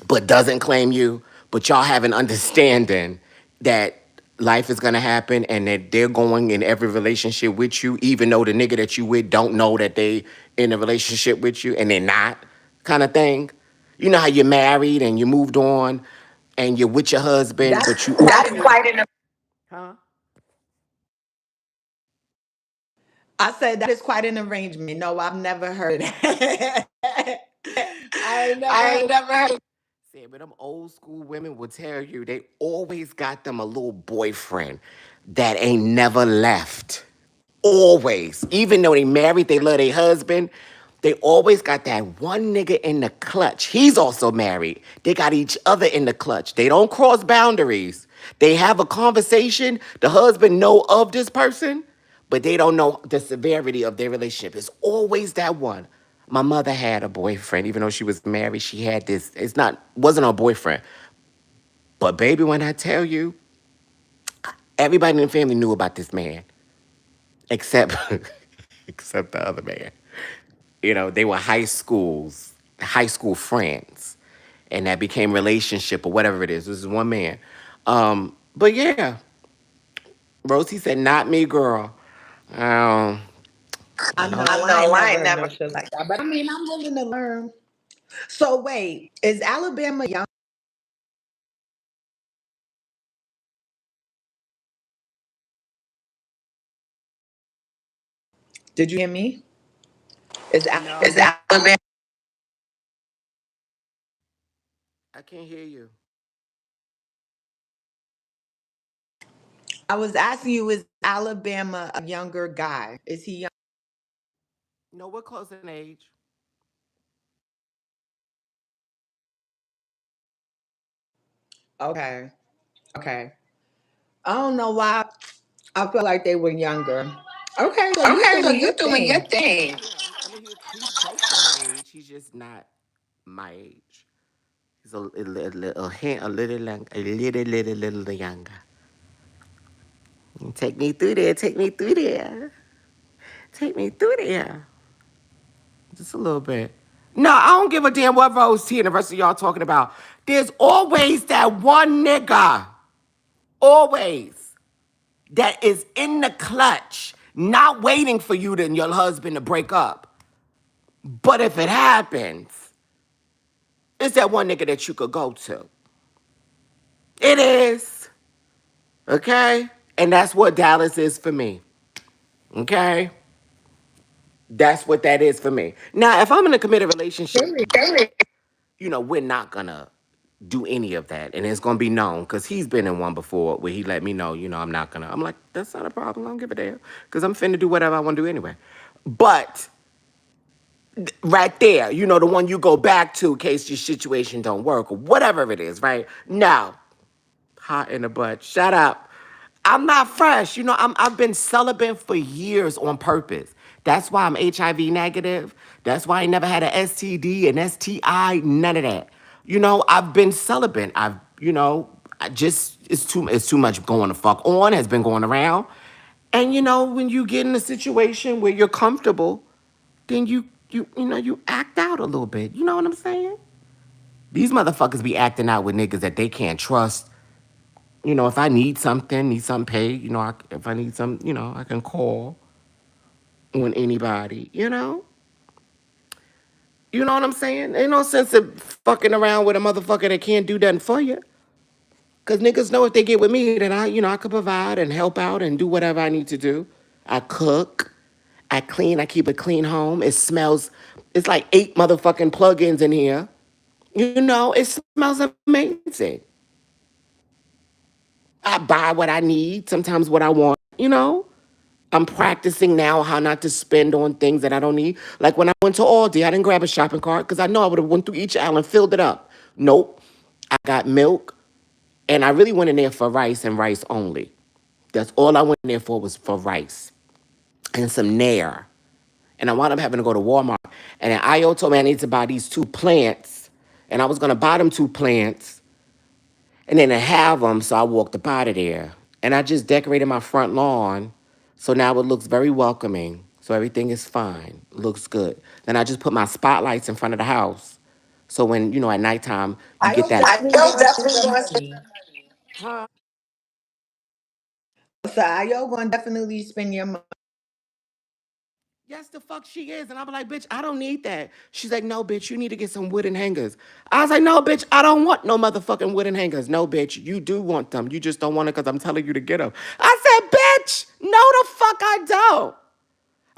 but doesn't claim you. But y'all have an understanding that life is gonna happen and that they're going in every relationship with you, even though the nigga that you with don't know that they in a relationship with you and they're not, kind of thing. You know how you're married and you moved on and you're with your husband, That's but you quite That's an. quite an. Huh? I said that is quite an arrangement. No, I've never heard that. I ain't never I heard. ain't never heard. See, but them old school women will tell you they always got them a little boyfriend that ain't never left. Always. Even though they married, they love their husband. They always got that one nigga in the clutch. He's also married. They got each other in the clutch. They don't cross boundaries. They have a conversation. The husband know of this person, but they don't know the severity of their relationship. It's always that one. My mother had a boyfriend, even though she was married. She had this. Wasn't her boyfriend. But baby, when I tell you, everybody in the family knew about this man, except except the other man. You know, they were high school friends, and that became relationship or whatever it is. This is one man. But yeah, Rosie said, "Not me, girl." Um, I I know I ain't know, I never ain't heard never. no shit like that. But I mean, I'm willing to learn. So wait, is Alabama young? Did you hear me? Is Is Alabama? Alabama? I can't hear you. I was asking you, is Alabama a younger guy? Is he young? No, we're close in age. Okay. Okay. I don't know why I feel like they were younger. Okay, so you Okay, so doing you're your doing your thing. thing. Yeah, I mean, he's close to my age. He's just not my age. He's a little younger. Take me through there. Take me through there. Take me through there. Just a little bit. No, I don't give a damn what Rose T and the rest of y'all talking about. There's always that one nigga, always, that is in the clutch, not waiting for you and your husband to break up. But if it happens, it's that one nigga that you could go to. It is. Okay? And that's what Dallas is for me. Okay? That's what that is for me. Now, if I'm in a committed relationship, you know, we're not gonna do any of that. And it's gonna be known because he's been in one before where he let me know, you know, I'm not gonna. I'm like, that's not a problem. I don't give a damn because I'm finna do whatever I wanna do anyway. But right there, you know, the one you go back to in case your situation don't work or whatever it is, right? No, hot in the butt. Shut up. I'm not fresh. You know, I've been celibate for years on purpose. That's why I'm HIV negative. That's why I never had an STD, an STI, none of that. You know, I've been celibate. I just it's too much going to fuck on, has been going around. And you know, when you get in a situation where you're comfortable, then you act out a little bit. You know what I'm saying? These motherfuckers be acting out with niggas that they can't trust. You know, if I need something paid, you know, if I need some, you know, I can call on anybody, you know? You know what I'm saying? Ain't no sense of fucking around with a motherfucker that can't do nothing for you. Cause niggas know if they get with me that I could provide and help out and do whatever I need to do. I cook, I clean, I keep a clean home. It smells, it's like 8 motherfucking plugins in here. You know, it smells amazing. I buy what I need, sometimes what I want, you know? I'm practicing now how not to spend on things that I don't need. Like when I went to Aldi, I didn't grab a shopping cart because I know I would have went through each aisle and filled it up. Nope. I got milk, and I really went in there for rice and rice only. That's all I went in there for was for rice and some Nair. And I wound up having to go to Walmart. And then Io told me I need to buy these 2 plants. And I was going to buy them 2 plants and then I have them. So I walked up out of there. And I just decorated my front lawn. So now it looks very welcoming. So everything is fine. Looks good. Then I just put my spotlights in front of the house. So when, you know, at nighttime, you get I'll that. definitely gonna spend your money. So I'll gonna definitely spend your money. Yes, the fuck she is. And I'm like, bitch, I don't need that. She's like, no, bitch, you need to get some wooden hangers. I was like, no, bitch, I don't want no motherfucking wooden hangers. No, bitch, you do want them. You just don't want it because I'm telling you to get them. I said, bitch, no, the fuck I don't.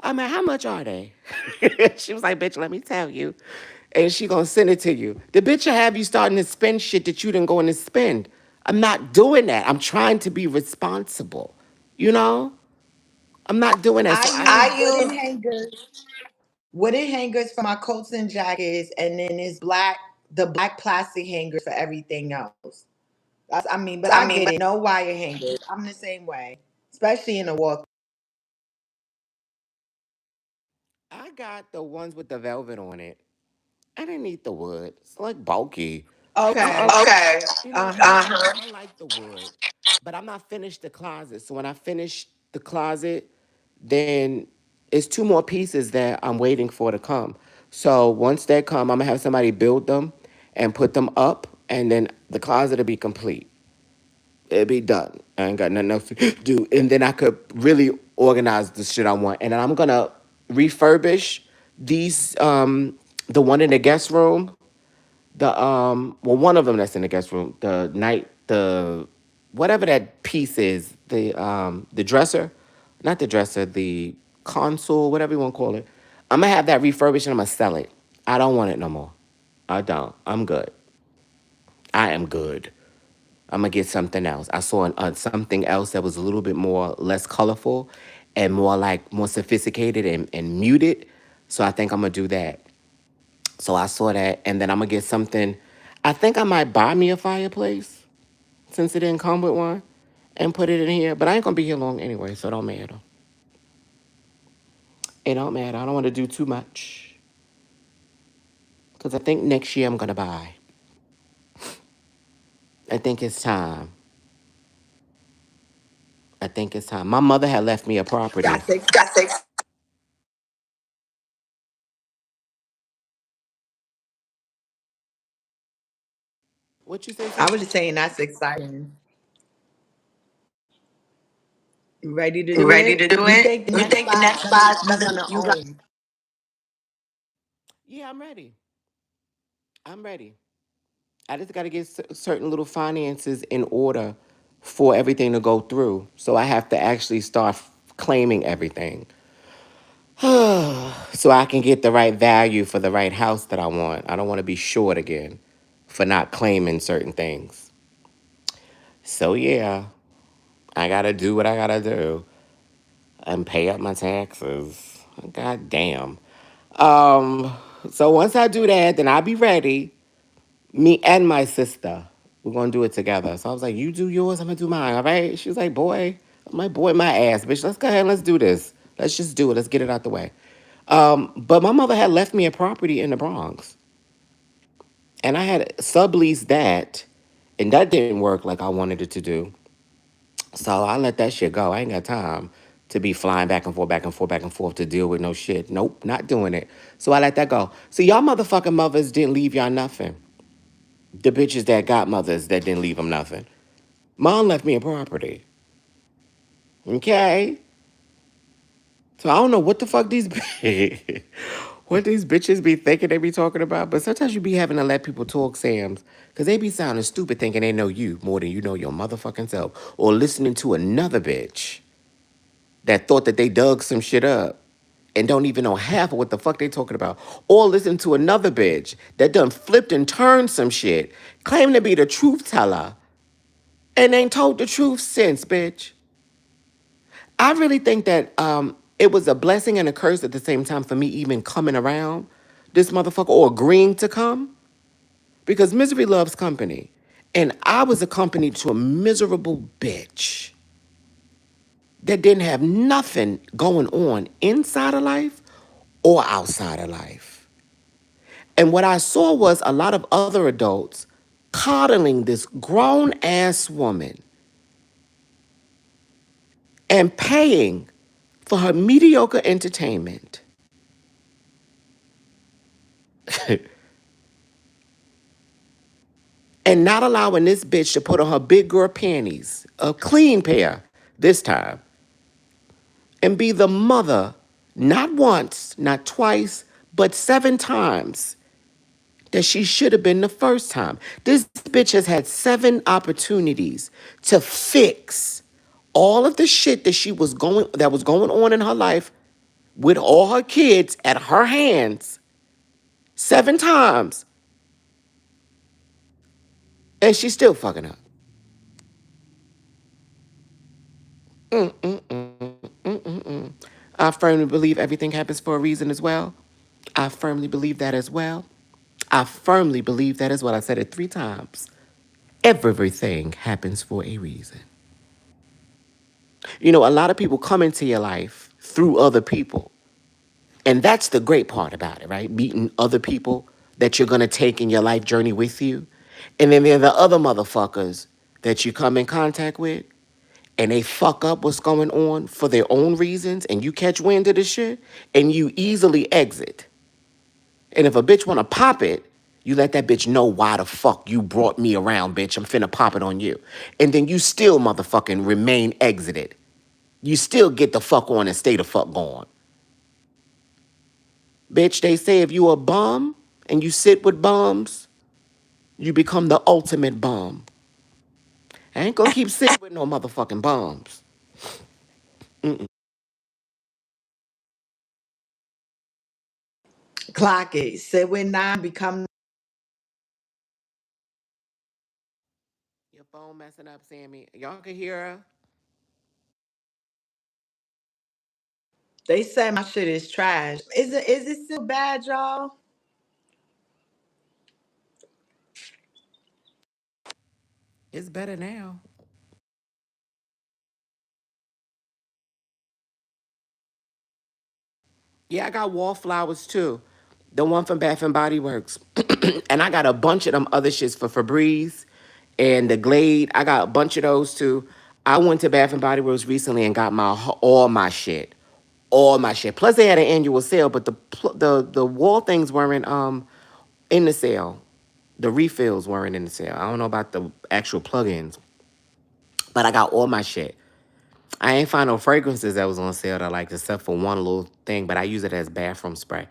I'm like, how much are they? She was like, bitch, let me tell you. And she gonna send it to you. The bitch will have you starting to spend shit that you didn't go in and spend. I'm not doing that. I'm trying to be responsible. You know? I'm not doing that. I So use wooden hangers for my coats and jackets, and then the black plastic hangers for everything else. I mean, but I get it. No wire hangers. I'm the same way, especially in the walk. I got the ones with the velvet on it. I didn't need the wood. It's like bulky. Okay. Okay. You know, Uh huh. I like the wood, but I'm not finished the closet. So when I finish the closet, then it's 2 more pieces that I'm waiting for to come. So once they come, I'm gonna have somebody build them and put them up, and then the closet will be complete. It'll be done. I ain't got nothing else to do, and then I could really organize the shit I want. And then I'm gonna refurbish these. The one in the guest room, well, one of them that's in the guest room, the whatever that piece is, the dresser, not the dresser, the console, whatever you want to call it. I'm gonna have that refurbished and I'm gonna sell it. I don't want it no more. I don't. I'm good. I am good. I'm gonna get something else. I saw something else that was a little bit more less colorful and more sophisticated and muted. So I think I'm gonna do that. So I saw that, and then I'm gonna get something. I think I might buy me a fireplace since it didn't come with one, and put it in here. But I ain't gonna be here long anyway, so it don't matter. It don't matter. I don't want to do too much because I think next year I'm gonna buy. I think it's time. I think it's time. My mother had left me a property. Got six. What you say, I sis? was just saying that's exciting. You ready to You do ready to it? do You it? think the You next think the next 5 7 5 you 7 gonna you got? own? Yeah, I'm ready. I'm ready. I just got to get certain little finances in order for everything to go through. So I have to actually start claiming everything. So I can get the right value for the right house that I want. I don't want to be short again for not claiming certain things. So yeah, I got to do what I got to do and pay up my taxes. God damn. Um, so once I do that, then I'll be ready. Me and my sister. We're gonna do it together. So I was like, you do yours, I'm gonna do mine, all right? She was like, boy, I'm like, boy, my ass, bitch. Let's go ahead and let's do this. Let's just do it. Let's get it out the way. But my mother had left me a property in the Bronx. And I had subleased that, and that didn't work like I wanted it to do. So I let that shit go. I ain't got time to be flying back and forth, back and forth, back and forth to deal with no shit. Nope, not doing it. So I let that go. So y'all motherfucking mothers didn't leave y'all nothing. The bitches that got mothers that didn't leave them nothing. Mom left me a property. Okay? So I don't know what the fuck these What these bitches be thinking they be talking about? But sometimes you be having to let people talk, Sam's, because they be sounding stupid thinking they know you more than you know your motherfucking self. Or listening to another bitch that thought that they dug some shit up and don't even know half of what the fuck they talking about. Or listen to another bitch that done flipped and turned some shit, claim to be the truth teller, and ain't told the truth since, bitch. I really think that it was a blessing and a curse at the same time for me even coming around this motherfucker or agreeing to come because misery loves company. And I was accompanied to a miserable bitch that didn't have nothing going on inside of life or outside of life. And what I saw was a lot of other adults coddling this grown ass woman and paying for her mediocre entertainment. And not allowing this bitch to put on her big girl panties, a clean pair this time, and be the mother, not once, not twice, but 7 times that she should have been the first time. This bitch has had 7 opportunities to fix all of the shit that was going on in her life with all her kids at her hands 7 times, and she's still fucking up. I firmly believe everything happens for a reason as well. I firmly believe that as well. I firmly believe that as well. I said it 3 times. Everything happens for a reason. You know, a lot of people come into your life through other people. And that's the great part about it, right? Meeting other people that you're going to take in your life journey with you. And then there are the other motherfuckers that you come in contact with and they fuck up what's going on for their own reasons and you catch wind of the shit and you easily exit. And if a bitch wanna pop it, you let that bitch know why the fuck you brought me around, bitch. I'm finna pop it on you. And then you still motherfucking remain exited. You still get the fuck on and stay the fuck gone. Bitch, they say if you a bum and you sit with bums, you become the ultimate bum. I ain't gonna keep sitting with no motherfucking bums. Clock it. Sit with 9, become. Your phone messing up, Sammy. Y'all can hear her? They say my shit is trash. Is it still bad, y'all? It's better now. Yeah, I got wallflowers too. The one from Bath and Body Works. And I got a bunch of them other shits for Febreze and the Glade. I got a bunch of those too. I went to Bath and Body Works recently and got all my shit. All my shit. Plus they had an annual sale, but the wall things weren't in the sale. The refills weren't in the sale. I don't know about the actual plugins, but I got all my shit. I ain't find no fragrances that was on sale that I liked except for one little thing, but I use it as bathroom spray.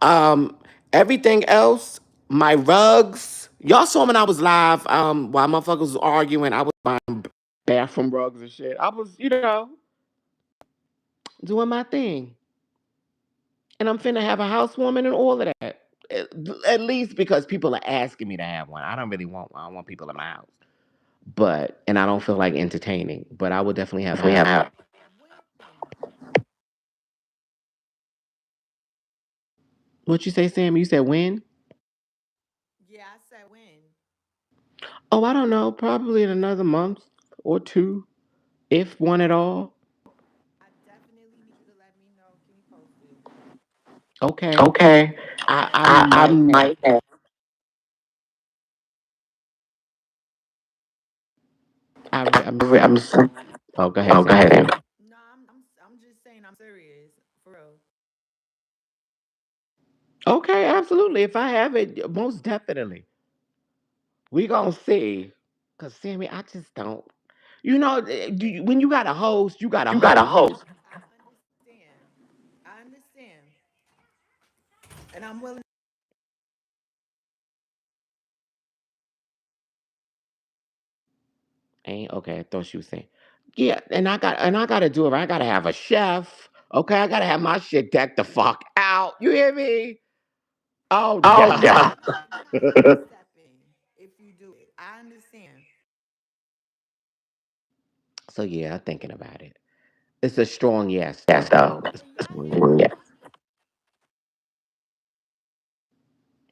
Um, Everything else, my rugs. Y'all saw when I was live, while motherfuckers was arguing, I was buying bathroom rugs and shit. I was, doing my thing. And I'm finna have a housewarming and all of that. At least because people are asking me to have one. I don't really want one. I don't want people in my house. And I don't feel like entertaining. But I would definitely have a What you say, Sam? You said when? Yeah, I said when. Oh, I don't know. Probably in another month or 2, if one at all. I definitely need you to let me know. Keep me posted. Okay. Okay. I I might have. might have. I'm I'm. serious. Oh, go ahead, Oh, go Sam. ahead. No, I'm just saying I'm serious. For real. Okay, absolutely. If I have it, most definitely. We gonna see. Cause Sammy, I just don't. When you got a host, you got a You got a host. host. I understand. I understand. And I'm willing. Ain't okay. I thought she was saying, yeah. And I gotta do it. I gotta have a chef. Okay, I gotta have my shit decked the fuck out. You hear me? Oh Oh, God. yeah. You not overstepping if you do it. I understand. So yeah, I'm thinking about it. It's a strong yes Yes, though. though. It's a Can y'all strong hear yes. me? Yeah.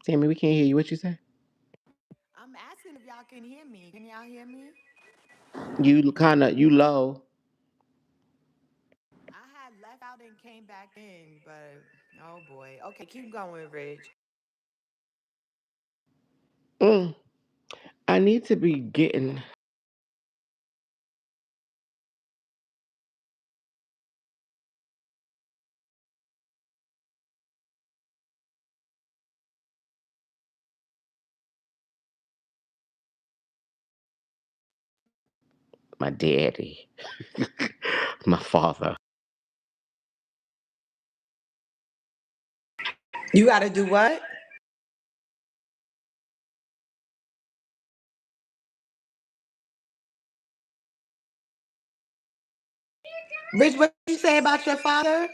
Tammy, we can't hear you. What you say? I'm asking if y'all can hear me. Can y'all hear me? You low. I had left out and came back in, but oh boy. Okay, keep going, Rich. Mm, I need to be getting my daddy, my father. You got to do what? Rich, what did you say about your father?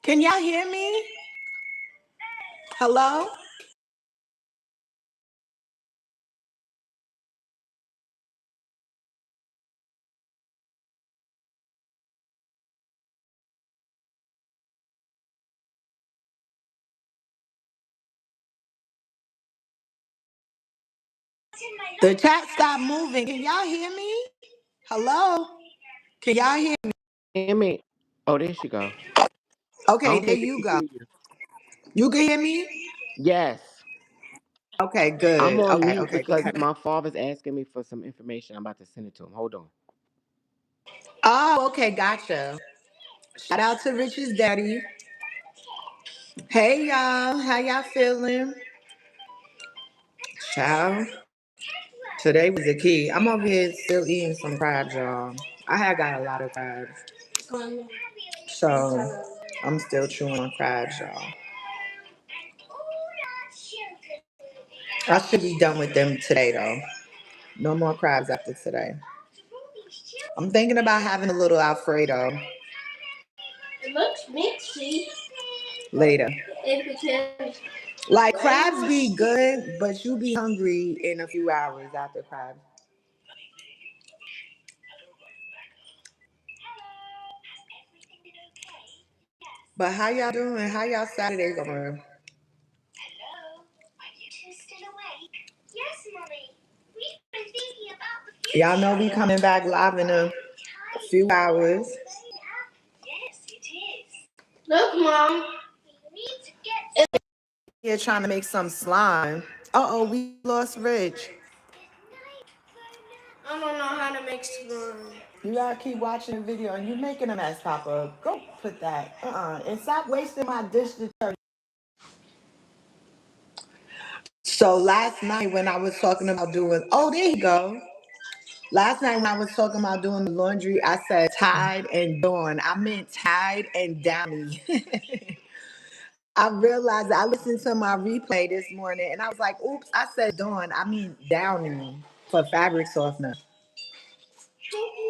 Can y'all hear me? Hello? The chat stopped moving. Can y'all hear me? Hello? Can y'all hear me? Hear me? Oh, there she go. I Okay, don't there think we you can go. hear you. You can hear me? Yes. Okay, I'm good. on Okay, mute okay. because my father's asking me for some information. I'm about to send it to him. Hold on. Oh, okay, gotcha. Shout out to Rich's daddy. Hey y'all, how y'all feeling? Ciao. Today was the key. I'm over here still eating some crabs, y'all. I had got a lot of crabs. So I'm still chewing on crabs, y'all. I should be done with them today though. No more crabs after today. I'm thinking about having a little Alfredo It looks mixy. later. Because Like crabs be good, but you be hungry in a few hours after crabs. But how y'all doing? How y'all Saturday going? Y'all know we coming back live in a few hours. look, Mom. Here trying to make some slime. Uh-oh, we lost Rich. I don't know how to make slime. You gotta keep watching the video and you making a mess, Papa. Go put that. And stop wasting my dish detergent. So last night when I was talking about doing, oh, there you go. Last night when I was talking about doing the laundry, I said Tide and Dawn. I meant Tide and Downy. I realized I listened to my replay this morning and I was like, oops, I said Dawn. I mean Downy for fabric softener.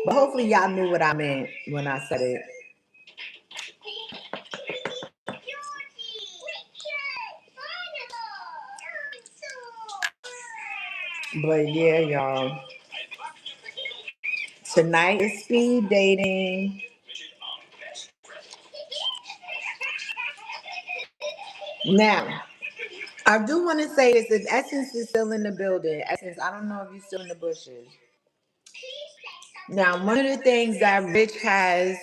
But hopefully y'all knew what I meant when I said it. But yeah, y'all. Tonight is speed dating. Now, I do want to say this: if Essence is still in the building, Essence, I don't know if you're still in the bushes. Now, one of the things that Rich has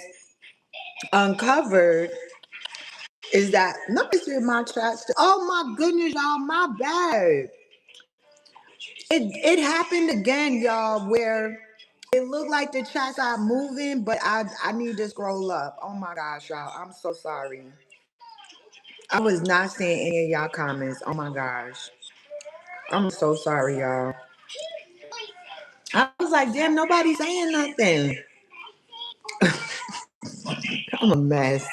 uncovered is that let me see my tracks. Oh my goodness, y'all, my bad. It happened again, y'all, where it looked like the chats are moving, but I need to scroll up. Oh my gosh, y'all, I'm so sorry. I was not seeing any of y'all comments. Oh my gosh, I'm so sorry, y'all. I was like, damn, nobody's saying nothing. I'm a mess.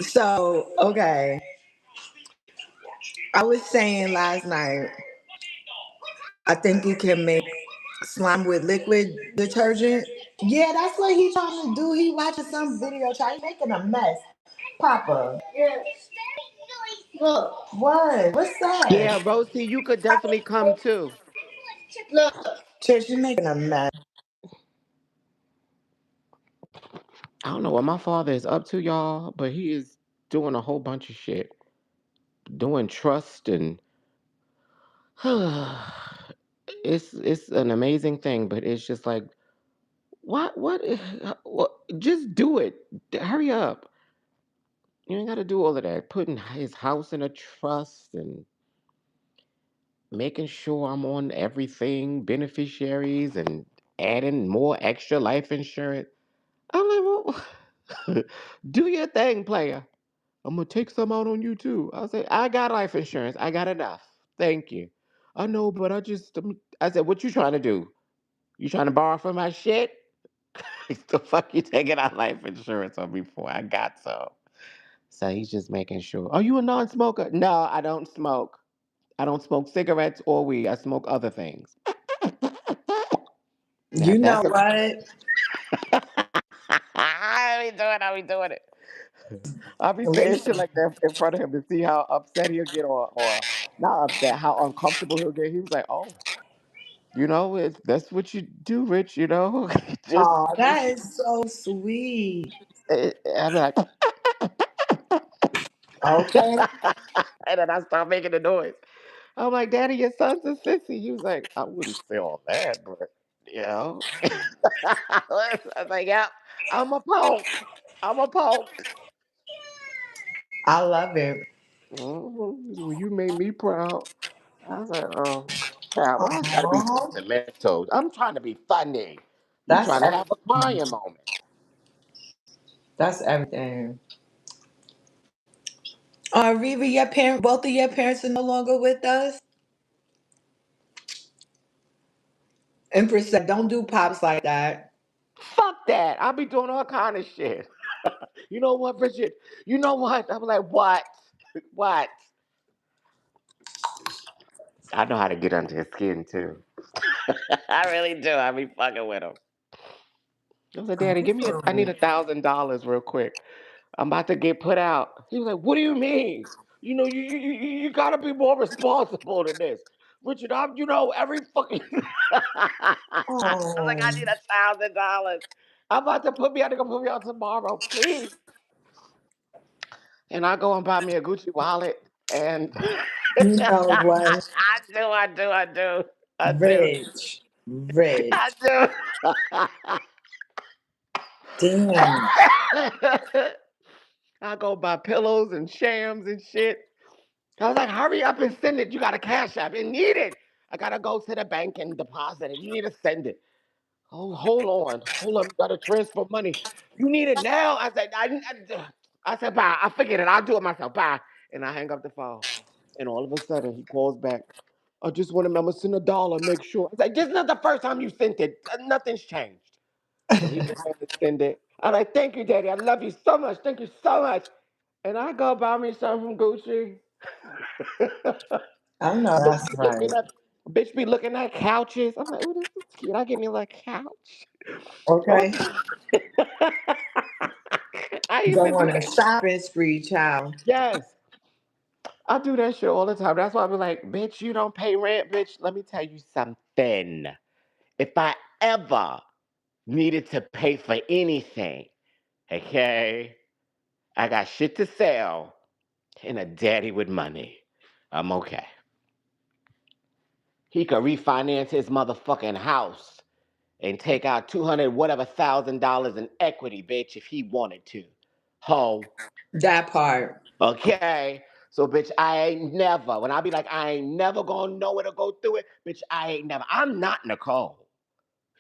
So, okay. I was saying last night, I think you can make slime with liquid detergent. Yeah, that's what he trying to do. He watching some video, trying making a mess. Papa. Yes. Look. What? What's that? Yeah, Rosie, you could definitely come too. Look. Trish, you making a mess. I don't know what my father is up to, y'all, but he is doing a whole bunch of shit, doing trust and it's an amazing thing, but it's just like what just do it. Hurry up. You ain't got to do all of that. Putting his house in a trust and making sure I'm on everything, beneficiaries and adding more extra life insurance. I'm like, well, do your thing, player. I'm gonna take some out on you too. I say, I got life insurance. I got enough. Thank you. I know, but I said, what you trying to do? You trying to borrow from my shit? The fuck you taking out life insurance on me for? I got some. So he's just making sure. Are you a non-smoker? No, I don't smoke. I don't smoke cigarettes or weed. I smoke other things. You know That's a. what? How we doing? How we doing it? I'll be saying shit Listen, like that in front of him to see how upset he'll get, or not upset, how uncomfortable he'll get. He was like, "Oh, that's what you do, Rich. Just." oh, that is so sweet. I'm like, Okay. and then I start making the noise. I'm like, Daddy, your son's a sissy. He was like, I wouldn't say all that, but you know. I was like, yeah, I'm a punk. I'm a punk. I love it. Well, you made me proud. I was like, oh, child, why I gotta be so Oh, sentimental? I'm trying to be funny. We that's trying to have a everything. crying moment. That's everything. Riva, both of your parents are no longer with us. Empress said, "Don't do pops like that." Fuck that. I'll be doing all kind of shit. You know what, Bridget? You know what? I'm like, what? What? I know how to get under his skin too. I really do. I be fucking with him. I was like, Daddy, I need $1,000 real quick. I'm about to get put out. He was like, what do you mean? You gotta be more responsible than this. Richard, every fucking I was like, I Oh, need $1,000. I'm about to put me out to go put me out tomorrow, please. And I go and buy me a Gucci wallet and you know what? I do. I do. Rich, rich. I do. Damn. I go buy pillows and shams and shit. I was like, hurry up and send it. You got a cash app. It need it. I gotta go to the bank and deposit it. You need to send it. Oh, hold on. You gotta transfer money. You need it now. I said, bye. I figured it. I'll do it myself. Bye. And I hang up the phone. And all of a sudden, he calls back. I just want to remember send $1. Make sure. I was like, this is not the first time you sent it. Nothing's changed. So he go ahead and send it. I'm like, thank you, Daddy. I love you so much. Thank you so much. And I go buy me something from Gucci. I know bitch that's be right. looking at bitch be looking at couches. I'm like, oh, this is cute. I get me a little couch. Oh, Okay. I used to Go do on a that. shopping spree, child. Yes. I do that shit all the time. That's why I be like, bitch, you don't pay rent, bitch. Let me tell you something. If I ever needed to pay for anything, okay, I got shit to sell and a daddy with money. I'm okay. He could refinance his motherfucking house and take out 200 whatever $1,000 in equity, bitch, if he wanted to. Ho. That part. Okay. So, bitch, I ain't never. When I be like, I ain't never gonna know where to go through it, bitch, I ain't never. I'm not Nicole.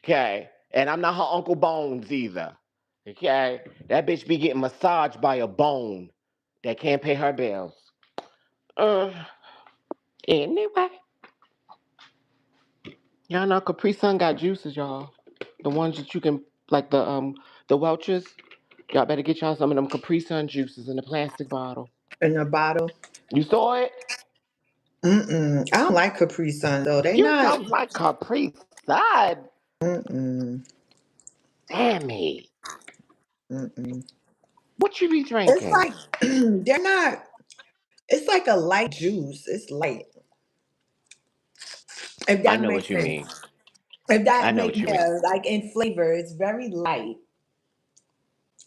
Okay. And I'm not her Uncle Bones either. Okay. That bitch be getting massaged by a bone that can't pay her bills. Uh, anyway. Y'all know Capri Sun got juices, y'all. The ones that you can, like the The Welchers, y'all better get y'all some of them Capri Sun juices in a plastic bottle. In a bottle. You saw it? Mm-mm. I don't like Capri Sun though. They You not. don't like Capri Sun? Mm-mm. Damn it. Mm-mm. What you be It's drinking? like they're not. It's like a light juice. It's light. If I that know makes what you sense. mean. If I that know makes what you mean. yeah, like in flavor, it's very light.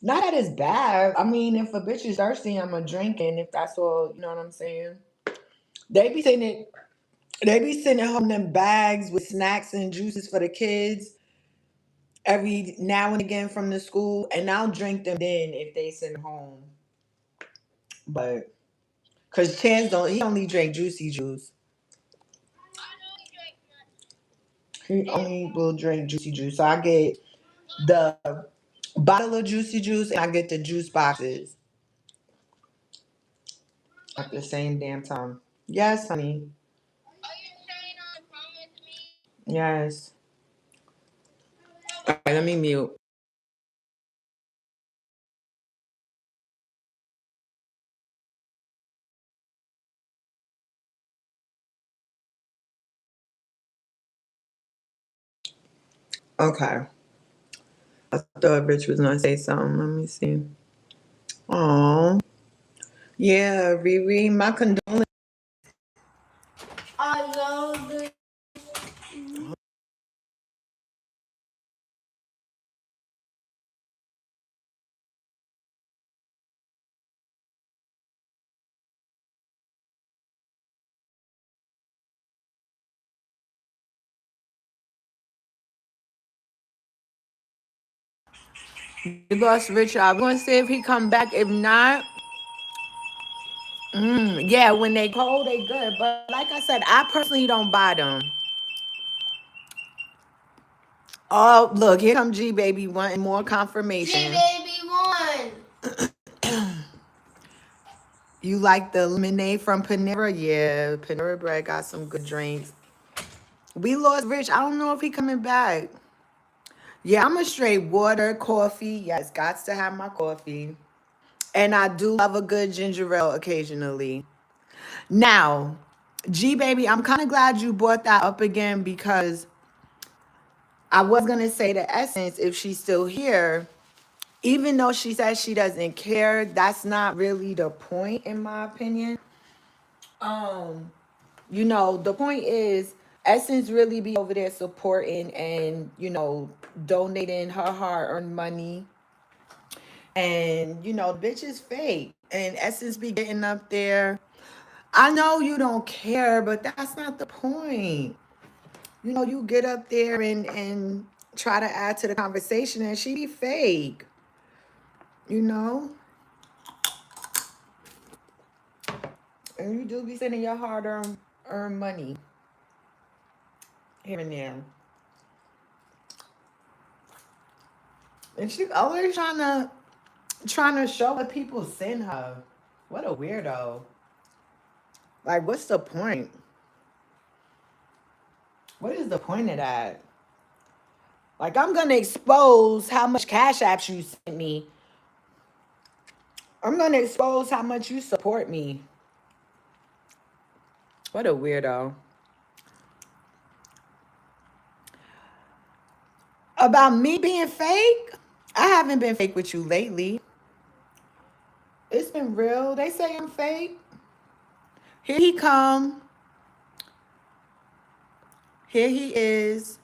Not that it's bad. I mean, if a bitch is thirsty, I'ma drink it. And if that's all, you know what I'm saying? They be sending they be sending home them bags with snacks and juices for the kids every now and again from the school, and I'll drink them then if they send home. But cause Chance don't he only drink juicy juice. He only will drink juicy juice. So I get the bottle of juicy juice and I get the juice boxes at the same damn time. Yes, honey. Yes. All right, let me mute. Okay. I thought Rich was gonna say something. Let me see. Oh, yeah, Riri, my condolences. I love the You lost Richard. I'm gonna see if he come back. If not, yeah, when they cold, they good. But like I said, I personally don't buy them. Oh, look, here come G baby wanting more G confirmation. baby one. You like the lemonade from Panera? Yeah, Panera Bread got some good drinks. We lost Rich. I don't know if he coming back. Yeah, I'm a straight water, coffee. Yes, got to have my coffee. And I do love a good ginger ale occasionally. Now, G baby, I'm kind of glad you brought that up again because I was gonna say to Essence if she's still here, even though she says she doesn't care, that's not really the point in my opinion. Um, the point is Essence really be over there supporting and, donating her hard-earned money. And, bitch is fake. And Essence be getting up there. I know you don't care, but that's not the point. You get up there and try to add to the conversation and she be fake, you know? And you do be sending your hard earned money here and there. And she always trying to show what people send her. What a weirdo. Like, what's the point? What is the point of that? Like, I'm gonna expose how much cash apps you sent me. I'm gonna expose how much you support me. What a weirdo. About me being fake? I haven't been fake with you lately. It's been real. They say I'm fake. Here he come. Here he is.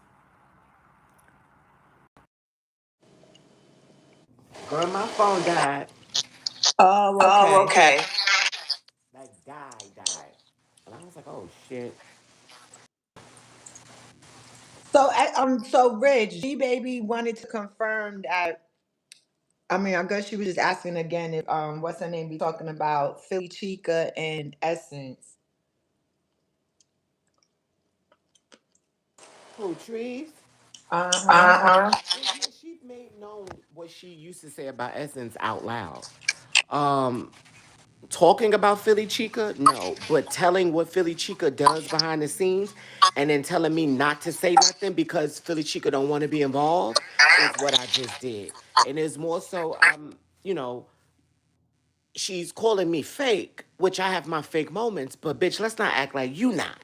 Girl, my phone died. Oh, Oh, okay. okay. Like, died. And I was like, oh, shit. So Rich, G baby wanted to confirm that. I mean, I guess she was just asking again if what's her name be talking about Philly Chica and Essence. Who, Trees? Uh-huh. Uh-huh. Yeah, she made known what she used to say about Essence out loud. Um, Talking about Philly Chica, no. But telling what Philly Chica does behind the scenes and then telling me not to say nothing because Philly Chica don't want to be involved is what I just did. And it's more so, you know, she's calling me fake, which I have my fake moments, but bitch, let's not act like you not.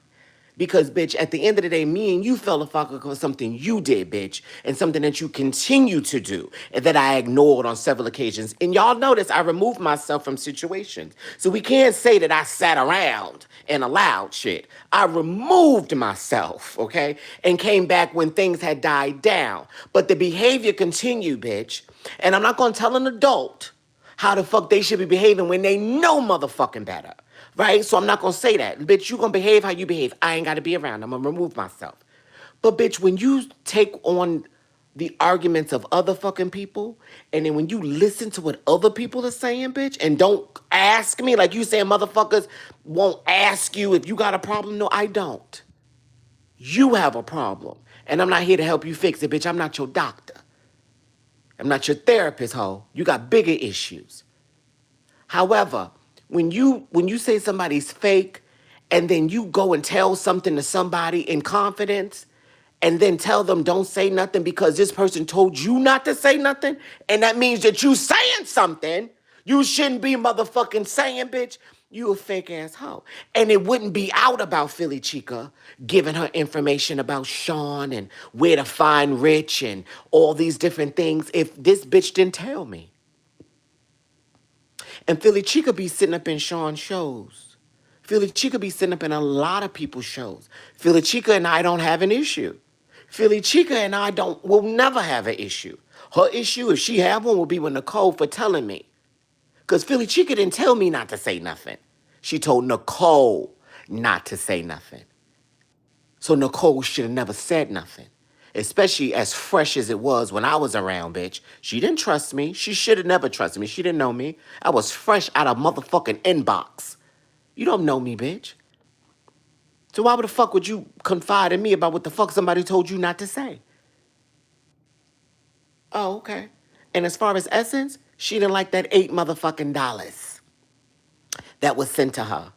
Because, bitch, at the end of the day, me and you fell the fuck because something you did, bitch, and something that you continue to do, and that I ignored on several occasions. And y'all notice I removed myself from situations. So we can't say that I sat around and allowed shit. I removed myself, okay, and came back when things had died down. But the behavior continued, bitch. And I'm not gonna tell an adult how the fuck they should be behaving when they know motherfucking better. Right? So I'm not gonna say that. Bitch, you gonna behave how you behave. I ain't gotta be around. I'm gonna remove myself. But bitch, when you take on the arguments of other fucking people, and then when you listen to what other people are saying, bitch, and don't ask me, like you saying motherfuckers won't ask you if you got a problem. No, I don't. You have a problem. And I'm not here to help you fix it, bitch. I'm not your doctor. I'm not your therapist, hoe. You got bigger issues. However, when you say somebody's fake and then you go and tell something to somebody in confidence and then tell them don't say nothing because this person told you not to say nothing, and that means that you saying something you shouldn't be motherfucking saying, bitch, you a fake ass hoe. And it wouldn't be out about Philly Chica giving her information about Sean and where to find Rich and all these different things if this bitch didn't tell me. And Philly Chica be sitting up in Sean's shows. Philly Chica be sitting up in a lot of people's shows. Philly Chica and I don't have an issue. Philly Chica and I will never have an issue. Her issue, if she have one, will be with Nicole for telling me. Because Philly Chica didn't tell me not to say nothing. She told Nicole not to say nothing. So Nicole should have never said nothing. Especially as fresh as it was when I was around, bitch. She didn't trust me. She should have never trusted me. She didn't know me. I was fresh out of motherfucking inbox. You don't know me, bitch. So why the fuck would you confide in me about what the fuck somebody told you not to say? Oh, okay. And as far as Essence, she didn't like that $8 motherfucking dollars that was sent to her.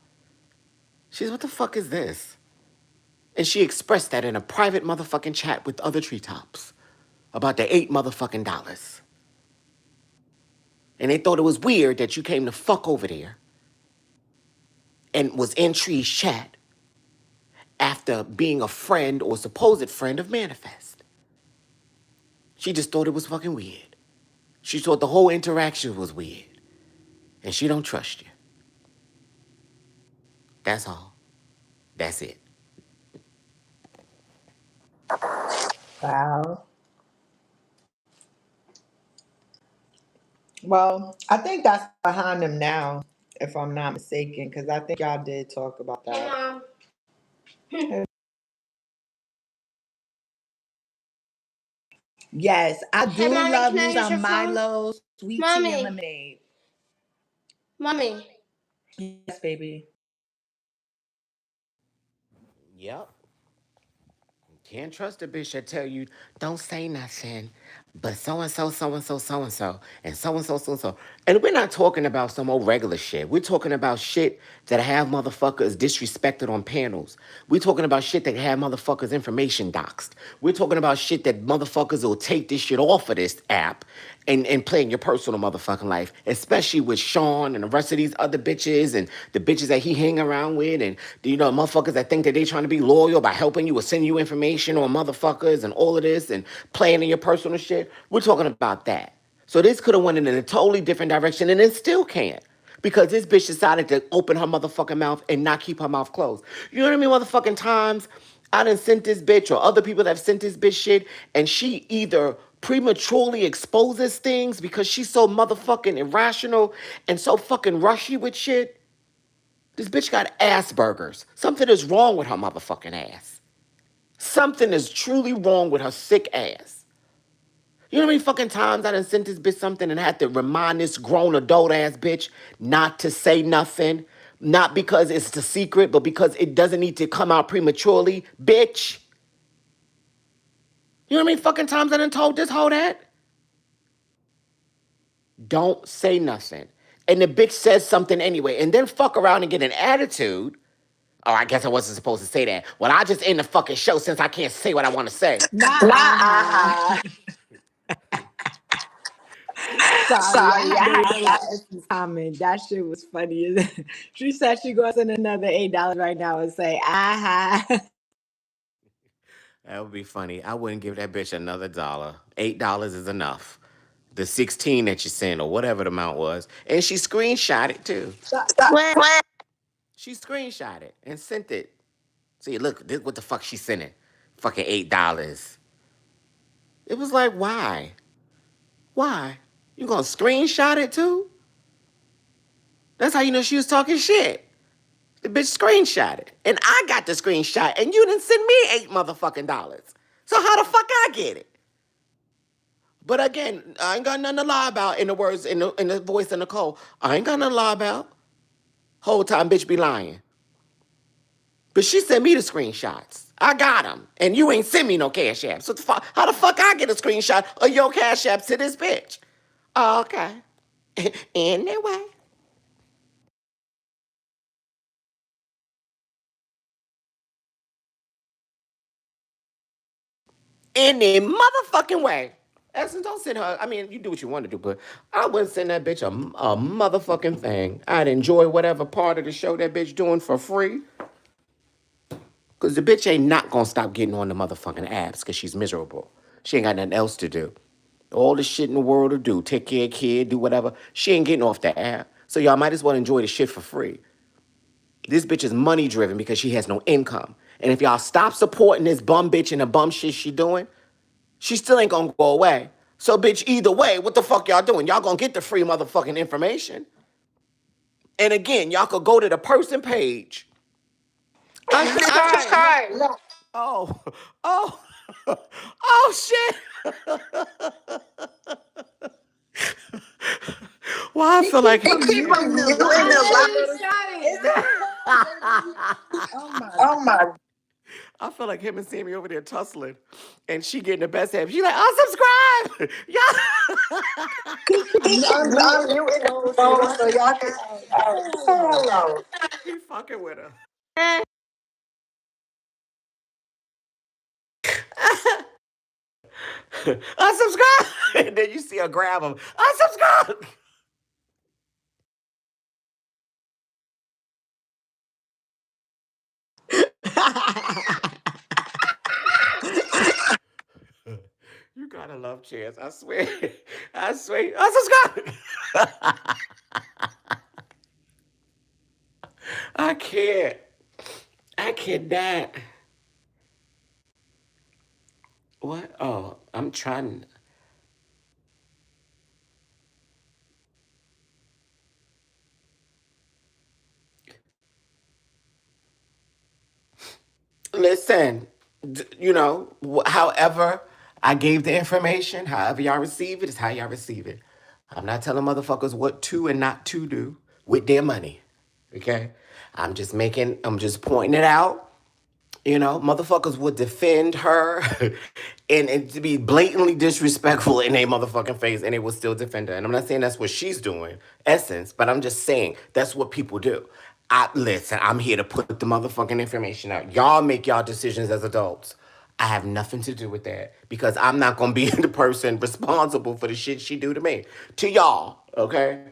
She's, what the fuck is this? And she expressed that in a private motherfucking chat with other treetops about the $8 motherfucking dollars. And they thought it was weird that you came to fuck over there and was in Tree's chat after being a friend or supposed friend of Manifest. She just thought it was fucking weird. She thought the whole interaction was weird. And she don't trust you. That's all. That's it. Wow. Well, I think that's behind them now, if I'm not mistaken, because I think y'all did talk about Hey, that. Mom. Yes, I Hey, do Mommy, love can I me use your some phone? Milo, sweet tea, and Mommy. lemonade. Mommy. Yes, baby. Yep. Can't trust a bitch that tell you, don't say nothing, but so-and-so, so-and-so, so-and-so, and so-and-so, so-and-so. And we're not talking about some old regular shit. We're talking about shit that have motherfuckers disrespected on panels. We're talking about shit that have motherfuckers information doxed. We're talking about shit that motherfuckers will take this shit off of this app and play in your personal motherfucking life, especially with Sean and the rest of these other bitches and the bitches that he hang around with and, you know, motherfuckers that think that they trying to be loyal by helping you or sending you information on motherfuckers and all of this and playing in your personal shit. We're talking about that. So this could have went in a totally different direction and it still can't. Because this bitch decided to open her motherfucking mouth and not keep her mouth closed. You know what I mean, motherfucking times? I done sent this bitch or other people that have sent this bitch shit, and she either prematurely exposes things because she's so motherfucking irrational and so fucking rushy with shit. This bitch got Asperger's. Something is wrong with her motherfucking ass. Something is truly wrong with her sick ass. You know how many fucking times I done sent this bitch something and had to remind this grown adult ass bitch not to say nothing? Not because it's a secret, but because it doesn't need to come out prematurely, bitch. You know how many fucking times I done told this hoe that? Don't say nothing. And the bitch says something anyway, and then fuck around and get an attitude. Oh, I guess I wasn't supposed to say that. Well, I just end the fucking show since I can't say what I want to say. Not Not aha. aha. Sorry, I Sorry, had to I read that Essence comment. That shit was funny. She said she gonna send another $8 right now and say, aha. That would be funny. I wouldn't give that bitch another dollar. $8 is enough. The 16 that you sent or whatever the amount was. And she screenshot it too. When She screenshot it and sent it. See, look, this what the fuck she sent it. Fucking $8. It was like, why? Why? You gonna screenshot it too? That's how you know she was talking shit. The bitch screenshot it. And I got the screenshot and you didn't send me $8 motherfucking. So how the fuck I get it? But again, I ain't got nothing to lie about in the words, in the voice of Nicole. I ain't got nothing to lie about. Whole time bitch be lying. But she sent me the screenshots. I got them. And you ain't sent me no cash app. So how the fuck I get a screenshot of your cash app to this bitch? Oh, okay. Anyway. Any motherfucking way. Essence, don't send her. I mean, you do what you want to do, but I wouldn't send that bitch a motherfucking thing. I'd enjoy whatever part of the show that bitch doing for free. Because the bitch ain't not gonna stop getting on the motherfucking apps because she's miserable. She ain't got nothing else to do. All the shit in the world to do. Take care of kid, do whatever. She ain't getting off the app. So y'all might as well enjoy the shit for free. This bitch is money driven because she has no income. And if y'all stop supporting this bum bitch and the bum shit she doing, she still ain't gonna go away. So bitch, either way, what the fuck y'all doing? Y'all gonna get the free motherfucking information. And again, y'all could go to the person page. unsubscribe. Oh, oh, oh shit. Well, I feel like Keep muting the line. Is It's that? oh my Oh my. I feel like him and Sammy over there tussling, and she getting the best half. She like, unsubscribe. Yeah. you unmuted the phone so y'all can hello. Hello. He fucking with her. Unsubscribe. And then you see her grab him. Unsubscribe. You gotta love Chance. I swear. I swear. Unsubscribe. I can't. I cannot. What? Oh, I'm trying. Listen, however I gave the information, however y'all receive it is how y'all receive it. I'm not telling motherfuckers what to and not to do with their money. Okay? I'm just pointing it out. Motherfuckers would defend her and to be blatantly disrespectful in a motherfucking face and they will still defend her. And I'm not saying that's what she's doing, Essence, but I'm just saying that's what people do. Listen, I'm here to put the motherfucking information out. Y'all make y'all decisions as adults. I have nothing to do with that because I'm not gonna be the person responsible for the shit she do to me. To y'all, okay?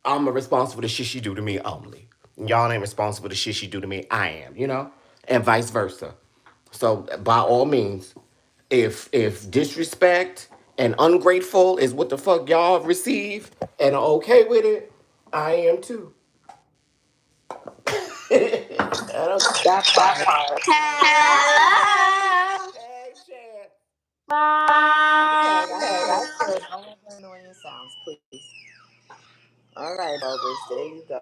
I'm responsible for the shit she do to me only. Y'all ain't responsible for the shit she do to me. I am. And vice versa. So by all means, if disrespect and ungrateful is what the fuck y'all receive and are okay with it, I am too. That part. Hello. Hey, Chad. Okay, that's good. No more annoying sounds, please. All right, Elvis, there you go.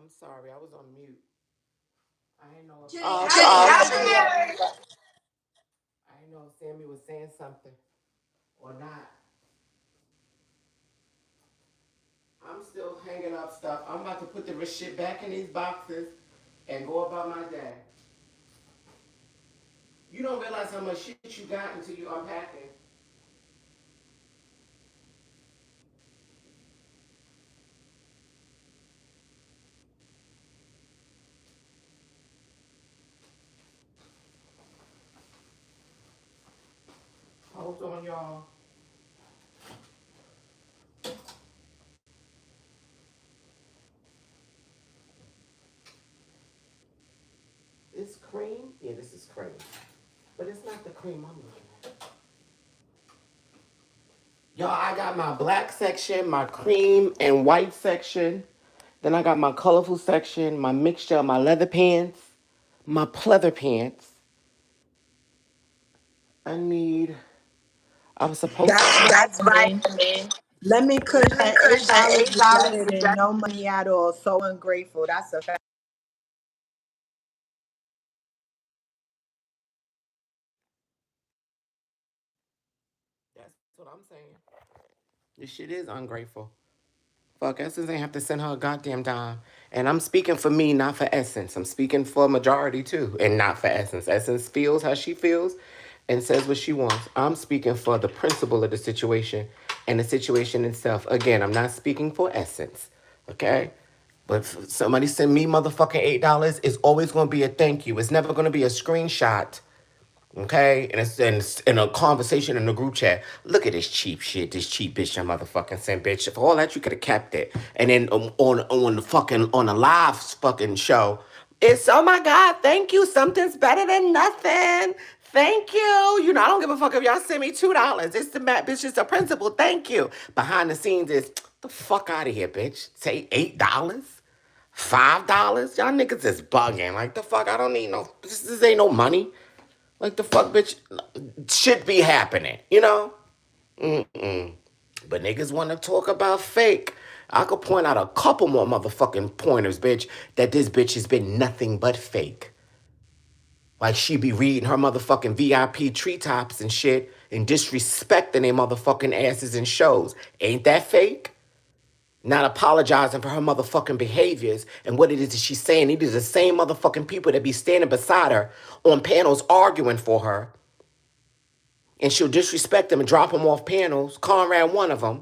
I'm sorry, I was on mute. I didn't know if I didn't know if Sammy was saying something or not. I'm still hanging up stuff. I'm about to put the shit back in these boxes and go about my day. You don't realize how much shit you got until you unpack it. Hold on, y'all. This cream? Yeah, this is cream. But it's not the cream I'm looking at. Y'all, I got my black section, my cream and white section. Then I got my colorful section, my mixture of my leather pants, my pleather pants. I'm supposed to. That's vitamin. Let me cushion $8 is better than no money at all. So ungrateful. That's a fact. That's what I'm saying. This shit is ungrateful. Fuck, Essence ain't have to send her a goddamn dime. And I'm speaking for me, not for Essence. I'm speaking for majority too, and not for Essence. Essence feels how she feels and says what she wants. I'm speaking for the principle of the situation and the situation itself. Again, I'm not speaking for Essence, okay? But if somebody send me motherfucking $8, it's always gonna be a thank you. It's never gonna be a screenshot. Okay, and it's in a conversation in the group chat. Look at this cheap shit, this cheap bitch, that motherfucking sent bitch. For all that, you could have kept it. And then on the fucking on a live fucking show, it's oh my god, thank you. Something's better than nothing. Thank you. You know, I don't give a fuck if y'all send me $2. It's the bitch. It's the principle. Thank you. Behind the scenes is the fuck out of here, bitch. Say $8, $5. Y'all niggas is bugging. Like the fuck. I don't need no. This ain't no money. Like the fuck, bitch, should be happening, you know? But niggas want to talk about fake. I could point out a couple more motherfucking pointers, bitch, that this bitch has been nothing but fake. Like she be reading her motherfucking VIP treetops and shit and disrespecting their motherfucking asses in shows. Ain't that fake? Not apologizing for her motherfucking behaviors and what it is that she's saying. These are the same motherfucking people that be standing beside her on panels arguing for her. And she'll disrespect them and drop them off panels. Conrad, one of them.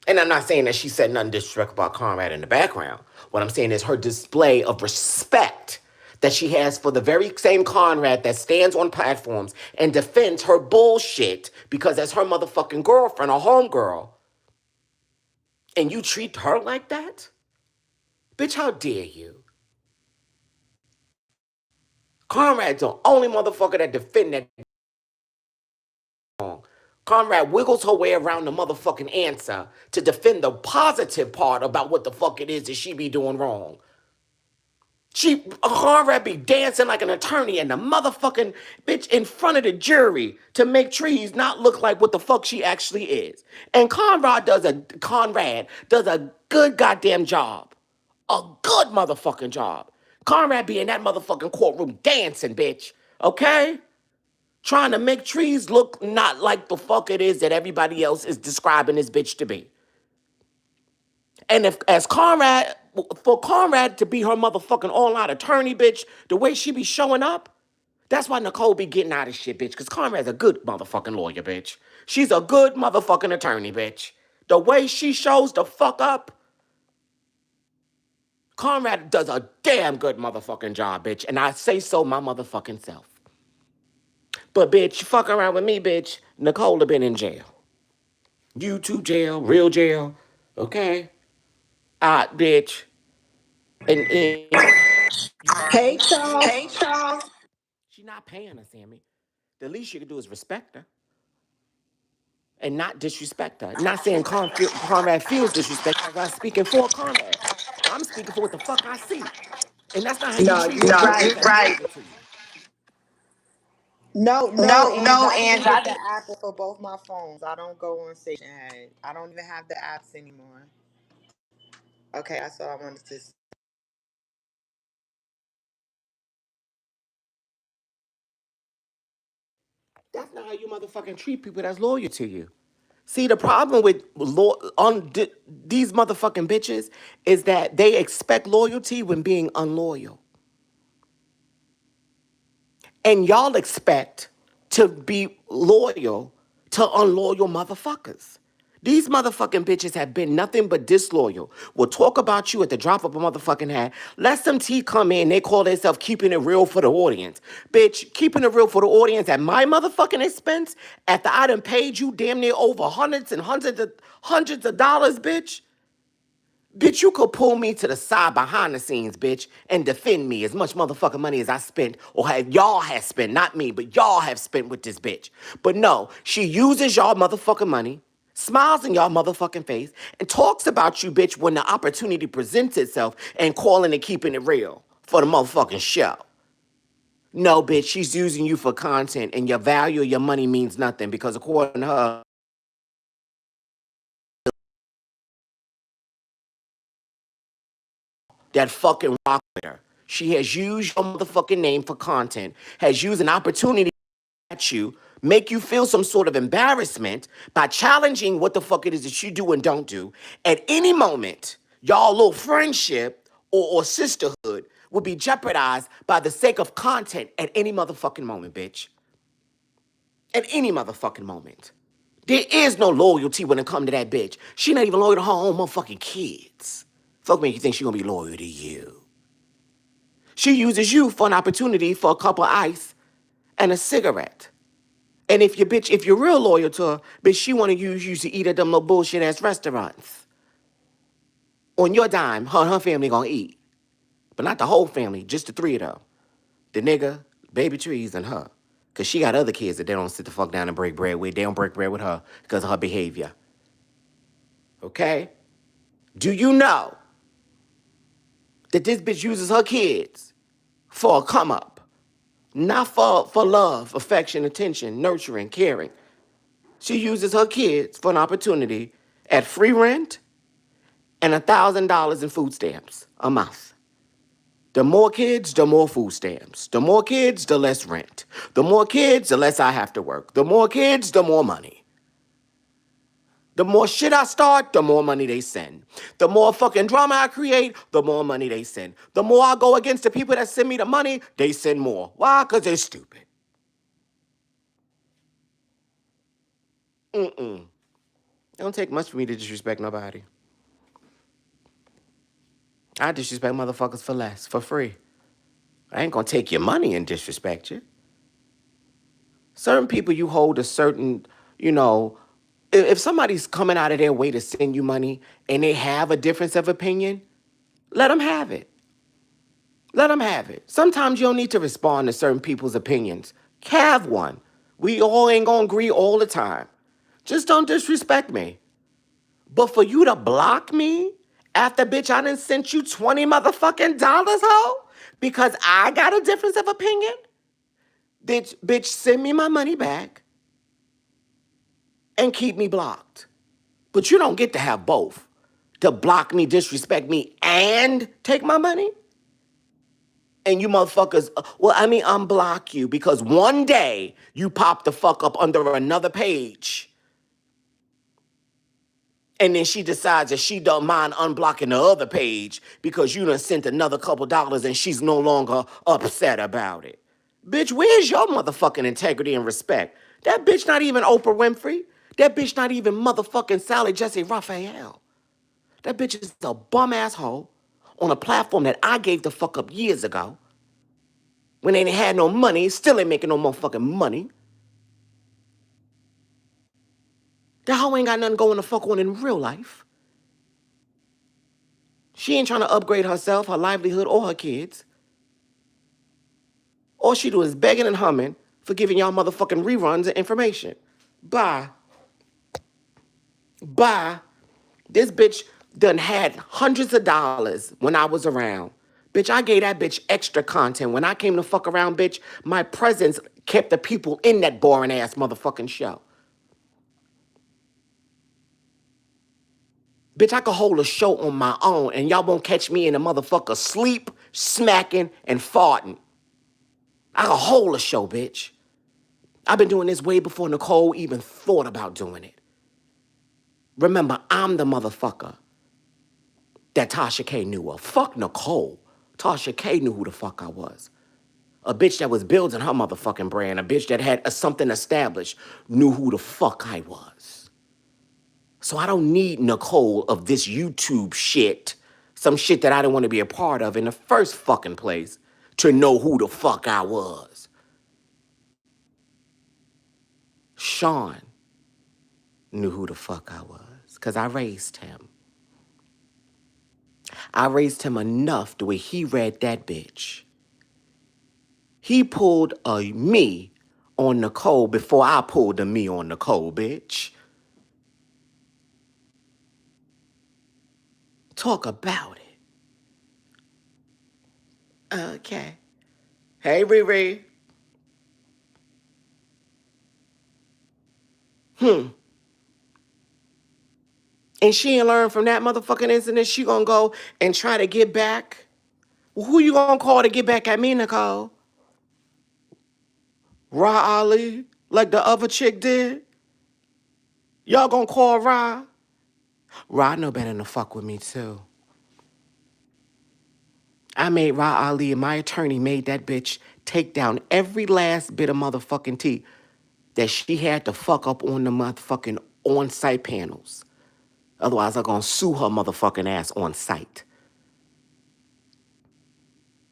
And I'm not saying that she said nothing disrespectful about Conrad in the background. What I'm saying is her display of respect that she has for the very same Conrad that stands on platforms and defends her bullshit because that's her motherfucking girlfriend or homegirl. And you treat her like that? Bitch, how dare you? Conrad's the only motherfucker that defend that wrong. Conrad wiggles her way around the motherfucking answer to defend the positive part about what the fuck it is that she be doing wrong. Conrad be dancing like an attorney and the motherfucking bitch in front of the jury to make Trees not look like what the fuck she actually is. And Conrad does a good goddamn job. A good motherfucking job. Conrad be in that motherfucking courtroom dancing, bitch. Okay? Trying to make Trees look not like the fuck it is that everybody else is describing this bitch to be. And for Conrad to be her motherfucking all-out attorney, bitch, the way she be showing up, that's why Nicole be getting out of shit, bitch, because Conrad's a good motherfucking lawyer, bitch. She's a good motherfucking attorney, bitch. The way she shows the fuck up, Conrad does a damn good motherfucking job, bitch, and I say so my motherfucking self. But, bitch, fuck around with me, bitch, Nicole have been in jail. YouTube jail, real jail, okay? Bitch. And Hey, Charles. she not paying her, Sammy. The least you can do is respect her. And not disrespect her. Not saying Conrad feels disrespect. I'm not speaking for Conrad. I'm speaking for what the fuck I see. And that's not how you No, treat you me. right. Right. No, and I didn't get the app for both my phones. I don't go on Station Head. I don't even have the apps anymore. Okay, that's all I wanted to say. That's not how you motherfucking treat people that's loyal to you. See, the problem with these motherfucking bitches is that they expect loyalty when being unloyal. And y'all expect to be loyal to unloyal motherfuckers. These motherfucking bitches have been nothing but disloyal. Will talk about you at the drop of a motherfucking hat. Let some tea come in, they call themselves keeping it real for the audience. Bitch, keeping it real for the audience at my motherfucking expense after I done paid you damn near over hundreds and hundreds of dollars, bitch. Bitch, you could pull me to the side behind the scenes, bitch, and defend me as much motherfucking money as I spent, or have y'all have spent, not me, but y'all have spent with this bitch. But no, she uses y'all motherfucking money, smiles in y'all motherfucking face, and talks about you, bitch, when the opportunity presents itself and calling and keeping it real for the motherfucking show. No, bitch, she's using you for content, and your value of your money means nothing because according to her, that fucking rock with her. She has used your motherfucking name for content, has used an opportunity at you, make you feel some sort of embarrassment by challenging what the fuck it is that you do and don't do. At any moment, y'all little friendship or sisterhood will be jeopardized by the sake of content at any motherfucking moment, bitch. At any motherfucking moment. There is no loyalty when it come to that bitch. She not even loyal to her own motherfucking kids. Fuck make you think she gonna be loyal to you. She uses you for an opportunity for a cup of ice and a cigarette. And if you're real loyal to her, bitch, she wanna use you to eat at them little bullshit ass restaurants. On your dime, her and her family gonna eat. But not the whole family, just the three of them. The nigga, baby trees, and her. Cause she got other kids that they don't sit the fuck down and break bread with. They don't break bread with her because of her behavior. Okay? Do you know that this bitch uses her kids for a come up? Not for love, affection, attention, nurturing, caring. She uses her kids for an opportunity at free rent and $1,000 in food stamps a month. The more kids, the more food stamps. The more kids, the less rent. The more kids, the less I have to work. The more kids, the more money. The more shit I start, the more money they send. The more fucking drama I create, the more money they send. The more I go against the people that send me the money, they send more. Why? Because they're stupid. It don't take much for me to disrespect nobody. I disrespect motherfuckers for less, for free. I ain't gonna take your money and disrespect you. Certain people you hold a certain, if somebody's coming out of their way to send you money and they have a difference of opinion, let them have it. Let them have it. Sometimes you don't need to respond to certain people's opinions. Have one. We all ain't gonna agree all the time. Just don't disrespect me. But for you to block me after, bitch, I done sent you $20 motherfucking dollars, ho? Because I got a difference of opinion? Bitch, send me my money back and keep me blocked. But you don't get to have both. To block me, disrespect me, and take my money? And you motherfuckers, unblock you because one day you pop the fuck up under another page. And then she decides that she don't mind unblocking the other page because you done sent another couple dollars and she's no longer upset about it. Bitch, where's your motherfucking integrity and respect? That bitch not even Oprah Winfrey. That bitch not even motherfucking Sally Jesse Raphael. That bitch is a bum asshole on a platform that I gave the fuck up years ago. When they ain't had no money, still ain't making no motherfucking money. That hoe ain't got nothing going to fuck on in real life. She ain't trying to upgrade herself, her livelihood, or her kids. All she do is begging and humming for giving y'all motherfucking reruns of information. Bye. This bitch done had hundreds of dollars when I was around. Bitch, I gave that bitch extra content. When I came to fuck around, bitch, my presence kept the people in that boring ass motherfucking show. Bitch, I could hold a show on my own and y'all won't catch me in a motherfucker sleep, smacking, and farting. I could hold a show, bitch. I've been doing this way before Nicole even thought about doing it. Remember, I'm the motherfucker that Tasha K knew of. Fuck Nicole. Tasha K knew who the fuck I was. A bitch that was building her motherfucking brand, a bitch that had something established, knew who the fuck I was. So I don't need Nicole of this YouTube shit, some shit that I didn't want to be a part of in the first fucking place, to know who the fuck I was. Sean knew who the fuck I was, because I raised him. I raised him enough the way he read that bitch. He pulled a me on Nicole before I pulled a me on Nicole, bitch. Talk about it. Okay. Hey, Riri. And she ain't learned from that motherfucking incident. She gonna go and try to get back. Well, who you gonna call to get back at me, Nicole? Ra Ali, like the other chick did? Y'all gonna call Ra? Ra know better than to fuck with me, too. I made Ra Ali and my attorney made that bitch take down every last bit of motherfucking tea that she had to fuck up on the motherfucking on-site panels. Otherwise, I'm gonna sue her motherfucking ass on site.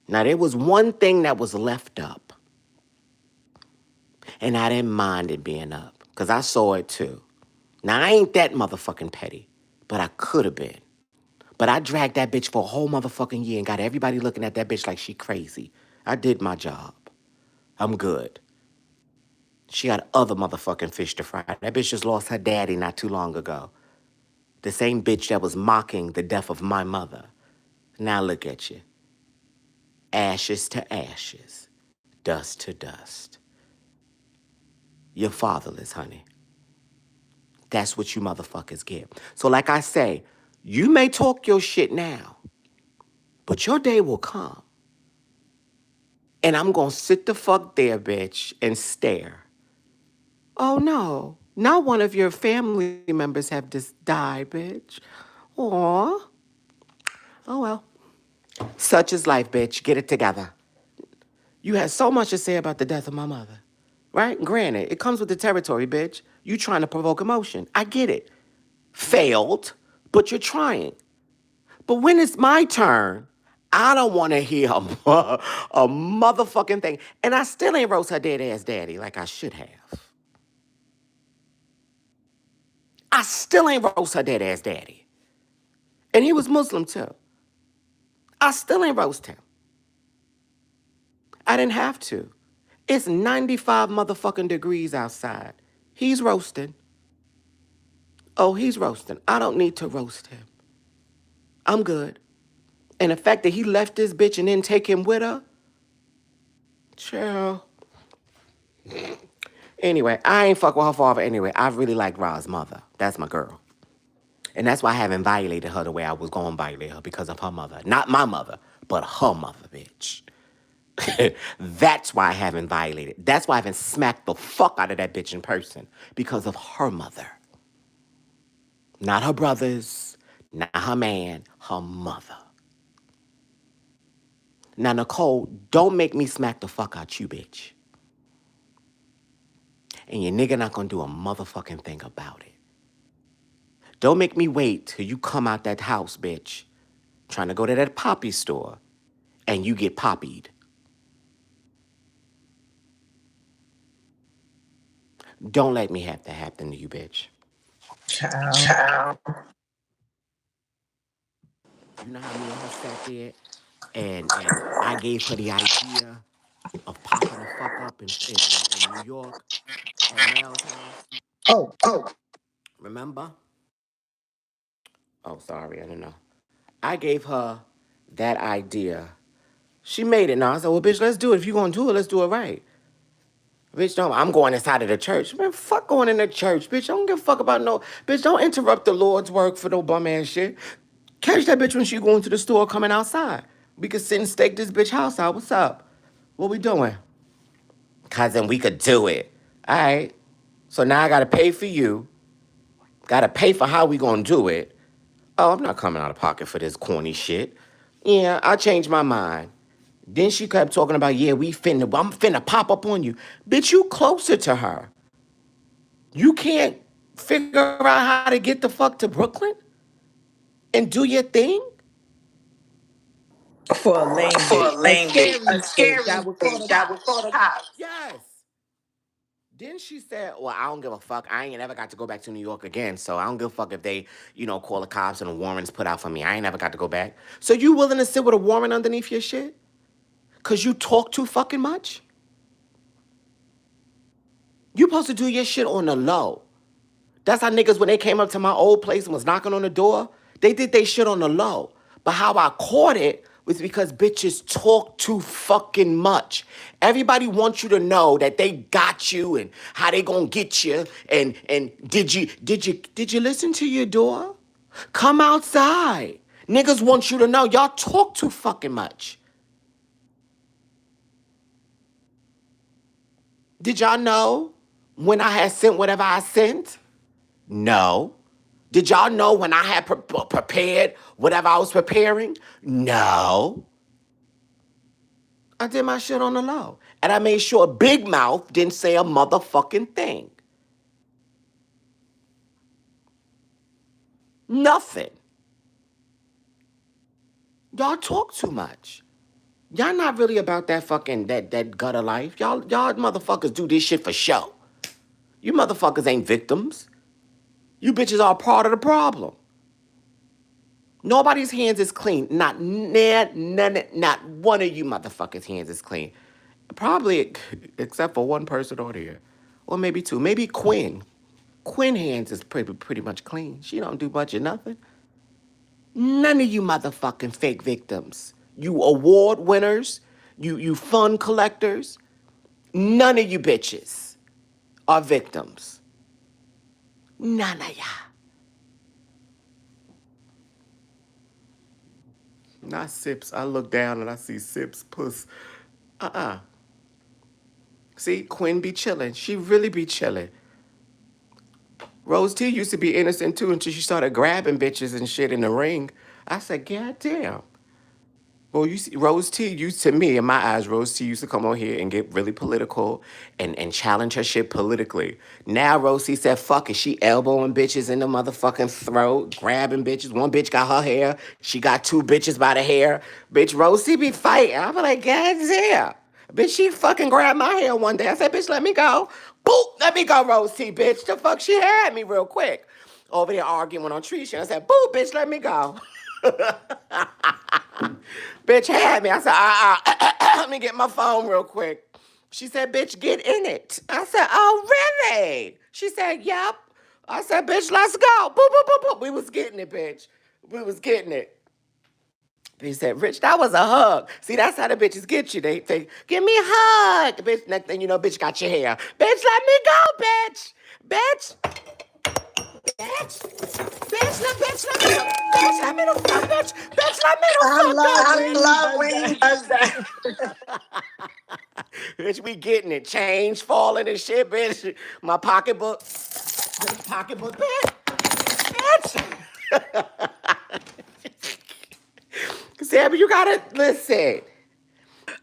Now, there was one thing that was left up. And I didn't mind it being up, because I saw it too. Now, I ain't that motherfucking petty, but I could have been. But I dragged that bitch for a whole motherfucking year and got everybody looking at that bitch like she crazy. I did my job. I'm good. She got other motherfucking fish to fry. That bitch just lost her daddy not too long ago. The same bitch that was mocking the death of my mother. Now look at you. Ashes to ashes. Dust to dust. You're fatherless, honey. That's what you motherfuckers get. So like I say, you may talk your shit now, but your day will come. And I'm gonna sit the fuck there, bitch, and stare. Oh no, not one of your family members have just died, bitch. Aw. Oh well. Such is life, bitch. Get it together. You had so much to say about the death of my mother, right? Granted, it comes with the territory, bitch. You trying to provoke emotion. I get it. Failed, but you're trying. But when it's my turn, I don't want to hear a motherfucking thing. And I still ain't roast her dead ass daddy like I should have. I still ain't roast her dead ass daddy. And he was Muslim too. I still ain't roast him. I didn't have to. It's 95 motherfucking degrees outside. He's roasting. Oh, he's roasting. I don't need to roast him. I'm good. And the fact that he left this bitch and didn't take him with her, chill. Anyway, I ain't fuck with her father anyway. I really like Ra's mother. That's my girl. And that's why I haven't violated her the way I was going to violate her, because of her mother. Not my mother, but her mother, bitch. That's why I haven't violated. That's why I haven't smacked the fuck out of that bitch in person, because of her mother. Not her brothers, not her man, her mother. Now, Nicole, don't make me smack the fuck out you, bitch. And your nigga not gonna do a motherfucking thing about it. Don't make me wait till you come out that house, bitch, trying to go to that poppy store, and you get poppied. Don't let me have that happen to you, bitch. Child. You know how me and her sat there, and I gave her the idea of popping the fuck up in New York at Mel's house. Oh. Remember? Oh, sorry, I don't know. I gave her that idea. She made it. Now I said, well, bitch, let's do it. If you're gonna do it, let's do it right. Bitch, don't, I'm going inside of the church. Man, fuck going in the church, bitch. I don't give a fuck about no, bitch, don't interrupt the Lord's work for no bum ass shit. Catch that bitch when she going to the store coming outside. We could sit and stake this bitch house out. What's up? What we doing? Cousin, we could do it. All right. So now I gotta pay for you. Gotta pay for how we gonna do it. Oh, I'm not coming out of pocket for this corny shit. Yeah, I changed my mind. Then she kept talking about, yeah, I'm finna pop up on you. Bitch, you closer to her. You can't figure out how to get the fuck to Brooklyn and do your thing? For a lame For a bitch. A lame bitch. A scary bitch that scary would call bitch the that would cops. call the cops. Yes. Then she said, well, I don't give a fuck. I ain't never got to go back to New York again. So I don't give a fuck if they, call the cops and a warrant's put out for me. I ain't never got to go back. So you willing to sit with a warrant underneath your shit? Cause you talk too fucking much? You supposed to do your shit on the low. That's how niggas, when they came up to my old place and was knocking on the door, they did they shit on the low. But how I caught it was because bitches talk too fucking much. Everybody wants you to know that they got you and how they gonna get you. And did you listen to your door? Come outside. Niggas want you to know y'all talk too fucking much. Did y'all know when I had sent whatever I sent? No. Did y'all know when I had prepared whatever I was preparing? No. I did my shit on the low. And I made sure Big Mouth didn't say a motherfucking thing. Nothing. Y'all talk too much. Y'all not really about that fucking, that gutter life. Y'all motherfuckers do this shit for show. You motherfuckers ain't victims. You bitches are part of the problem. Nobody's hands is clean. Not one of you motherfuckers' hands is clean. Probably except for one person on here. Or maybe two. Maybe Quinn. Quinn hands is pretty much clean. She don't do much of nothing. None of you motherfucking fake victims. You award winners. You fund collectors. None of you bitches are victims. None of ya. Not Sips. I look down and I see Sips puss. See, Quinn be chilling. She really be chilling. Rose T used to be innocent too until she started grabbing bitches and shit in the ring. I said, God damn. Well, you see, Rose T used to me, in my eyes, Rose T used to come on here and get really political and challenge her shit politically. Now Rose T said, fuck it. She elbowing bitches in the motherfucking throat, grabbing bitches. One bitch got her hair. She got two bitches by the hair. Bitch, Rose T be fighting. I be like, God damn. Bitch, she fucking grabbed my hair one day. I said, bitch, let me go. Boop, let me go, Rose T, bitch. The fuck, she had me real quick. Over there arguing on Trisha. I said, boop, bitch, let me go. Bitch had me. I said, let me get my phone real quick. She said, bitch, get in it. I said, oh, really? She said, yep. I said, bitch, let's go. Boop, boop, boop, boop. We was getting it, bitch. We was getting it. He said, Rich, that was a hug. See, that's how the bitches get you. They give me a hug. Bitch, next thing you know, bitch got your hair. Bitch, let me go, bitch. Bitch. Bitch. Bitch, let me know. Bitch, let me know. Bitch, let me know. I love when he does that. Bitch, we getting it. Change falling and shit, bitch. My pocketbook. Pocketbook, bitch. Sammy, you gotta listen.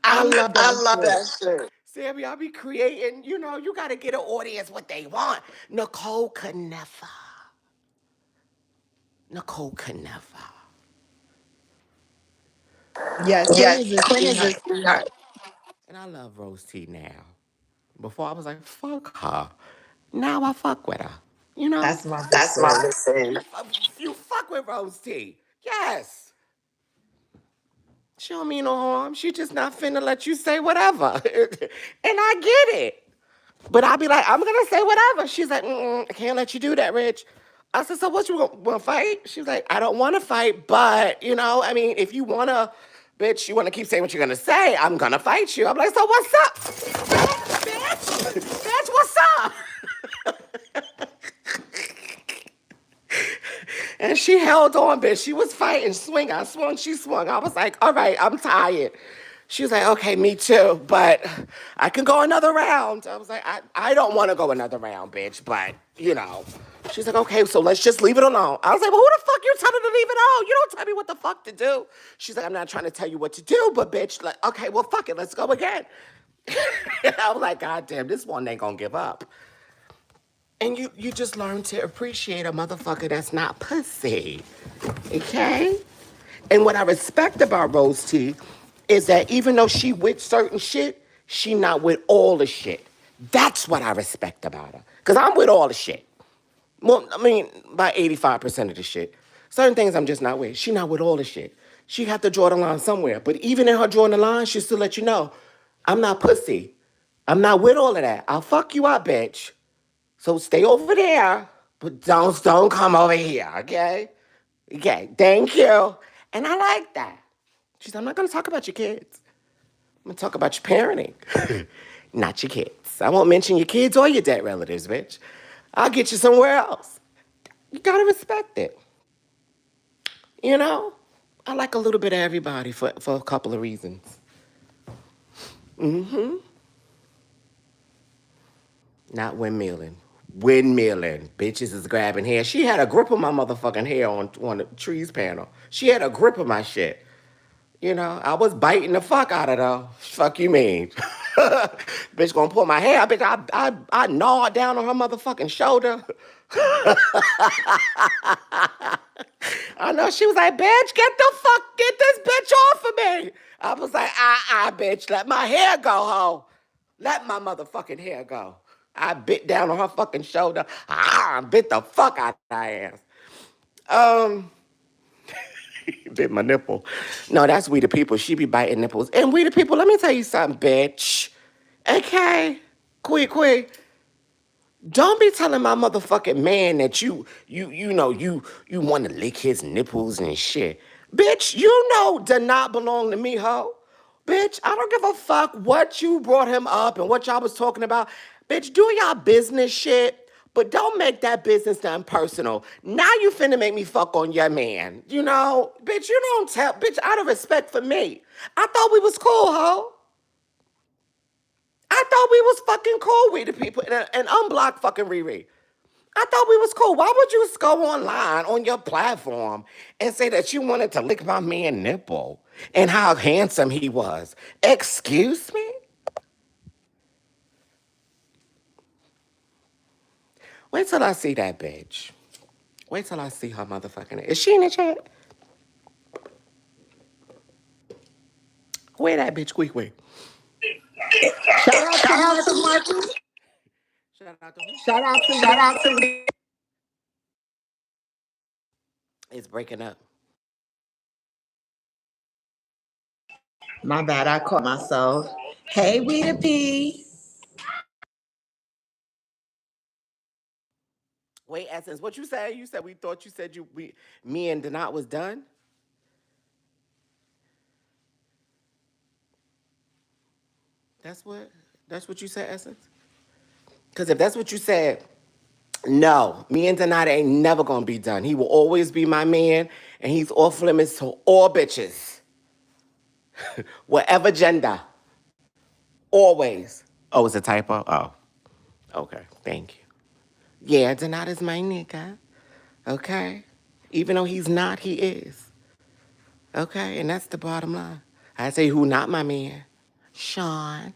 I love that shit. Sammy, I'll be creating, you gotta get an audience what they want. Nicole could never. Yes, Quinn is a sweetheart. And I love Rose T now. Before I was like, fuck her. Now I fuck with her. That's my bitch That's my sis. listen. You fuck with Rose T. Yes. She don't mean no harm. She just not finna let you say whatever. And I get it. But I be like, I'm gonna say whatever. She's like, I can't let you do that, Rich. I said, so what, you wanna fight? She's like, I don't wanna fight, but, if you wanna, bitch, you wanna keep saying what you're gonna say, I'm gonna fight you. I'm like, so what's up? Bitch, what's up? And she held on, bitch. She was fighting, swing. I swung, she swung. I was like, all right, I'm tired. She was like, okay, me too, but I can go another round. I was like, I don't want to go another round, bitch, but, you know. She's like, okay, so let's just leave it alone. I was like, well, who the fuck you telling to leave it alone? You don't tell me what the fuck to do. She's like, I'm not trying to tell you what to do, but bitch, like, okay, well, fuck it, let's go again. I was like, God damn, this one ain't gonna give up. And you just learn to appreciate a motherfucker that's not pussy, okay? And what I respect about Rose T is that even though she with certain shit, she not with all the shit. That's what I respect about her. Because I'm with all the shit. Well, I mean, about 85% of the shit. Certain things I'm just not with. She not with all the shit. She have to draw the line somewhere. But even in her drawing the line, she'll still let you know, I'm not pussy. I'm not with all of that. I'll fuck you up, bitch. So stay over there, but don't come over here, okay? Okay, thank you. And I like that. She said, I'm not gonna talk about your kids. I'm gonna talk about your parenting, not your kids. I won't mention your kids or your dead relatives, bitch. I'll get you somewhere else. You gotta respect it. You know? I like a little bit of everybody for a couple of reasons. Not windmilling. Windmilling. Bitches is grabbing hair. She had a grip of my motherfucking hair on the trees panel. She had a grip of my shit. You know, I was biting the fuck out of her. Fuck you mean? Bitch gonna pull my hair. Bitch, I gnawed down on her motherfucking shoulder. I know she was like, bitch, get this bitch off of me. I was like, bitch, let my hair go, ho. Let my motherfucking hair go. I bit down on her fucking shoulder. Bit the fuck out of her ass. Bit my nipple. No, that's We the People. She be biting nipples. And We the People, let me tell you something, bitch. Okay? Quick. Don't be telling my motherfucking man that you want to lick his nipples and shit. Bitch, you know does not belong to me, ho. Bitch, I don't give a fuck what you brought him up and what y'all was talking about. Bitch, do y'all business shit, but don't make that business done personal. Now you finna make me fuck on your man. You know? Bitch, you don't tell. Bitch, out of respect for me. I thought we was cool, ho. I thought we was fucking cool, We the People, and unblock fucking Riri. I thought we was cool. Why would you go online on your platform and say that you wanted to lick my man nipple and how handsome he was? Excuse me? Wait till I see that bitch. Wait till I see her motherfucking. Is she in the chat? Where that bitch? Quick. Shout out to Marcus Martin. Shout out to It's breaking up. My bad, I caught myself. Hey, We the P. Wait, Essence, what you say? You said we thought you said me and Denat was done? That's what you said, Essence? Because if that's what you said, no, me and Denat ain't never gonna be done. He will always be my man, and he's off limits to all bitches. Whatever gender. Always. Oh, it's a typo? Oh. Okay, thank you. Yeah, Denat is my nigga. Okay? Even though he's not, he is. Okay, and that's the bottom line. I say who not my man? Sean.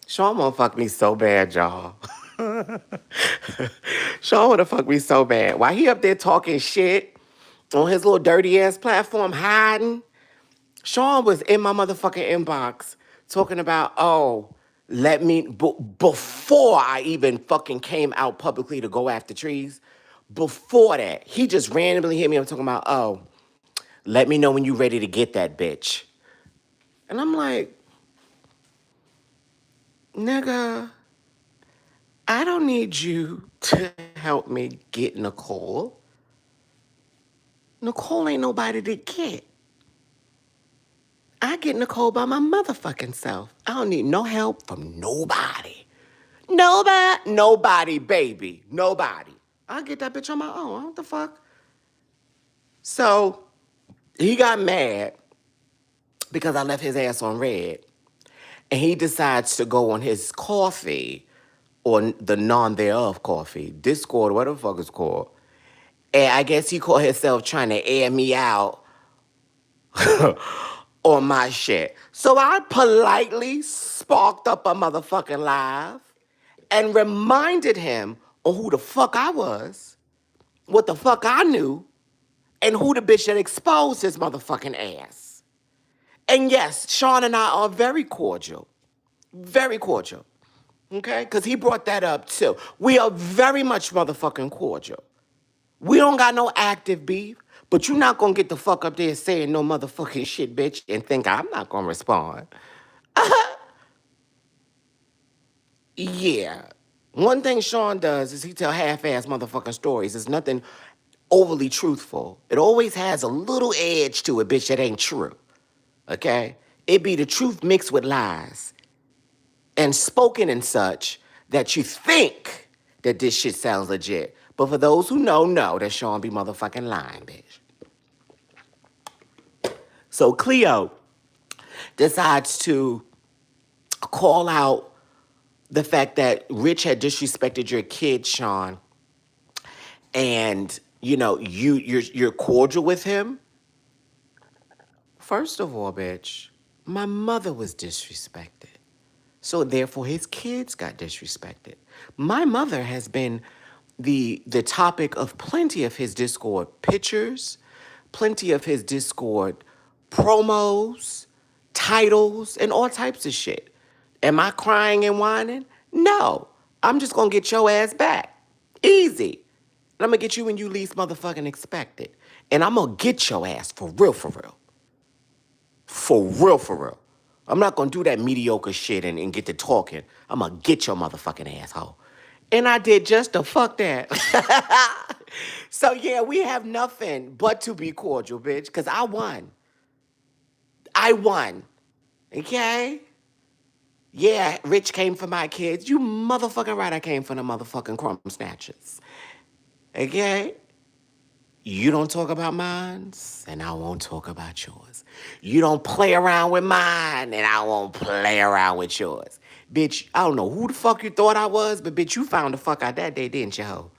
Sean won't fuck me so bad, y'all. Sean wanna fuck me so bad. While he up there talking shit on his little dirty ass platform hiding, Sean was in my motherfucking inbox talking about, let me, before I even fucking came out publicly to go after trees, before that, he just randomly hit me up talking about, let me know when you ready to get that bitch. And I'm like, nigga, I don't need you to help me get Nicole. Nicole ain't nobody to get. I get Nicole by my motherfucking self. I don't need no help from nobody. Nobody, baby. Nobody. I'll get that bitch on my own. What the fuck? So, he got mad because I left his ass on red. And he decides to go on his coffee, or the non thereof coffee, Discord, whatever the fuck it's called. And I guess he called himself trying to air me out on my shit. So I politely sparked up a motherfucking live and reminded him of who the fuck I was, what the fuck I knew, and who the bitch that exposed his motherfucking ass. And yes, Sean and I are very cordial. Very cordial. Okay? Because he brought that up too. We are very much motherfucking cordial. We don't got no active beef, but you're not gonna get the fuck up there saying no motherfucking shit, bitch, and think I'm not gonna respond. Yeah. One thing Sean does is he tell half-ass motherfucking stories. It's nothing overly truthful. It always has a little edge to it, bitch, that ain't true. Okay? It be the truth mixed with lies and spoken and such that you think that this shit sounds legit. But for those who know that Sean be motherfucking lying, bitch. So Cleo decides to call out the fact that Rich had disrespected your kid, Sean, and you're cordial with him. First of all, bitch, my mother was disrespected. So therefore his kids got disrespected. My mother has been the topic of plenty of his Discord pictures, plenty of his Discord promos, titles, and all types of shit. Am I crying and whining? No. I'm just gonna get your ass back. Easy. And I'm gonna get you when you least motherfucking expect it. And I'm gonna get your ass for real, for real. For real, for real. I'm not gonna do that mediocre shit and get to talking. I'm gonna get your motherfucking asshole. And I did just the fuck that. So yeah, we have nothing but to be cordial, bitch, because I won. I won. Okay? Yeah, Rich came for my kids. You motherfucking right, I came for the motherfucking crumb snatchers. Okay? You don't talk about mine, and I won't talk about yours. You don't play around with mine, and I won't play around with yours. Bitch, I don't know who the fuck you thought I was, but bitch, you found the fuck out that day, didn't you, ho?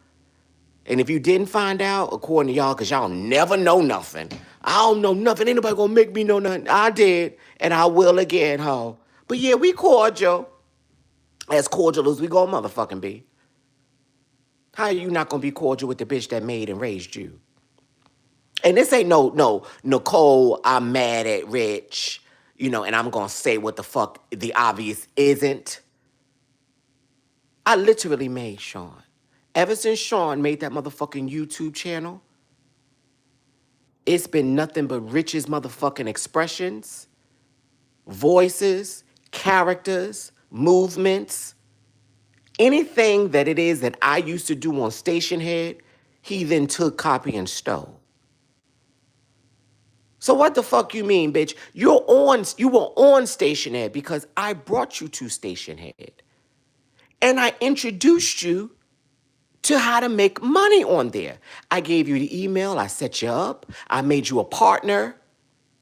And if you didn't find out, according to y'all, because y'all never know nothing. I don't know nothing. Ain't nobody gonna make me know nothing. I did, and I will again, ho. But yeah, we cordial. As cordial as we gonna motherfucking be. How are you not gonna be cordial with the bitch that made and raised you? And this ain't no, Nicole, I'm mad at Rich, and I'm gonna say what the fuck the obvious isn't. I literally made Sean. Ever since Sean made that motherfucking YouTube channel, it's been nothing but Rich's motherfucking expressions, voices, characters, movements. Anything that it is that I used to do on Station Head, he then took, copy, and stole. So what the fuck you mean, bitch? You were on Station Head because I brought you to Station Head. And I introduced you to how to make money on there. I gave you the email, I set you up, I made you a partner.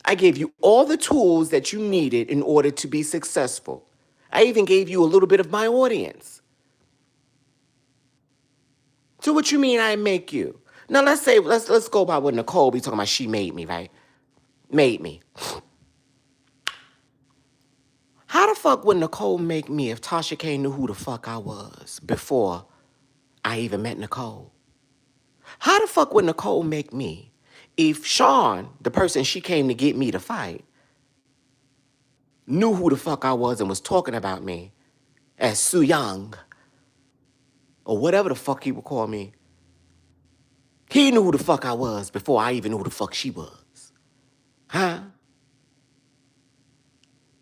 I gave you all the tools that you needed in order to be successful. I even gave you a little bit of my audience. So what you mean I make you? Now let's go by what Nicole be talking about. She made me, right? Made me. How the fuck would Nicole make me if Tasha K knew who the fuck I was before I even met Nicole? How the fuck would Nicole make me if Sean, the person she came to get me to fight, knew who the fuck I was and was talking about me as Su Young or whatever the fuck he would call me? He knew who the fuck I was before I even knew who the fuck she was. Huh?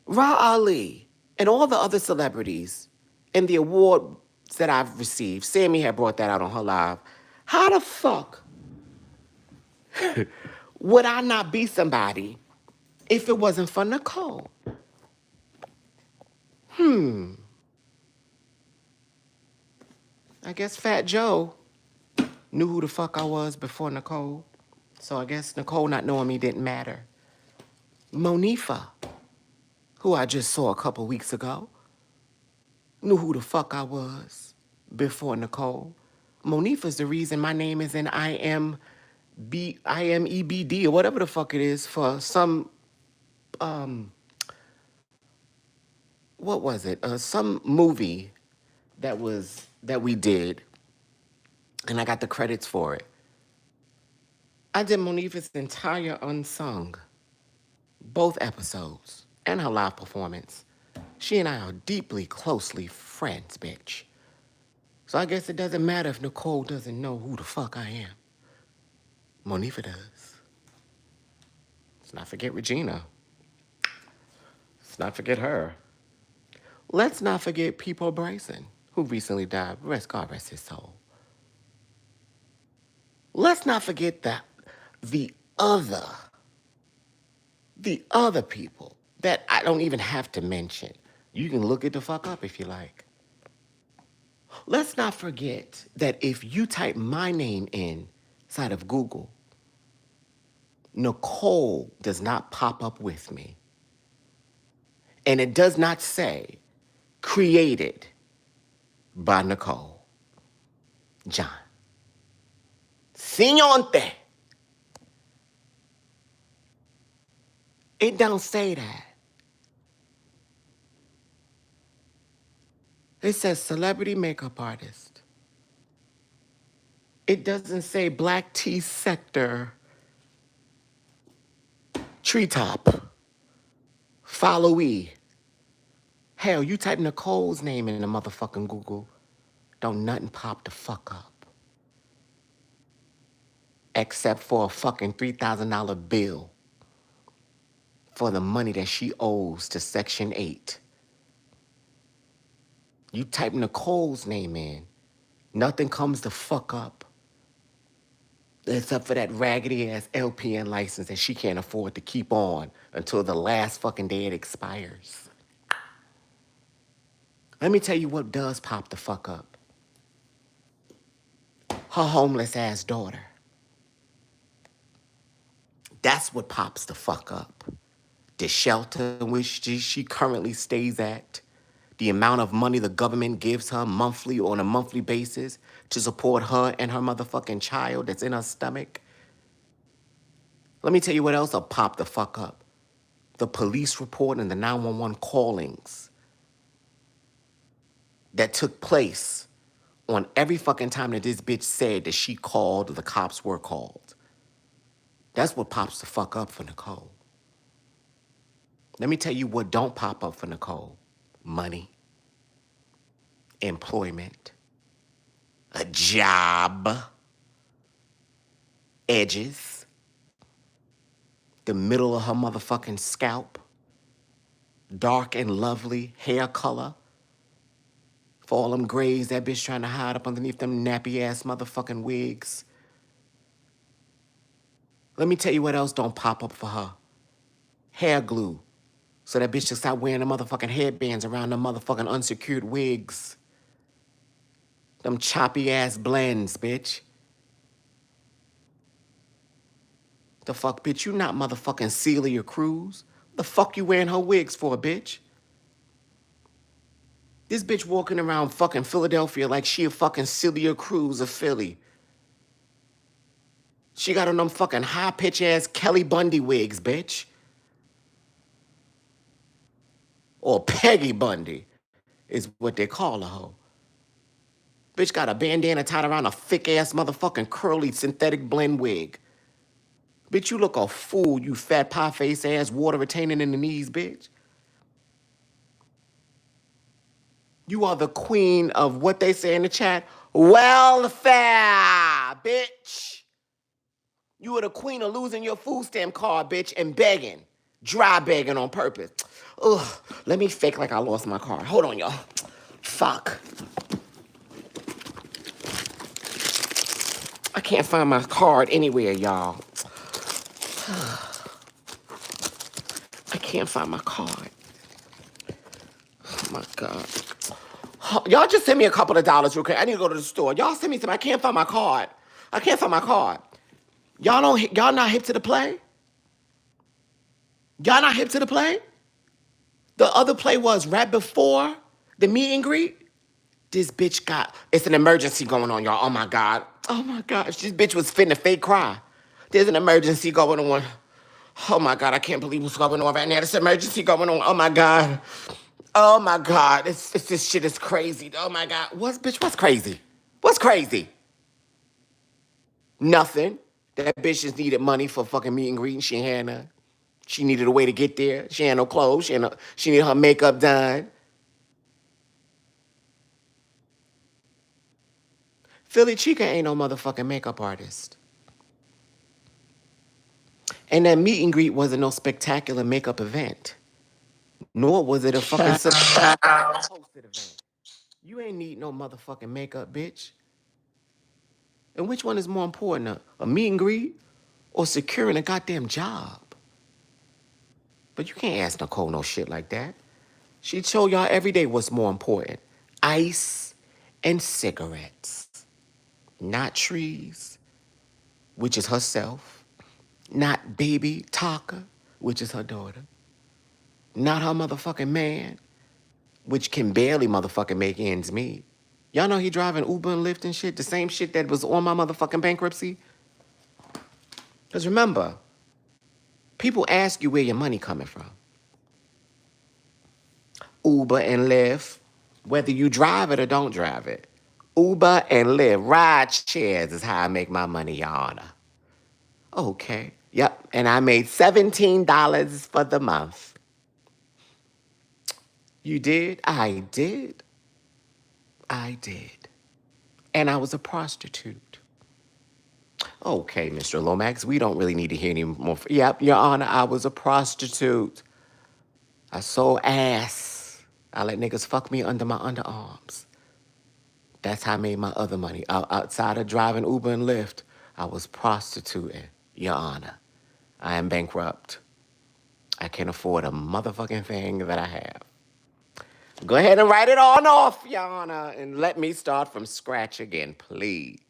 Ra Ali and all the other celebrities and the awards that I've received, Sammy had brought that out on her live. How the fuck would I not be somebody if it wasn't for Nicole? I guess Fat Joe knew who the fuck I was before Nicole. So I guess Nicole not knowing me didn't matter. Monifa. who I just saw a couple weeks ago, knew who the fuck I was before Nicole. Monifa's the reason my name is in IMEBD or whatever the fuck it is for some, what was it? Some movie that we did, and I got the credits for it. I did Monifa's entire unsung, both episodes, and her live performance. She and I are deeply, closely friends, bitch. So I guess it doesn't matter if Nicole doesn't know who the fuck I am. Monifa does. Let's not forget Regina. Let's not forget her. Let's not forget Peepo Bryson, who recently died. God rest his soul. Let's not forget the other people that I don't even have to mention. You can look it the fuck up if you like. Let's not forget that if you type my name inside of Google, Nicole does not pop up with me. And it does not say created by Nicole. John. Signante. It don't say that. It says celebrity makeup artist. It doesn't say Black Tea Sector, Treetop, Followee. Hell, you type Nicole's name in the motherfucking Google, don't nothing pop the fuck up. Except for a fucking $3,000 bill for the money that she owes to Section 8. You type Nicole's name in, nothing comes the fuck up. Except for that raggedy ass LPN license that she can't afford to keep on until the last fucking day it expires. Let me tell you what does pop the fuck up. Her homeless ass daughter. That's what pops the fuck up. The shelter in which she currently stays at. The amount of money the government gives her monthly or on a monthly basis to support her and her motherfucking child that's in her stomach. Let me tell you what else will pop the fuck up. The police report and the 911 callings that took place on every fucking time that this bitch said that she called or the cops were called. That's what pops the fuck up for Nicole. Let me tell you what don't pop up for Nicole. Money, employment, a job, edges, the middle of her motherfucking scalp, dark and lovely hair color, for all them grays that bitch trying to hide up underneath them nappy ass motherfucking wigs. Let me tell you what else don't pop up for her. Hair glue. So that bitch just stop wearing the motherfucking headbands around the motherfucking unsecured wigs. Them choppy ass blends, bitch. The fuck, bitch, you not motherfucking Celia Cruz. The fuck you wearing her wigs for, bitch? This bitch walking around fucking Philadelphia like she a fucking Celia Cruz of Philly. She got on them fucking high-pitch ass Kelly Bundy wigs, bitch. Or Peggy Bundy is what they call her hoe. Bitch got a bandana tied around a thick-ass motherfucking curly synthetic blend wig. Bitch, you look a fool, you fat pie-face ass water retaining in the knees, bitch. You are the queen of what they say in the chat, welfare, bitch. You are the queen of losing your food stamp card, bitch, and begging. Dry begging on purpose. Ugh, let me fake like I lost my card. Hold on, y'all. Fuck. I can't find my card anywhere, y'all. I can't find my card. Oh, my God. Y'all just send me a couple of dollars real quick. I need to go to the store. Y'all send me some. I can't find my card. I can't find my card. Y'all not hip to the play? Y'all not hip to the play? The other play was right before the meet and greet. This bitch it's an emergency going on, y'all. Oh my God. Oh my gosh. This bitch was finna fake cry. There's an emergency going on. Oh my God, I can't believe what's going on right now. This emergency going on. Oh my God. Oh my God. This shit is crazy. Oh my God. What's crazy? What's crazy? Nothing. That bitch just needed money for fucking meet and greet and she ain't had none. She needed a way to get there. She had no clothes. She needed her makeup done. Philly Chica ain't no motherfucking makeup artist. And that meet and greet wasn't no spectacular makeup event. Nor was it a fucking hosted event. You ain't need no motherfucking makeup, bitch. And which one is more important, a meet and greet or securing a goddamn job? But you can't ask Nicole no shit like that. She told y'all every day what's more important. Ice and cigarettes. Not trees, which is herself. Not baby Taka, which is her daughter. Not her motherfucking man, which can barely motherfucking make ends meet. Y'all know he driving Uber and Lyft and shit, the same shit that was on my motherfucking bankruptcy? Because remember, people ask you where your money coming from. Uber and Lyft, whether you drive it or don't drive it. Uber and Lyft, ride shares is how I make my money, Your Honor. Okay, yep, and I made $17 for the month. You did? I did. I did. And I was a prostitute. Okay, Mr. Lomax, we don't really need to hear any more. Yep, Your Honor, I was a prostitute. I sold ass. I let niggas fuck me under my underarms. That's how I made my other money. Outside of driving Uber and Lyft, I was prostituting, Your Honor. I am bankrupt. I can't afford a motherfucking thing that I have. Go ahead and write it on off, Your Honor, and let me start from scratch again, please.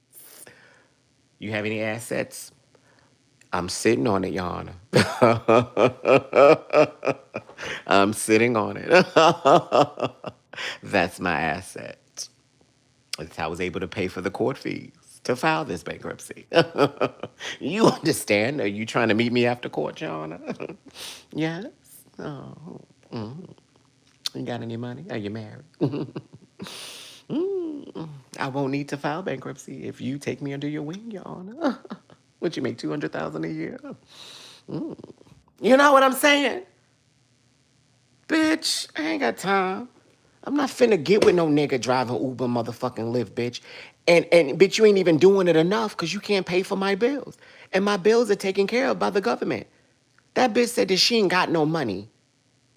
You have any assets? I'm sitting on it, Your Honor. I'm sitting on it. That's my asset. That's how I was able to pay for the court fees to file this bankruptcy. You understand? Are you trying to meet me after court, Your Honor? Yes? Oh. Mm. You got any money? Are you married? I won't need to file bankruptcy if you take me under your wing, Your Honor. Would you make $200,000 a year? You know what I'm saying? Bitch, I ain't got time. I'm not finna get with no nigga driving Uber motherfucking Lyft, bitch. And bitch, you ain't even doing it enough because you can't pay for my bills. And my bills are taken care of by the government. That bitch said that she ain't got no money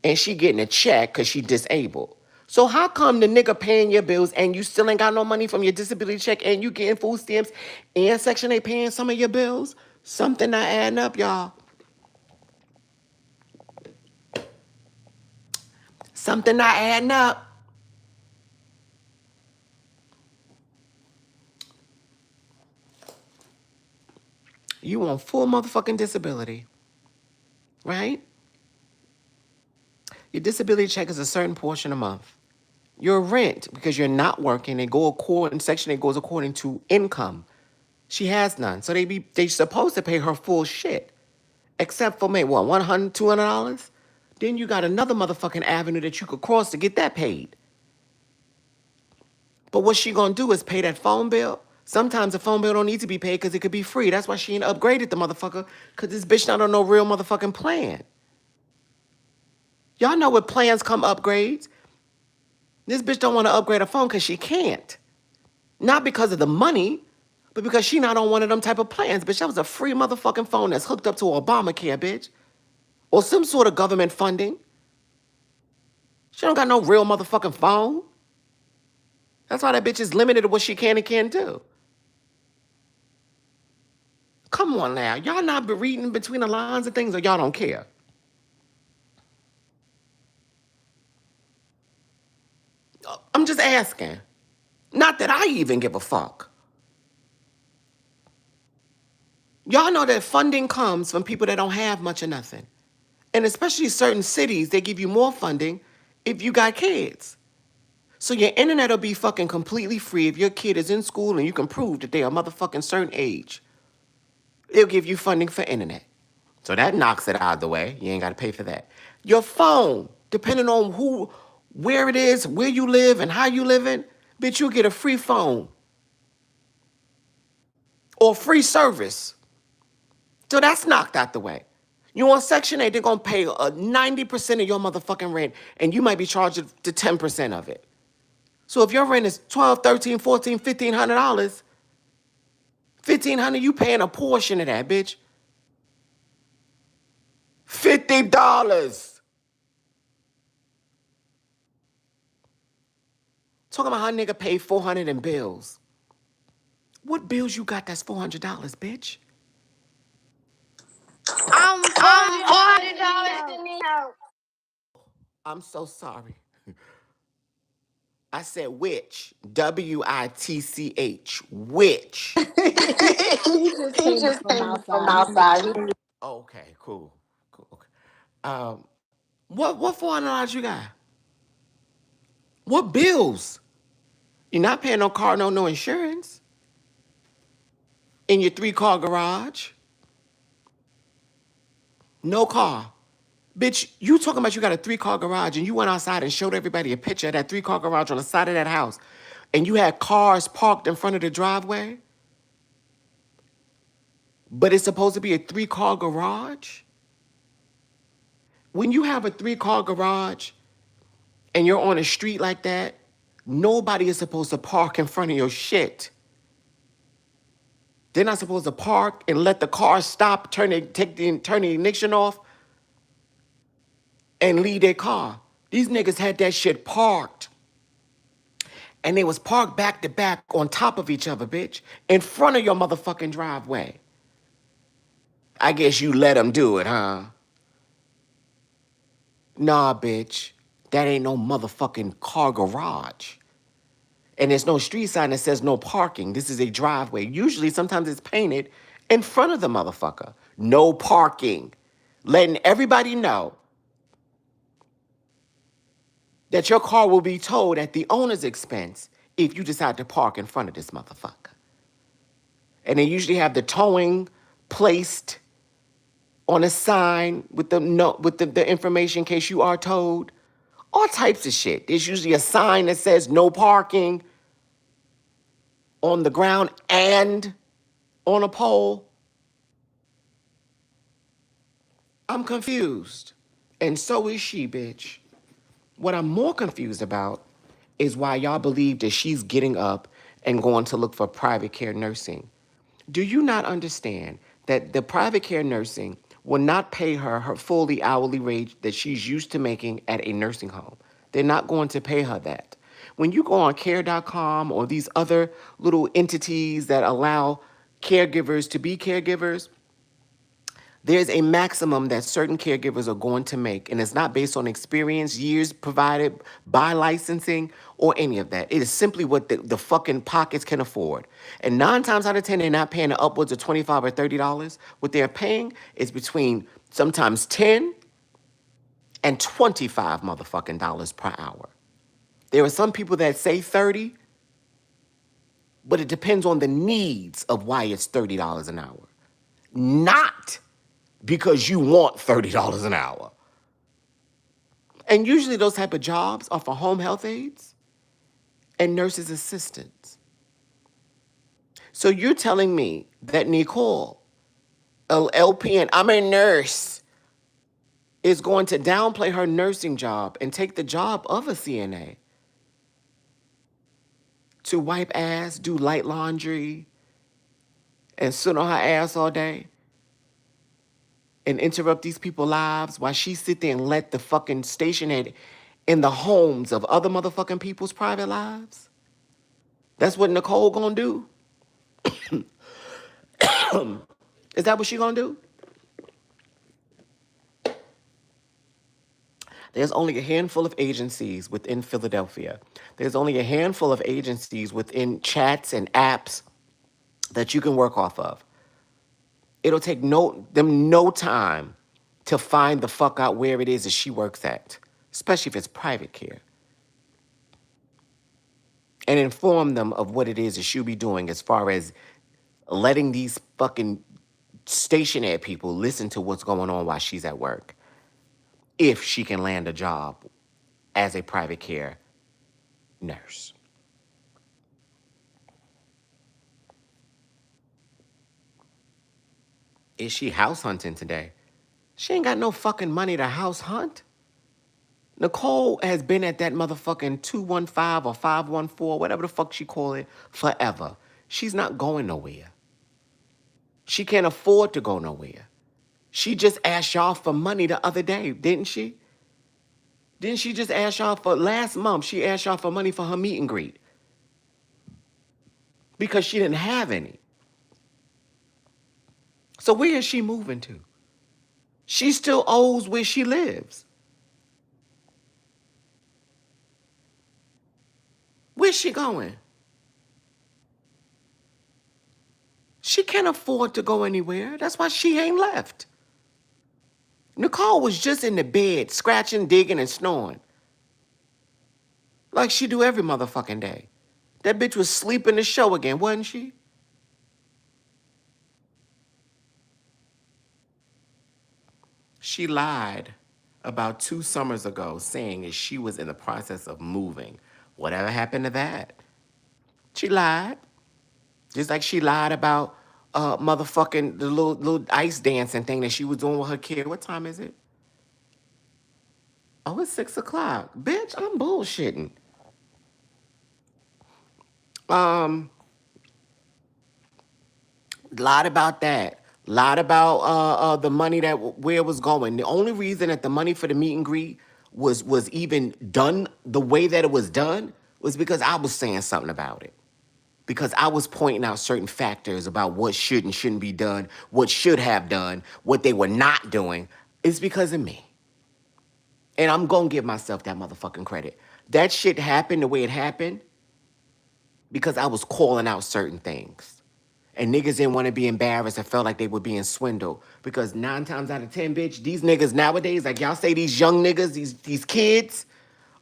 and she getting a check because she disabled. So how come the nigga paying your bills and you still ain't got no money from your disability check and you getting food stamps and Section 8 paying some of your bills? Something not adding up, y'all. Something not adding up. You on full motherfucking disability, right? Your disability check is a certain portion a month. Your rent, because you're not working, Section 8 goes according to income. She has none. So they supposed to pay her full shit. Except for maybe, what, $100, $200? Then you got another motherfucking avenue that you could cross to get that paid. But what she gonna do is pay that phone bill. Sometimes the phone bill don't need to be paid because it could be free. That's why she ain't upgraded the motherfucker, because this bitch not on no real motherfucking plan. Y'all know with plans come upgrades. This bitch don't want to upgrade her phone because she can't. Not because of the money, but because she not on one of them type of plans. Bitch, that was a free motherfucking phone that's hooked up to Obamacare, bitch. Or some sort of government funding. She don't got no real motherfucking phone. That's why that bitch is limited to what she can and can't do. Come on now. Y'all not be reading between the lines of things or y'all don't care? I'm just asking. Not that I even give a fuck. Y'all know that funding comes from people that don't have much or nothing. And especially certain cities, they give you more funding if you got kids. So your internet will be fucking completely free if your kid is in school and you can prove that they are motherfucking certain age. They'll give you funding for internet. So that knocks it out of the way. You ain't got to pay for that. Your phone, depending on where it is, where you live, and how you living, bitch, you'll get a free phone or free service. So that's knocked out the way. You on Section 8, they're going to pay 90% of your motherfucking rent, and you might be charged to 10% of it. So if your rent is $1,200, $1,300, $1,400, $1,500, $1,500, you paying a portion of that, bitch. $50. Talking about how nigga paid $400 in bills. What bills you got that's $400, bitch? $400 to me. I'm so sorry. I said which. WITCH. Which. He just He came just from came from outside. outside. Okay, cool. Okay. What $400 you got? What bills? You're not paying no car, no insurance. In your 3-car garage. No car. Bitch, you talking about you got a 3-car garage and you went outside and showed everybody a picture of that 3-car garage on the side of that house and you had cars parked in front of the driveway? But it's supposed to be a 3-car garage? When you have a 3-car garage and you're on a street like that, nobody is supposed to park in front of your shit. They're not supposed to park and let the car stop, turn the ignition off, and leave their car. These niggas had that shit parked. And they was parked back to back on top of each other, bitch, in front of your motherfucking driveway. I guess you let them do it, huh? Nah, bitch. That ain't no motherfucking car garage. And there's no street sign that says no parking. This is a driveway. Usually, sometimes it's painted in front of the motherfucker. No parking. Letting everybody know that your car will be towed at the owner's expense if you decide to park in front of this motherfucker. And they usually have the towing placed on a sign with the information in case you are towed. All types of shit. There's usually a sign that says no parking on the ground and on a pole. I'm confused. And so is she, bitch. What I'm more confused about is why y'all believe that she's getting up and going to look for private care nursing. Do you not understand that the private care nursing will not pay her fully hourly rate that she's used to making at a nursing home? They're not going to pay her that. When you go on care.com or these other little entities that allow caregivers to be caregivers, there's a maximum that certain caregivers are going to make, and it's not based on experience, years provided by licensing, or any of that. It is simply what the fucking pockets can afford. And 9 times out of 10, they're not paying upwards of $25 or $30. What they're paying is between sometimes 10 and 25 motherfucking dollars per hour. There are some people that say 30, but it depends on the needs of why it's $30 an hour. Not because you want $30 an hour. And usually those type of jobs are for home health aides and nurses assistants. So you're telling me that Nicole, LPN, I'm a nurse, is going to downplay her nursing job and take the job of a CNA to wipe ass, do light laundry, and sit on her ass all day and interrupt these people's lives while she sit there and let the fucking station head in the homes of other motherfucking people's private lives? That's what Nicole gonna do? Is that what she gonna do? There's only a handful of agencies within Philadelphia. There's only a handful of agencies within chats and apps that you can work off of. It'll take no time to find the fuck out where it is that she works at, especially if it's private care, and inform them of what it is that she'll be doing as far as letting these fucking stationary people listen to what's going on while she's at work, if she can land a job as a private care nurse. Is she house hunting today? She ain't got no fucking money to house hunt. Nicole has been at that motherfucking 215 or 514, whatever the fuck she call it, forever. She's not going nowhere. She can't afford to go nowhere. She just asked y'all for money the other day, didn't she? Didn't she just ask y'all for, last month, she asked y'all for money for her meet and greet? Because she didn't have any. So where is she moving to? She still owes where she lives. Where's she going? She can't afford to go anywhere. That's why she ain't left. Nicole was just in the bed, scratching, digging, and snoring. Like she do every motherfucking day. That bitch was sleeping the show again, wasn't she? She lied about 2 summers ago, saying that she was in the process of moving. Whatever happened to that? She lied. Just like she lied about motherfucking the little ice dancing thing that she was doing with her kid. What time is it? Oh, it's 6 o'clock. Bitch, I'm bullshitting. Lied about that. Lied about the money that where it was going. The only reason that the money for the meet and greet was even done the way that it was done was because I was saying something about it. Because I was pointing out certain factors about what should and shouldn't be done, what should have done, what they were not doing. It's because of me. And I'm gonna give myself that motherfucking credit. That shit happened the way it happened because I was calling out certain things. And niggas didn't want to be embarrassed and felt like they were being swindled. Because 9 times out of 10, bitch, these niggas nowadays, like y'all say these young niggas, these kids,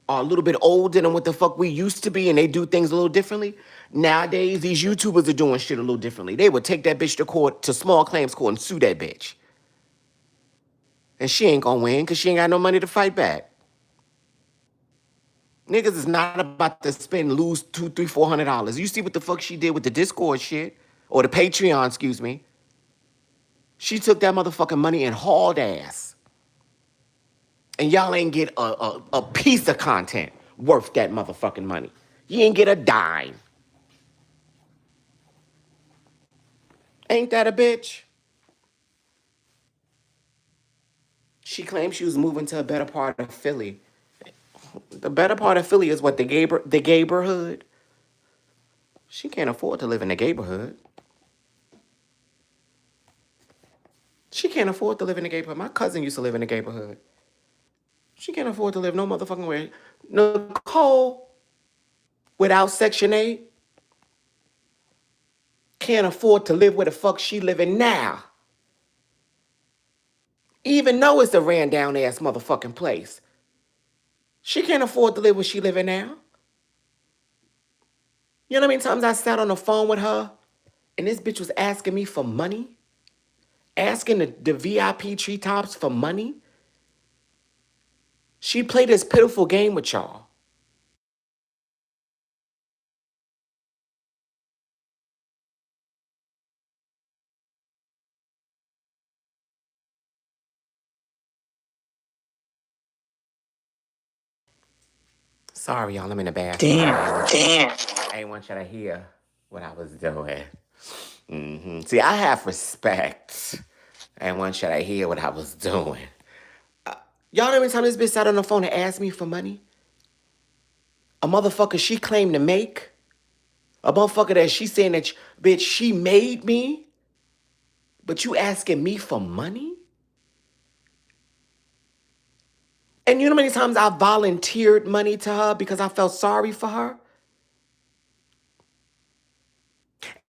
are a little bit older than what the fuck we used to be, and they do things a little differently. Nowadays, these YouTubers are doing shit a little differently. They would take that bitch to court, to small claims court, and sue that bitch. And she ain't gonna win because she ain't got no money to fight back. Niggas is not about to lose $200, $300, $400. You see what the fuck she did with the Discord shit, or the Patreon, excuse me. She took that motherfucking money and hauled ass. And y'all ain't get a piece of content worth that motherfucking money. You ain't get a dime. Ain't that a bitch? She claimed she was moving to a better part of Philly. The better part of Philly is what, the neighborhood? She can't afford to live in the neighborhood. She can't afford to live in the neighborhood. My cousin used to live in the neighborhood. She can't afford to live no motherfucking way. Nicole, without Section 8, can't afford to live where the fuck she living now. Even though it's a ran down ass motherfucking place. She can't afford to live where she living now. You know how many times I sat on the phone with her and this bitch was asking me for money? Asking the VIP treetops for money? She played this pitiful game with y'all. Sorry, y'all, I'm in the bathroom. Damn. I ain't want y'all to hear what I was doing. See, I have respect. I ain't want y'all to hear what I was doing. Y'all know how many times this bitch sat on the phone and asked me for money? A motherfucker she claimed to make? A motherfucker that she saying that, bitch, she made me? But you asking me for money? And you know how many times I volunteered money to her because I felt sorry for her?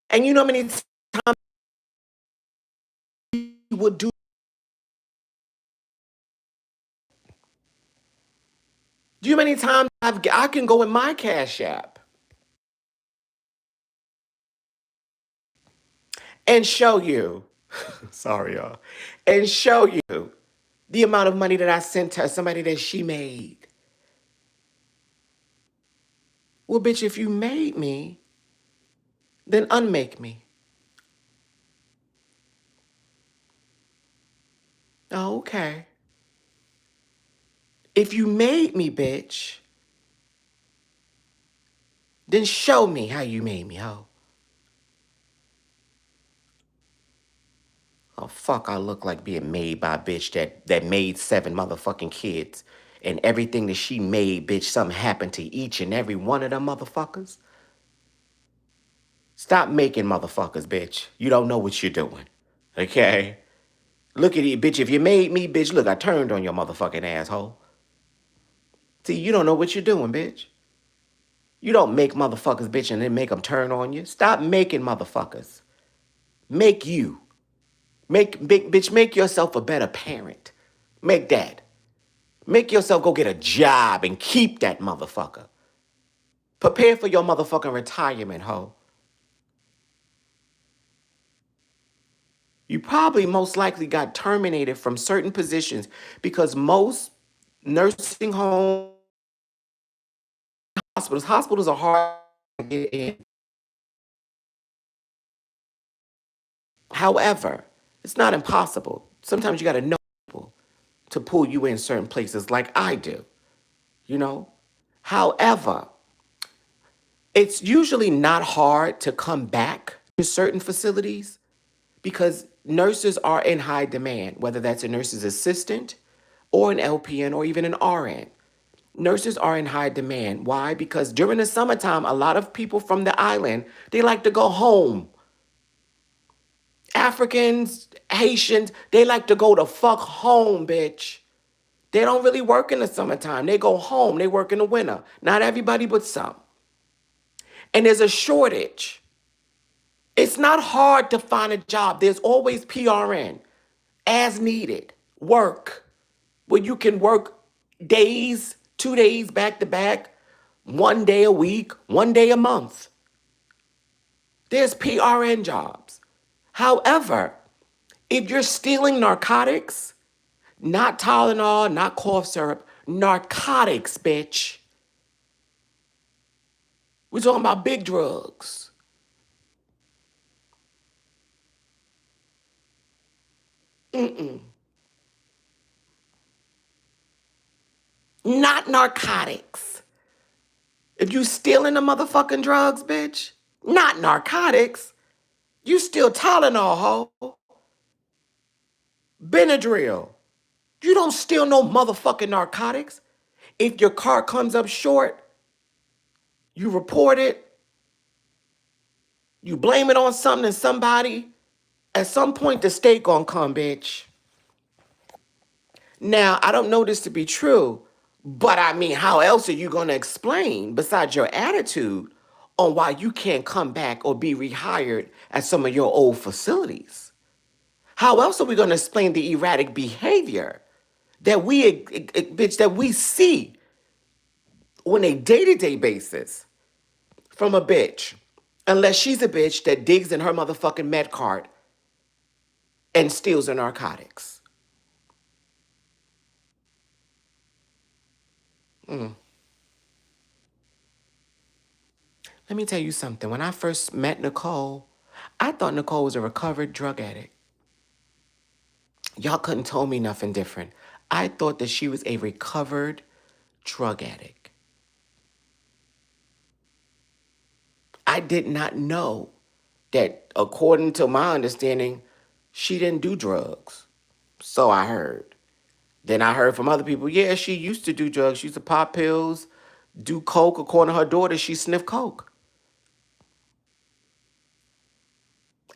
And you know how many times she would do Do you know how many times I can go in my Cash App and show you, sorry y'all, and show you the amount of money that I sent her, somebody that she made. Well, bitch, if you made me, then unmake me. Oh, okay. If you made me, bitch, then show me how you made me, ho. Oh, fuck, I look like being made by a bitch that made 7 motherfucking kids. And everything that she made, bitch, something happened to each and every one of them motherfuckers. Stop making motherfuckers, bitch. You don't know what you're doing. Okay? Look at it, bitch. If you made me, bitch, look, I turned on your motherfucking asshole. See, you don't know what you're doing, bitch. You don't make motherfuckers, bitch, and then make them turn on you. Stop making motherfuckers. Make you. Bitch, make yourself a better parent. Make that. Make yourself go get a job and keep that motherfucker. Prepare for your motherfucking retirement, ho. You probably most likely got terminated from certain positions because most nursing homes, hospitals are hard to get in. However, it's not impossible. Sometimes you got to know people to pull you in certain places like I do, you know? However, it's usually not hard to come back to certain facilities because nurses are in high demand, whether that's a nurse's assistant or an LPN or even an RN. Nurses are in high demand. Why? Because during the summertime, a lot of people from the island, they like to go home. Africans, Haitians, they like to go the fuck home, bitch. They don't really work in the summertime. They go home. They work in the winter. Not everybody, but some. And there's a shortage. It's not hard to find a job. There's always PRN, as needed, work, where you can work days, 2 days back to back, 1 day a week, 1 day a month. There's PRN jobs. However, if you're stealing narcotics, not Tylenol, not cough syrup, narcotics, bitch. We're talking about big drugs. Not narcotics. If you stealing the motherfucking drugs, bitch, not narcotics. You steal Tylenol, ho. Benadryl. You don't steal no motherfucking narcotics. If your car comes up short, you report it. You blame it on something and somebody. At some point, the state gonna come, bitch. Now, I don't know this to be true, but I mean, how else are you gonna explain, besides your attitude, on why you can't come back or be rehired at some of your old facilities? How else are we gonna explain the erratic behavior that we see on a day-to-day basis from a bitch? Unless she's a bitch that digs in her motherfucking med cart and steals her narcotics. Let me tell you something. When I first met Nicole, I thought Nicole was a recovered drug addict. Y'all couldn't tell me nothing different. I thought that she was a recovered drug addict. I did not know that, according to my understanding, she didn't do drugs. So I heard. Then I heard from other people, yeah, she used to do drugs. She used to pop pills, do coke. According to her daughter, she sniffed coke.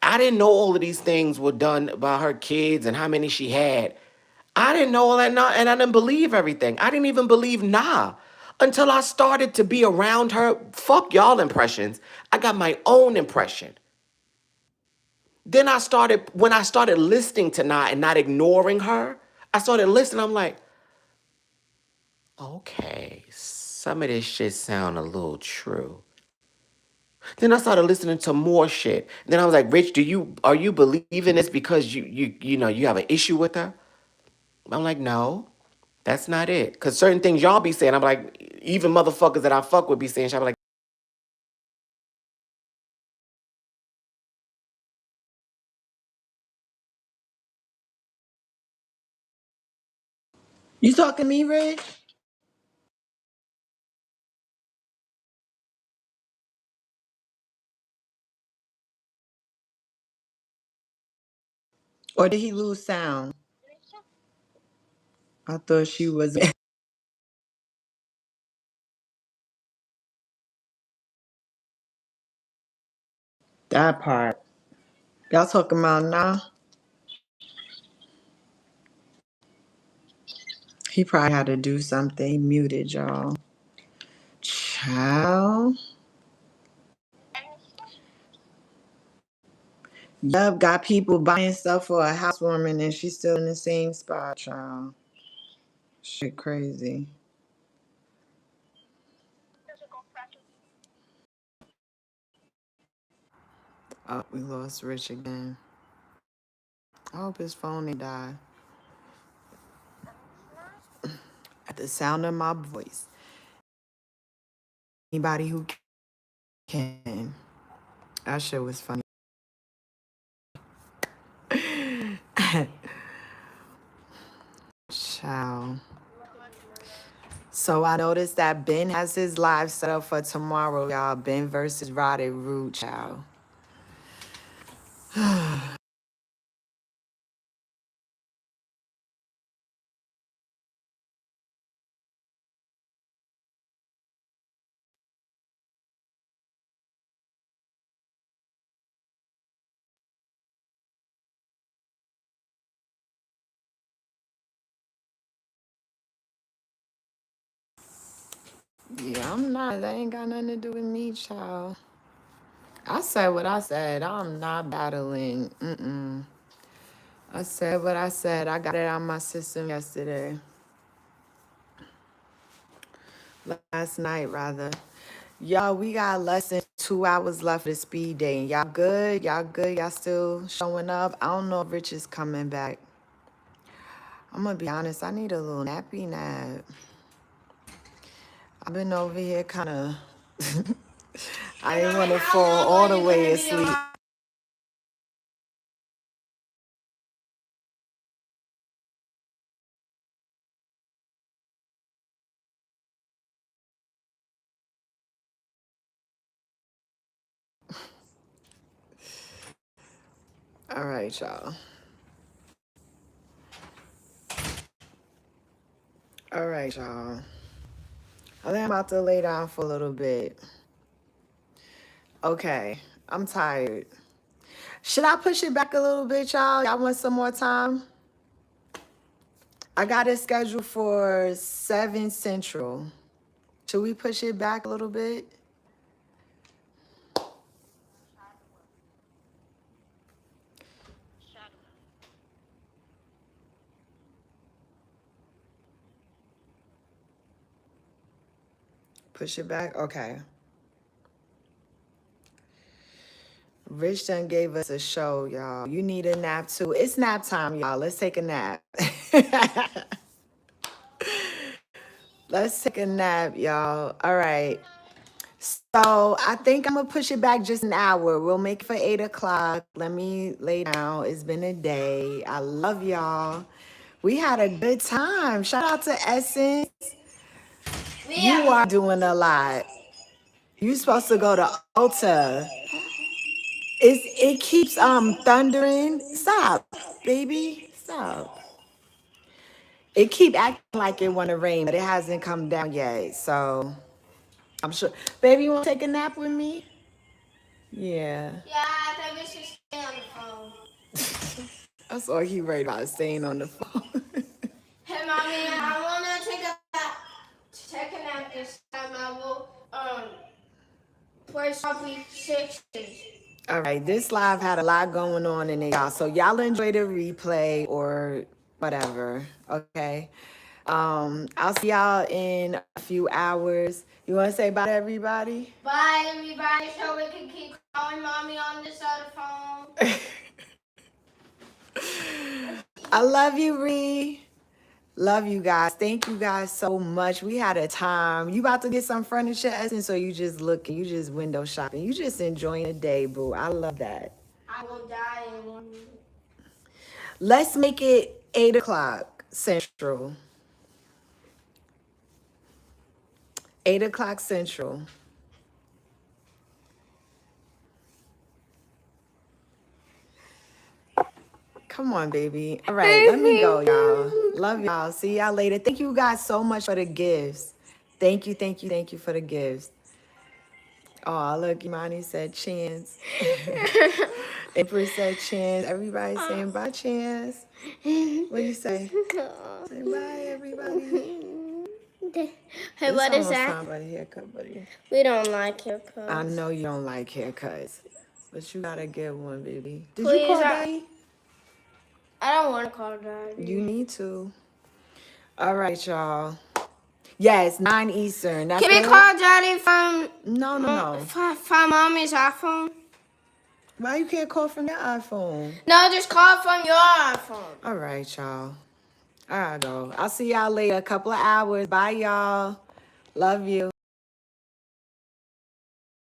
I didn't know all of these things were done by her kids and how many she had. I didn't know all that, and I didn't believe everything. I didn't even believe Nah until I started to be around her. Fuck y'all impressions. I got my own impression. Then when I started listening to Nah and not ignoring her, I started listening. I'm like, okay, some of this shit sound a little true. Then I started listening to more shit. Then I was like, Rich, are you believing this because you have an issue with her? I'm like, no, that's not it. Cause certain things y'all be saying, I'm like, even motherfuckers that I fuck with be saying shit. I'm like, You talking to me, Rich? Or did he lose sound? I thought she was that part. Y'all talking about now? He probably had to do something. He muted y'all. Child. Yup, got people buying stuff for a housewarming and she's still in the same spot, child. Shit crazy. Oh, we lost Rich again. I hope his phone didn't die. At the sound of my voice. Anybody who can. That shit was funny. Child. So I noticed that Ben has his live set up for tomorrow, y'all. Ben versus Roddy Root, child. Yeah, I'm not. That ain't got nothing to do with me, child. I said what I said. I'm not battling. I said what I said. I got it out of my system yesterday. Last night, rather. Y'all, we got less than 2 hours left of speed dating. Y'all good? Y'all good? Y'all still showing up? I don't know if Rich is coming back. I'm gonna be honest. I need a little nappy nap. I've been over here kind of. I didn't want to fall all the way asleep. All right, y'all. All right, y'all. I think I'm about to lay down for a little bit. Okay, I'm tired. Should I push it back a little bit, y'all? Y'all want some more time? I got it scheduled for 7 Central. Should we push it back a little bit? Push it back? Okay. Rich done gave us a show, y'all. You need a nap too. It's nap time, y'all. Let's take a nap. Let's take a nap, y'all. All right. So I think I'm gonna push it back just an hour. We'll make it for 8 o'clock. Let me lay down. It's been a day. I love y'all. We had a good time. Shout out to Essence. You are doing a lot. You supposed to go to Ulta. It keeps thundering. Stop, baby. Stop. It keep acting like it wanna rain, but it hasn't come down yet. So I'm sure. Baby, you wanna take a nap with me? Yeah. Yeah, I think we should stay on the phone. That's all he worried about, staying on the phone. Hey, mommy, I wanna take a nap this time. I will play Sloppy Sixes. All right, this live had a lot going on in it, y'all. So y'all enjoy the replay or whatever, okay? I'll see y'all in a few hours. You want to say bye to everybody? Bye, everybody, so we can keep calling mommy on this other phone. I love you, Ree. Love you guys. Thank you guys so much. We had a time. You about to get some furniture, Essence, so you just looking, you just window shopping. You just enjoying the day, boo. I love that. I will die in 1 minute. Let's make it 8 o'clock Central. 8 o'clock Central. Come on, baby. All right, let me go, y'all. Love y'all. See y'all later. Thank you guys so much for the gifts. Thank you, thank you, thank you for the gifts. Oh, look, Imani said chance. April said chance. Everybody saying bye, chance. What do you say? Say bye, everybody. Hey, what is that? Time by the haircut, buddy. We don't like haircuts. I know you don't like haircuts, but you gotta get one, baby. Did Please, you call Daddy? I don't want to call Daddy. You need to. All right, y'all. Yes, 9 Eastern. That's Can we good? call Daddy from No. from mommy's iPhone? Why you can't call from your iPhone? No, just call from your iPhone. All right, y'all. I gotta go. I'll see y'all later. A couple of hours. Bye, y'all. Love you.